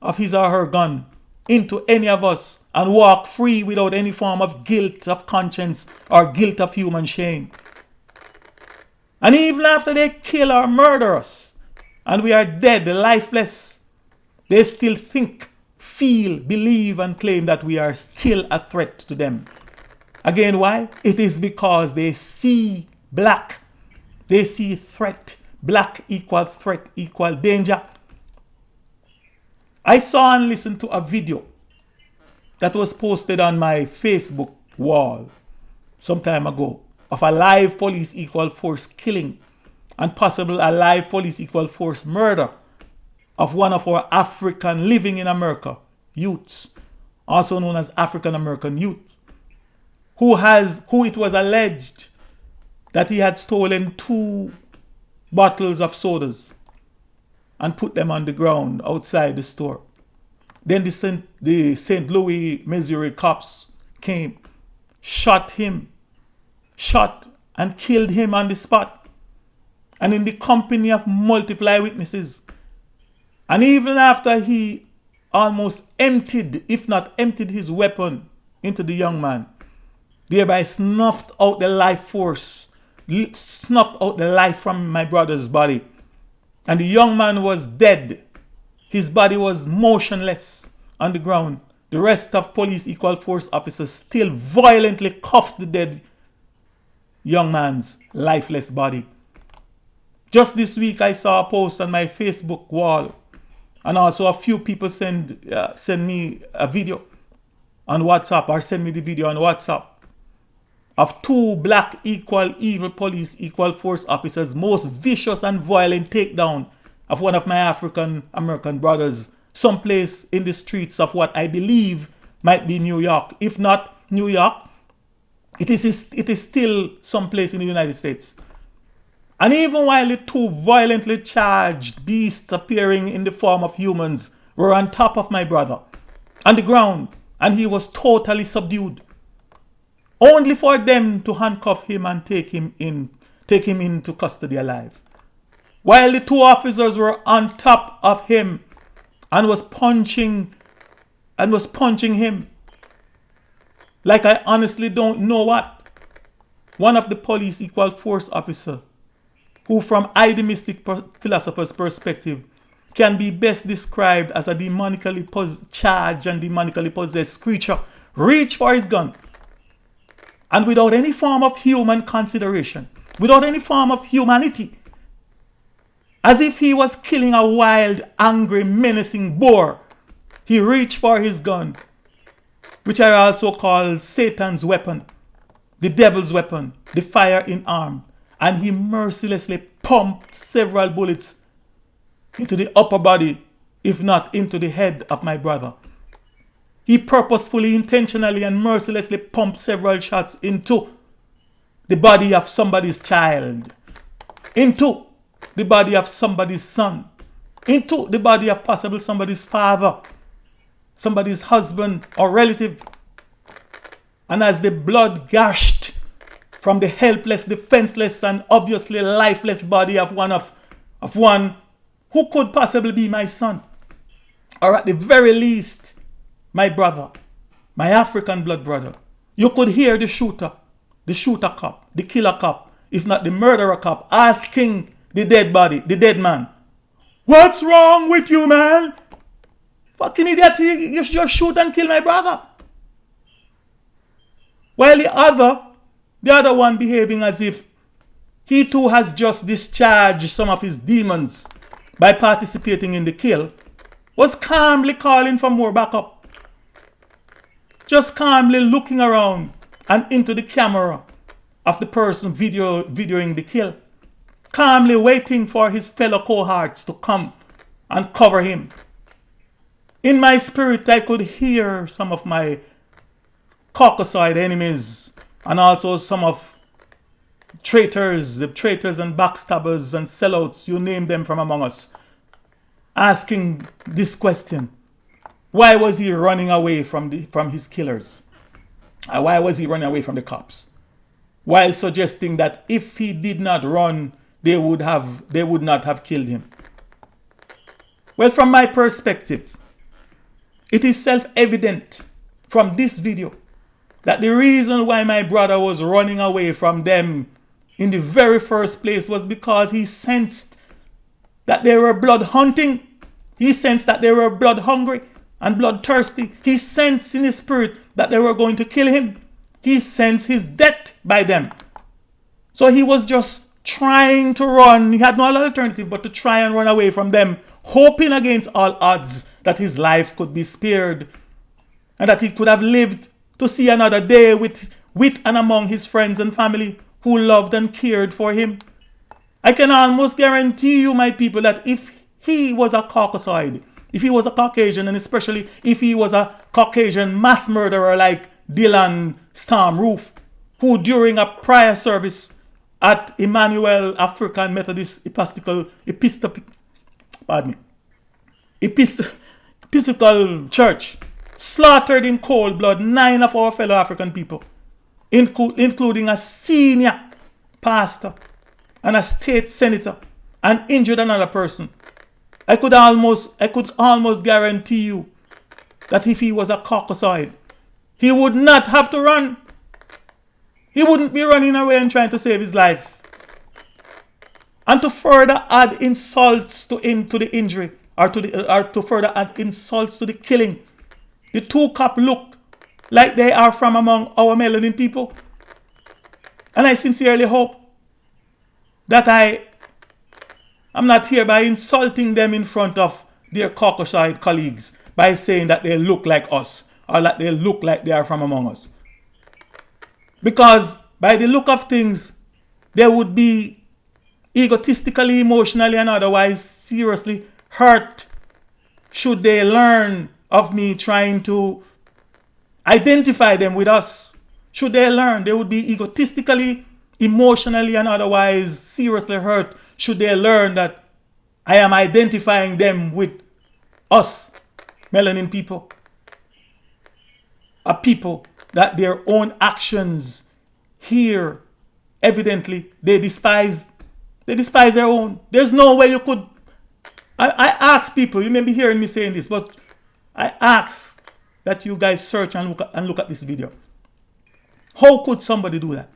of his or her gun into any of us and walk free without any form of guilt of conscience or guilt of human shame. And even after they kill or murder us and we are dead, lifeless, they still think, feel, believe, and claim that we are still a threat to them. Again, why? It is because they see black. They see threat. Black equal threat equal danger. I saw and listened to a video that was posted on my Facebook wall some time ago of a live police equal force killing and possible a live police equal force murder of one of our African living in America youths, also known as African American youth, who it was alleged that he had stolen 2 bottles of sodas and put them on the ground outside the store. Then the St. Louis, Missouri cops came, shot and killed him on the spot, and in the company of multiple witnesses. And even after he almost emptied, if not emptied his weapon into the young man, thereby snuffed out the life from my brother's body. And the young man was dead. His body was motionless on the ground. The rest of police equal force officers still violently cuffed the dead young man's lifeless body. Just this week I saw a post on my Facebook wall, and also a few people send me a video on WhatsApp, or send me the video on WhatsApp, of 2 black equal evil police equal force officers' most vicious and violent takedown of one of my African American brothers, someplace in the streets of what I believe might be New York. If not New York, it is still someplace in the United States. And even while the 2 violently charged beasts appearing in the form of humans were on top of my brother, on the ground, and he was totally subdued, only for them to handcuff him and take him into custody alive. While the 2 officers were on top of him and was punching him like I honestly don't know what. One of the police equal force officer, who from the Mystic Philosopher's perspective can be best described as a demonically charged and demonically possessed creature, reached for his gun, and without any form of human consideration, without any form of humanity, as if he was killing a wild, angry, menacing boar, he reached for his gun, which I also call Satan's weapon, the devil's weapon, the fire in arm, and he mercilessly pumped several bullets into the upper body, if not into the head of my brother. He purposefully, intentionally, and mercilessly pumped several shots into the body of somebody's child, into the body of somebody's son, into the body of possibly somebody's father, somebody's husband or relative. And as the blood gushed from the helpless, defenseless, and obviously lifeless body of one who could possibly be my son, or at the very least, my brother, my African blood brother. You could hear the shooter cop, the killer cop, if not the murderer cop, asking the dead body, the dead man, "What's wrong with you, man? Fucking idiot, you just shoot and kill my brother." While the other one behaving as if he too has just discharged some of his demons by participating in the kill, was calmly calling for more backup. Just calmly looking around and into the camera of the person videoing the kill. Calmly waiting for his fellow cohorts to come and cover him. In my spirit, I could hear some of my Caucaside enemies and also some of the traitors and backstabbers and sellouts, you name them from among us, asking this question: why was he running away from his killers? Why was he running away from the cops? While suggesting that if he did not run, they would not have killed him. Well, from my perspective, it is self-evident from this video that the reason why my brother was running away from them in the very first place was because he sensed that they were blood hunting. He sensed that they were blood hungry and bloodthirsty. He sensed in his spirit that they were going to kill him. He sensed his death by them. So he was just trying to run. He had no other alternative but to try and run away from them, hoping against all odds that his life could be spared and that he could have lived to see another day with and among his friends and family who loved and cared for him. I can almost guarantee you, my people, that if he was a Caucasoid, if he was a Caucasian, and especially if he was a Caucasian mass murderer like Dylan Storm Roof, who during a prior service at Emmanuel African Methodist Episcopal Church slaughtered in cold blood 9 of our fellow African people, including a senior pastor and a state senator, and injured another person. I could almost guarantee you that if he was a Caucasoid, he would not have to run. He wouldn't be running away and trying to save his life. And to further add insults to the injury, or to further add insults to the killing, the two cops look like they are from among our Melanin people. And I sincerely hope that I'm not hereby insulting them in front of their Caucasian colleagues by saying that they look like us or that they look like they are from among us. Because by the look of things, they would be egotistically, emotionally, and otherwise seriously hurt should they learn of me trying to identify them with us. Should they learn, they would be egotistically, emotionally, and otherwise seriously hurt should they learn that I am identifying them with us, Melanin people. A people that their own actions here, evidently, they despise their own. There's no way you could. I ask people, you may be hearing me saying this, but I ask that you guys search and look at this video. How could somebody do that?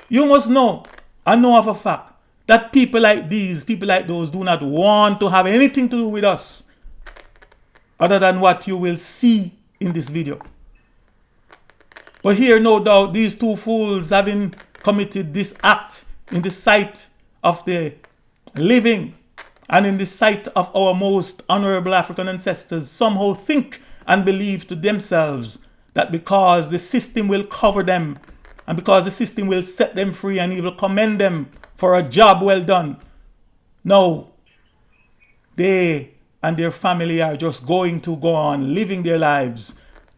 You must know and know of a fact that people like these, people like those, do not want to have anything to do with us other than what you will see in this video. But here, no doubt, these two fools, having committed this act in the sight of the living and in the sight of our most honorable African ancestors, somehow think and believe to themselves that because the system will cover them and because the system will set them free and he will commend them for a job well done, no, they and their family are just going to go on living their lives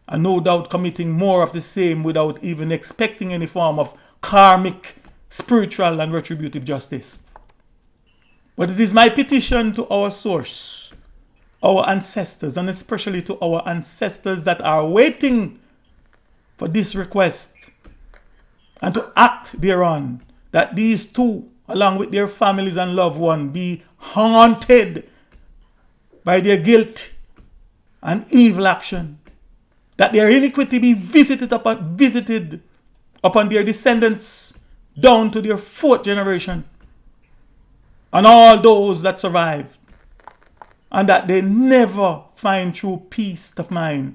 and no doubt committing more of the same without even expecting any form of karmic, spiritual, and retributive justice. But it is my petition to our source, our ancestors, and especially to our ancestors that are waiting for this request, and to act thereon, that these two, along with their families and loved ones, be haunted by their guilt and evil action, that their iniquity be visited upon their descendants down to their fourth generation, and all those that survive, and that they never find true peace of mind,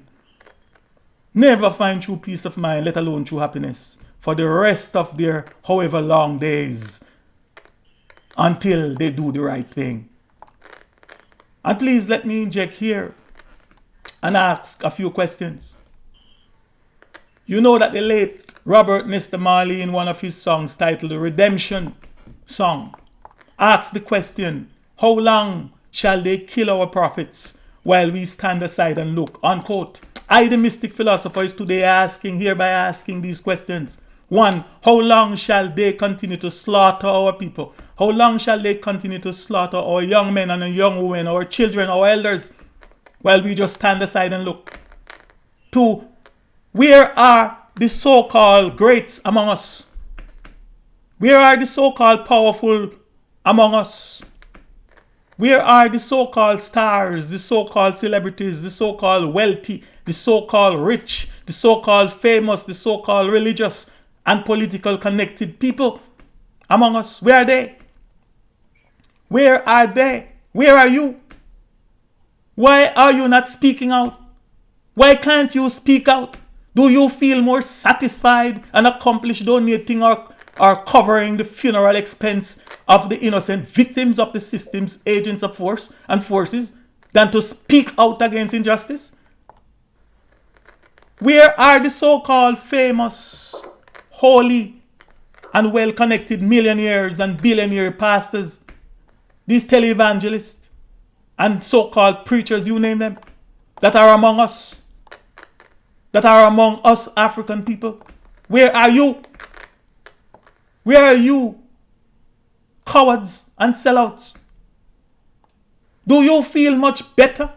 never find true peace of mind, let alone true happiness, for the rest of their however long days, until they do the right thing. And please let me inject here and ask a few questions. You know that the late Robert Nesta Marley, in one of his songs titled The Redemption Song, asks the question, how long shall they kill our prophets while we stand aside and look? Unquote. I, the Mystic Philosopher, is today hereby asking these questions. 1. How long shall they continue to slaughter our people? How long shall they continue to slaughter our young men and young women, our children, our elders, while we just stand aside and look? 2. Where are the so-called greats among us? Where are the so-called powerful among us? Where are the so-called stars, the so-called celebrities, the so-called wealthy, the so-called rich, the so-called famous, the so-called religious and political connected people among us? Where are they? Where are they? Where are you? Why are you not speaking out? Why can't you speak out? Do you feel more satisfied and accomplished donating or covering the funeral expense of the innocent victims of the system's agents of force and forces than to speak out against injustice? Where are the so-called famous, holy, and well-connected millionaires and billionaire pastors, these televangelists and so-called preachers, you name them, that are among us? That are among us African people? Where are you? Where are you, cowards and sellouts? Do you feel much better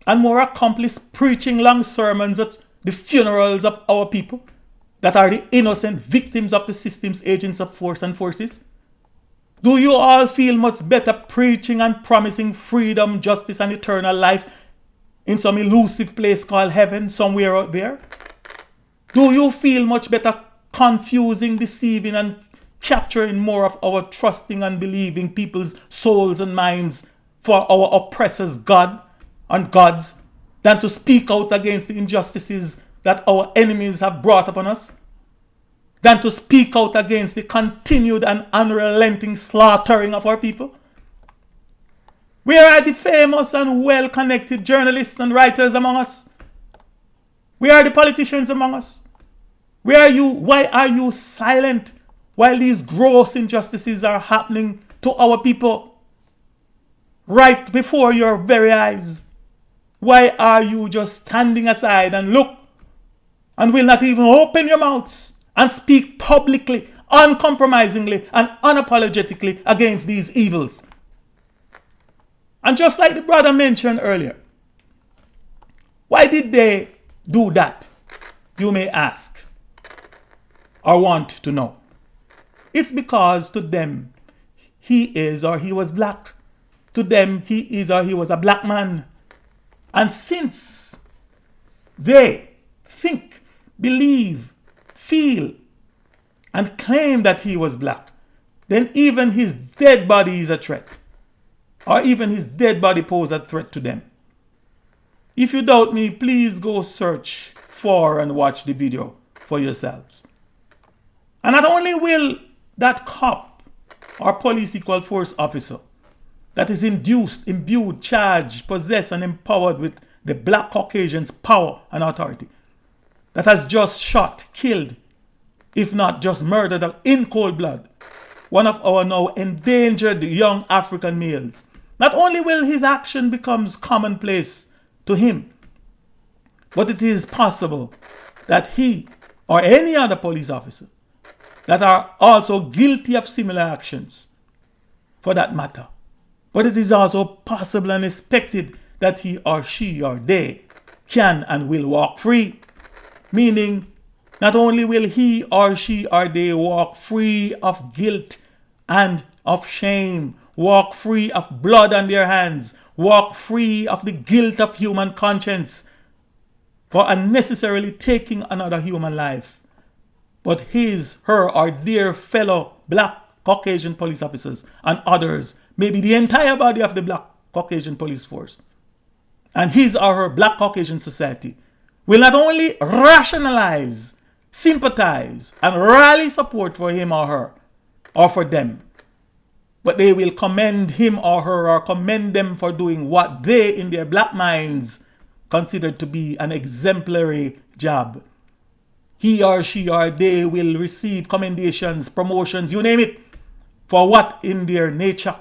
and more accomplished preaching long sermons at the funerals of our people that are the innocent victims of the system's agents of force and forces? Do you all feel much better preaching and promising freedom, justice, and eternal life in some elusive place called heaven somewhere out there? Do you feel much better confusing, deceiving, and capturing more of our trusting and believing people's souls and minds for our oppressors, God and gods, than to speak out against the injustices that our enemies have brought upon us? Than to speak out against the continued and unrelenting slaughtering of our people? Where are the famous and well-connected journalists and writers among us? Where are the politicians among us? Where are you? Why are you silent while these gross injustices are happening to our people right before your very eyes? Why are you just standing aside and look and will not even open your mouths and speak publicly, uncompromisingly, and unapologetically against these evils? And just like the brother mentioned earlier, why did they do that? You may ask or want to know. It's because to them, he is or he was black. To them, he is or he was a black man. And since they think, believe, feel, and claim that he was black, then even his dead body is a threat. Or even his dead body poses a threat to them. If you doubt me, please go search for and watch the video for yourselves. And not only will that cop or police equal force officer that is imbued, charged, possessed, and empowered with the black Caucasians' power and authority, that has just shot, killed, if not just murdered in cold blood, one of our now endangered young African males, not only will his action becomes commonplace to him, but it is possible that he or any other police officer that are also guilty of similar actions, for that matter. But it is also possible and expected that he or she or they can and will walk free, meaning Not only will he or she or they walk free of guilt and of shame, walk free of blood on their hands, walk free of the guilt of human conscience for unnecessarily taking another human life, but his, her, or their fellow black Caucasian police officers and others, maybe the entire body of the black Caucasian police force, and his or her black Caucasian society will not only rationalize, sympathize, and rally support for him or her, or for them, but they will commend him or her or commend them for doing what they, in their black minds, consider to be an exemplary job. He or she or they will receive commendations, promotions, you name it, for what in their nature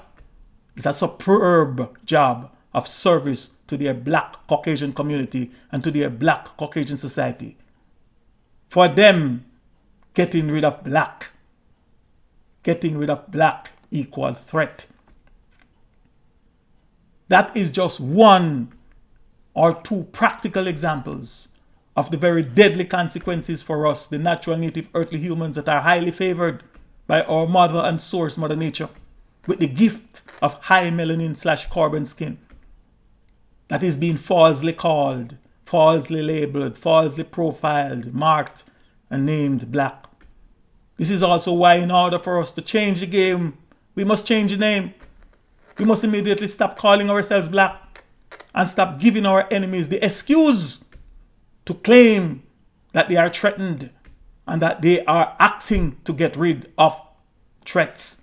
is a superb job of service to their black Caucasian community and to their black Caucasian society. For them, getting rid of black equal threat. That is just one or two practical examples of the very deadly consequences for us, the natural native earthly humans that are highly favored by our mother and source, Mother Nature, with the gift of high melanin / carbon skin that is being falsely called, falsely labeled, falsely profiled, marked, and named black. This is also why, in order for us to change the game, we must change the name. We must immediately stop calling ourselves black and stop giving our enemies the excuse to claim that they are threatened and that they are acting to get rid of threats.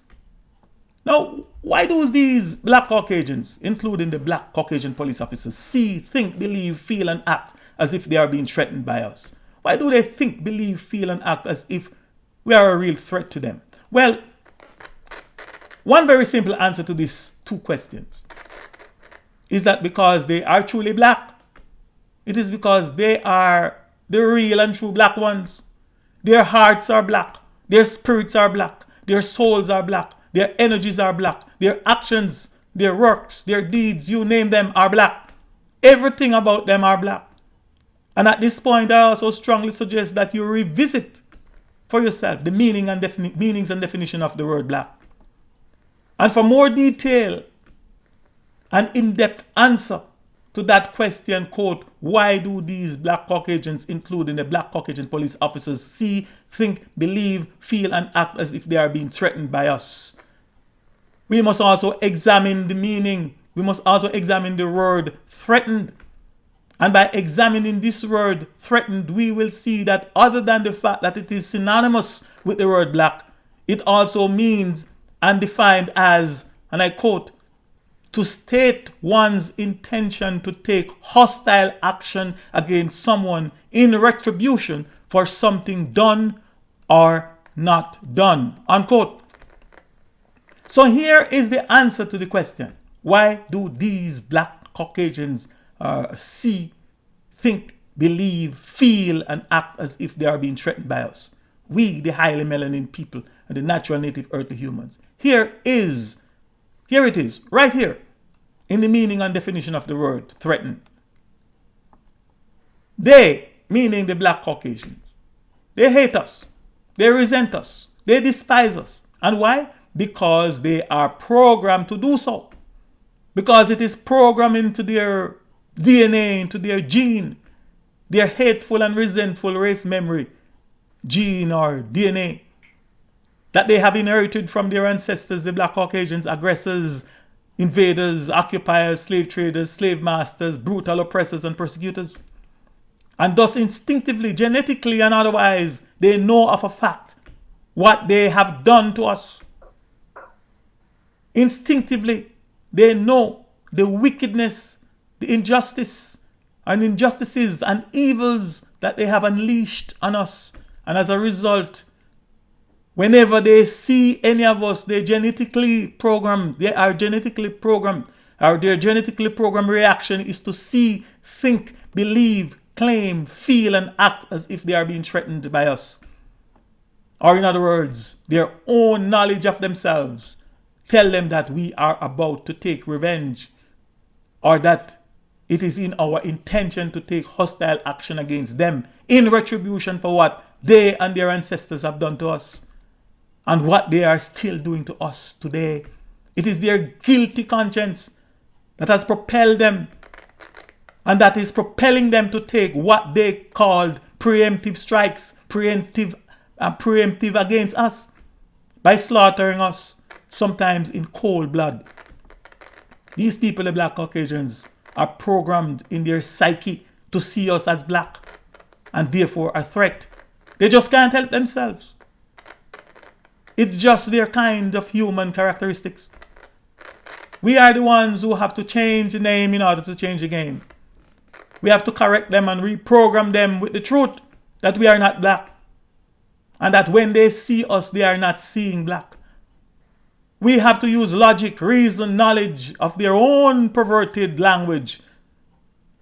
Now, why do these black Caucasians, including the black Caucasian police officers, see, think, believe, feel, and act as if they are being threatened by us? Why do they think, believe, feel, and act as if we are a real threat to them? Well, one very simple answer to these two questions is that because they are truly black. It is because they are the real and true black ones. Their hearts are black. Their spirits are black. Their souls are black. Their energies are black. Their actions, their works, their deeds, you name them, are black. Everything about them are black. And at this point, I also strongly suggest that you revisit for yourself the meanings and definition of the word black. And for more detail and in-depth answer to that question, quote, why do these black Caucasians, including the black Caucasian police officers, see, think, believe, feel, and act as if they are being threatened by us? We must also examine the meaning. We must also examine the word threatened. And by examining this word threatened, we will see that other than the fact that it is synonymous with the word black, it also means and defined as, and I quote, to state one's intention to take hostile action against someone in retribution for something done or not done, unquote. So here is the answer to the question. Why do these black Caucasians see, think, believe, feel, and act as if they are being threatened by us? We, the highly melanin people and the natural native earthly humans. Here it is, right here, in the meaning and definition of the word threatened. They, meaning the black Caucasians, they hate us, they resent us, they despise us. And why? Because they are programmed to do so. Because it is programmed into their DNA, into their gene, their hateful and resentful race memory, gene or DNA, that they have inherited from their ancestors, the black Caucasians, aggressors, invaders, occupiers, slave traders, slave masters, brutal oppressors, and persecutors. And thus instinctively, genetically, and otherwise, they know of a fact what they have done to us. Instinctively, they know the wickedness, the injustices and evils that they have unleashed on us. And as a result, whenever they see any of us, they are genetically programmed, or their genetically programmed reaction is to see, think, believe, claim, feel, and act as if they are being threatened by us. Or in other words, their own knowledge of themselves tell them that we are about to take revenge, or that it is in our intention to take hostile action against them in retribution for what they and their ancestors have done to us and what they are still doing to us today. It is their guilty conscience that has propelled them and that is propelling them to take what they called preemptive strikes, preemptive against us by slaughtering us, sometimes in cold blood. These people, the black Caucasians, are programmed in their psyche to see us as black and therefore a threat. They just can't help themselves. It's just their kind of human characteristics. We are the ones who have to change the name in order to change the game. We have to correct them and reprogram them with the truth that we are not black. And that when they see us, they are not seeing black. We have to use logic, reason, knowledge of their own perverted language,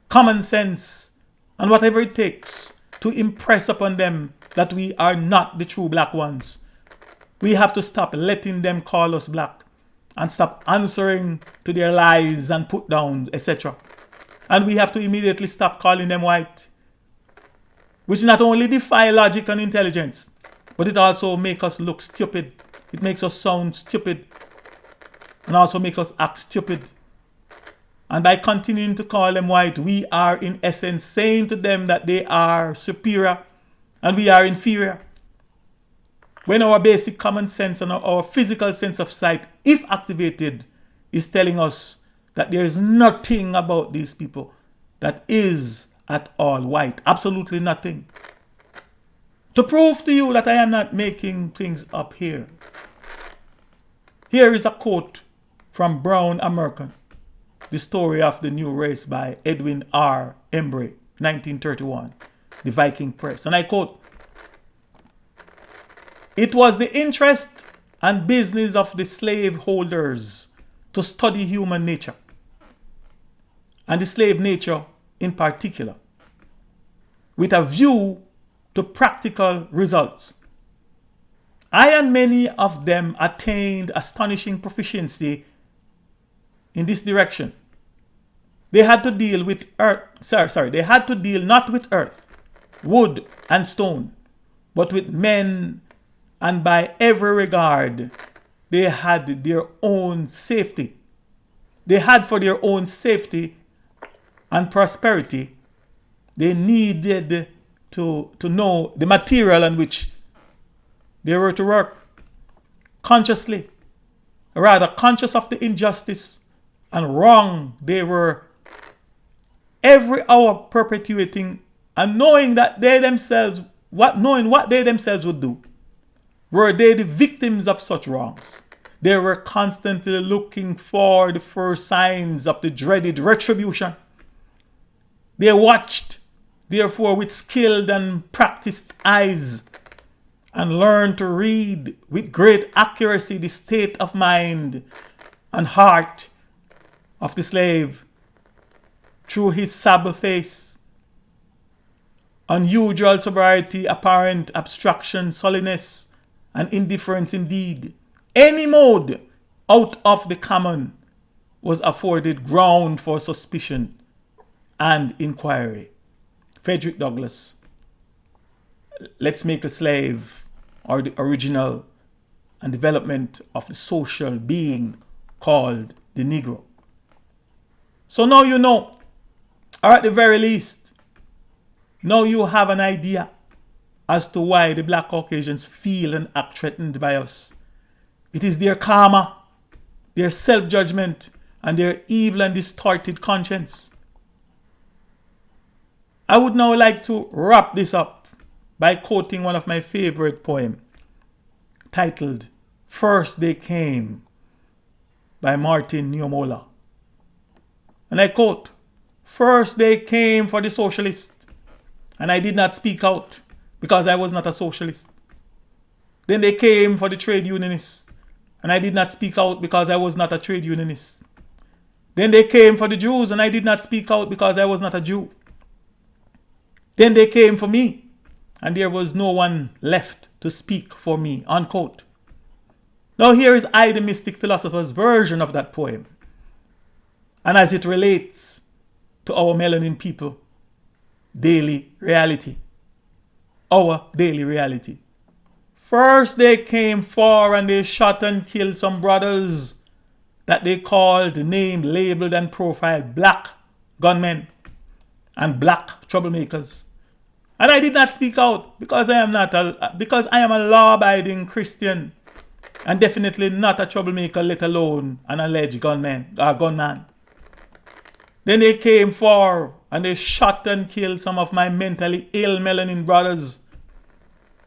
common sense, and whatever it takes to impress upon them that we are not the true black ones. We have to stop letting them call us black and stop answering to their lies and put downs, etc. And we have to immediately stop calling them white, which not only defy logic and intelligence, but it also makes us look stupid. It makes us sound stupid and also makes us act stupid. And by continuing to call them white, we are in essence saying to them that they are superior and we are inferior. When our basic common sense and our physical sense of sight, if activated, is telling us that there is nothing about these people that is at all white. Absolutely nothing. To prove to you that I am not making things up here, here is a quote from Brown American, The Story of the New Race by Edwin R. Embry, 1931, The Viking Press. And I quote, "It was the interest and business of the slaveholders to study human nature, and the slave nature in particular, with a view to practical results. I and many of them attained astonishing proficiency in this direction. They had to deal with they had to deal not with earth, wood, and stone, but with men, and by every regard, they had their own safety. They had for their own safety and prosperity, they needed to know the material on which they were to work consciously, rather conscious of the injustice and wrong they were every hour perpetuating, and knowing that they themselves, knowing what they themselves would do, were they the victims of such wrongs. They were constantly looking for the first signs of the dreaded retribution. They watched, therefore, with skilled and practiced eyes, and learned to read with great accuracy the state of mind and heart of the slave through his sable face, unusual sobriety, apparent abstraction, sullenness, and indifference indeed. Any mode out of the common was afforded ground for suspicion and inquiry." Frederick Douglass. Let's make a slave, or the original and development of the social being called the Negro. So now you know, or at the very least, now you have an idea as to why the black Caucasians feel and act threatened by us. It is their karma, their self-judgment, and their evil and distorted conscience. I would now like to wrap this up by quoting one of my favorite poems, titled "First They Came" by Martin Niemöller. And I quote, "First they came for the socialists, and I did not speak out because I was not a socialist. Then they came for the trade unionists, and I did not speak out because I was not a trade unionist. Then they came for the Jews, and I did not speak out because I was not a Jew. Then they came for me, and there was no one left to speak for me," unquote. Now here is I, the Mystic Philosopher's version of that poem, and as it relates to our melanin people daily reality. our daily reality. First they came for and they shot and killed some brothers that they called, named, labeled and profiled black gunmen and black troublemakers. And I did not speak out because I am a law-abiding Christian and definitely not a troublemaker, let alone an alleged gunman. Then they came for and they shot and killed some of my mentally ill melanin brothers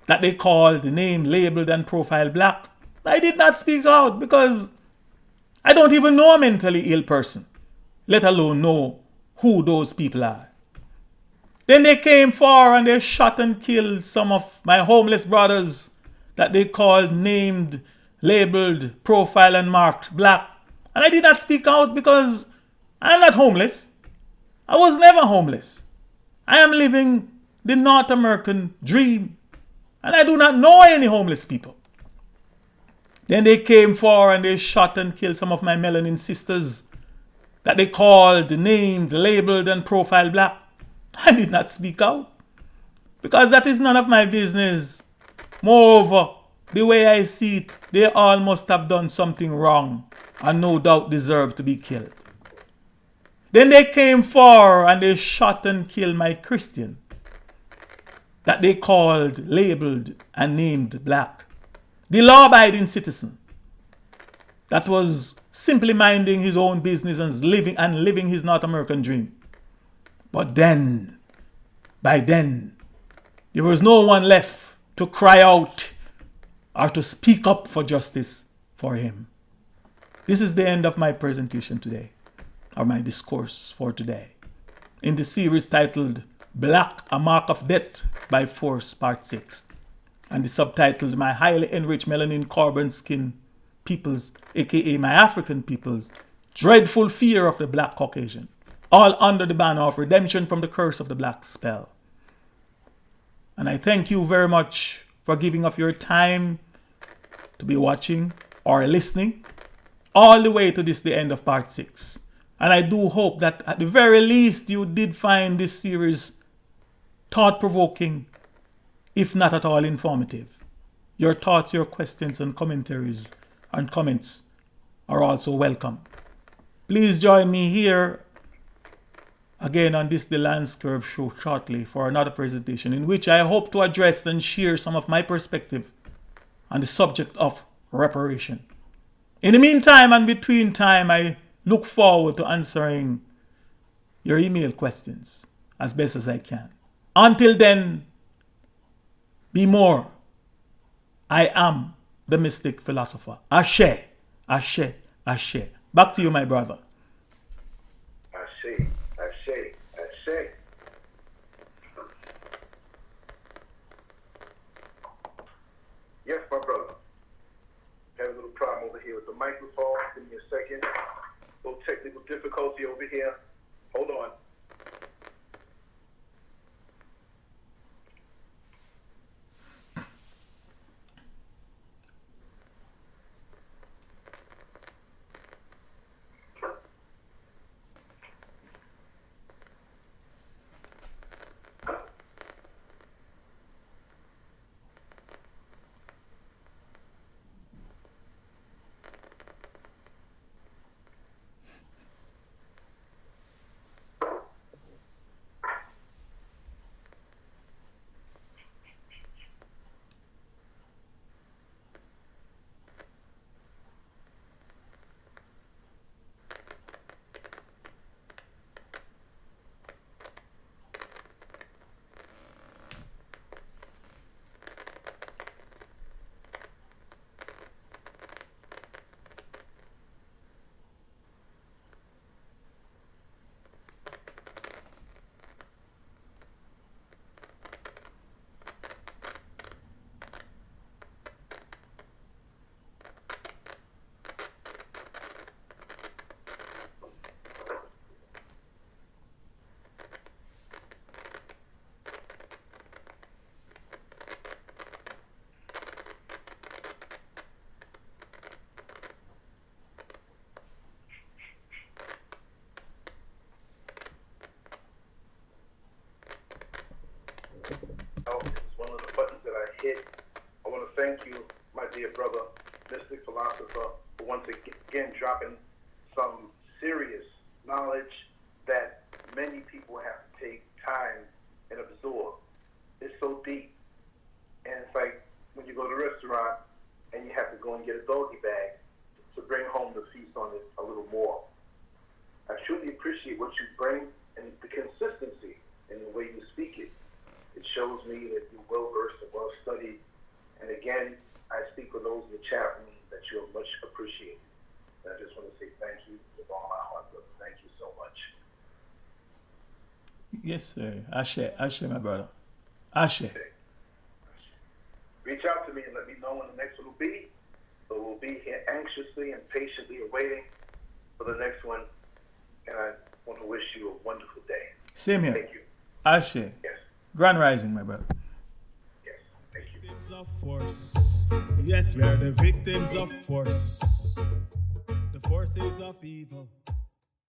that they called, named, labeled and profiled black. I did not speak out because I don't even know a mentally ill person, let alone know who those people are. Then they came for and they shot and killed some of my homeless brothers that they called, named, labeled, profiled and marked black. And I did not speak out because I am not homeless. I was never homeless. I am living the North American dream. And I do not know any homeless people. Then they came for and they shot and killed some of my melanin sisters that they called, named, labeled and profiled black. I did not speak out because that is none of my business. Moreover, the way I see it, they all must have done something wrong and no doubt deserve to be killed. Then they came for and they shot and killed my Christian that they called, labeled and named black. The law-abiding citizen that was simply minding his own business and living his North American dream. But then, by then, there was no one left to cry out or to speak up for justice for him. This is the end of my presentation today, or my discourse for today, in the series titled Black, a Mark of Death by Force, Part 6, and the subtitled My Highly Enriched Melanin Carbon Skin Peoples, aka my African peoples, Dreadful Fear of the Black Caucasian, all under the banner of redemption from the curse of the black spell. And I thank you very much for giving of your time to be watching or listening all the way to the end of part 6. And I do hope that at the very least you did find this series thought-provoking, if not at all informative. Your thoughts, your questions and commentaries and comments are also welcome. Please join me here again on the LanceScurv Show shortly for another presentation in which I hope to address and share some of my perspective on the subject of reparation. In the meantime and between time, I look forward to answering your email questions as best as I can. Until then, be more. I am the Mystic Philosopher. Ashe, Ashe, Ashe. Back to you, my brother. Ashe. Yes, my brother. Had a little problem over here with the microphone. Give me a second. A little technical difficulty over here. Hold on. brother, Mystic Philosopher, for once again dropping some serious knowledge that many people have to take time and absorb. It's so deep. And it's like when you go to a restaurant and you have to go and get a doggy bag to bring home the feast on it a little more. I truly appreciate what you bring and the consistency in the way you speak it. It shows me that you're well-versed and well-studied. And again, I speak for those in the chat room that you're much appreciated. And I just want to say thank you with all my heart, brother. Thank you so much. Yes, sir. Ashe, my brother. Ashe. Okay. Reach out to me and let me know when the next one will be. So we'll be here anxiously and patiently awaiting for the next one. And I want to wish you a wonderful day. Same here. Thank you. Ashe. Yes. Grand Rising, my brother. Yes. Thank you. Victims of force. Yes, we are the victims of force. The forces of evil.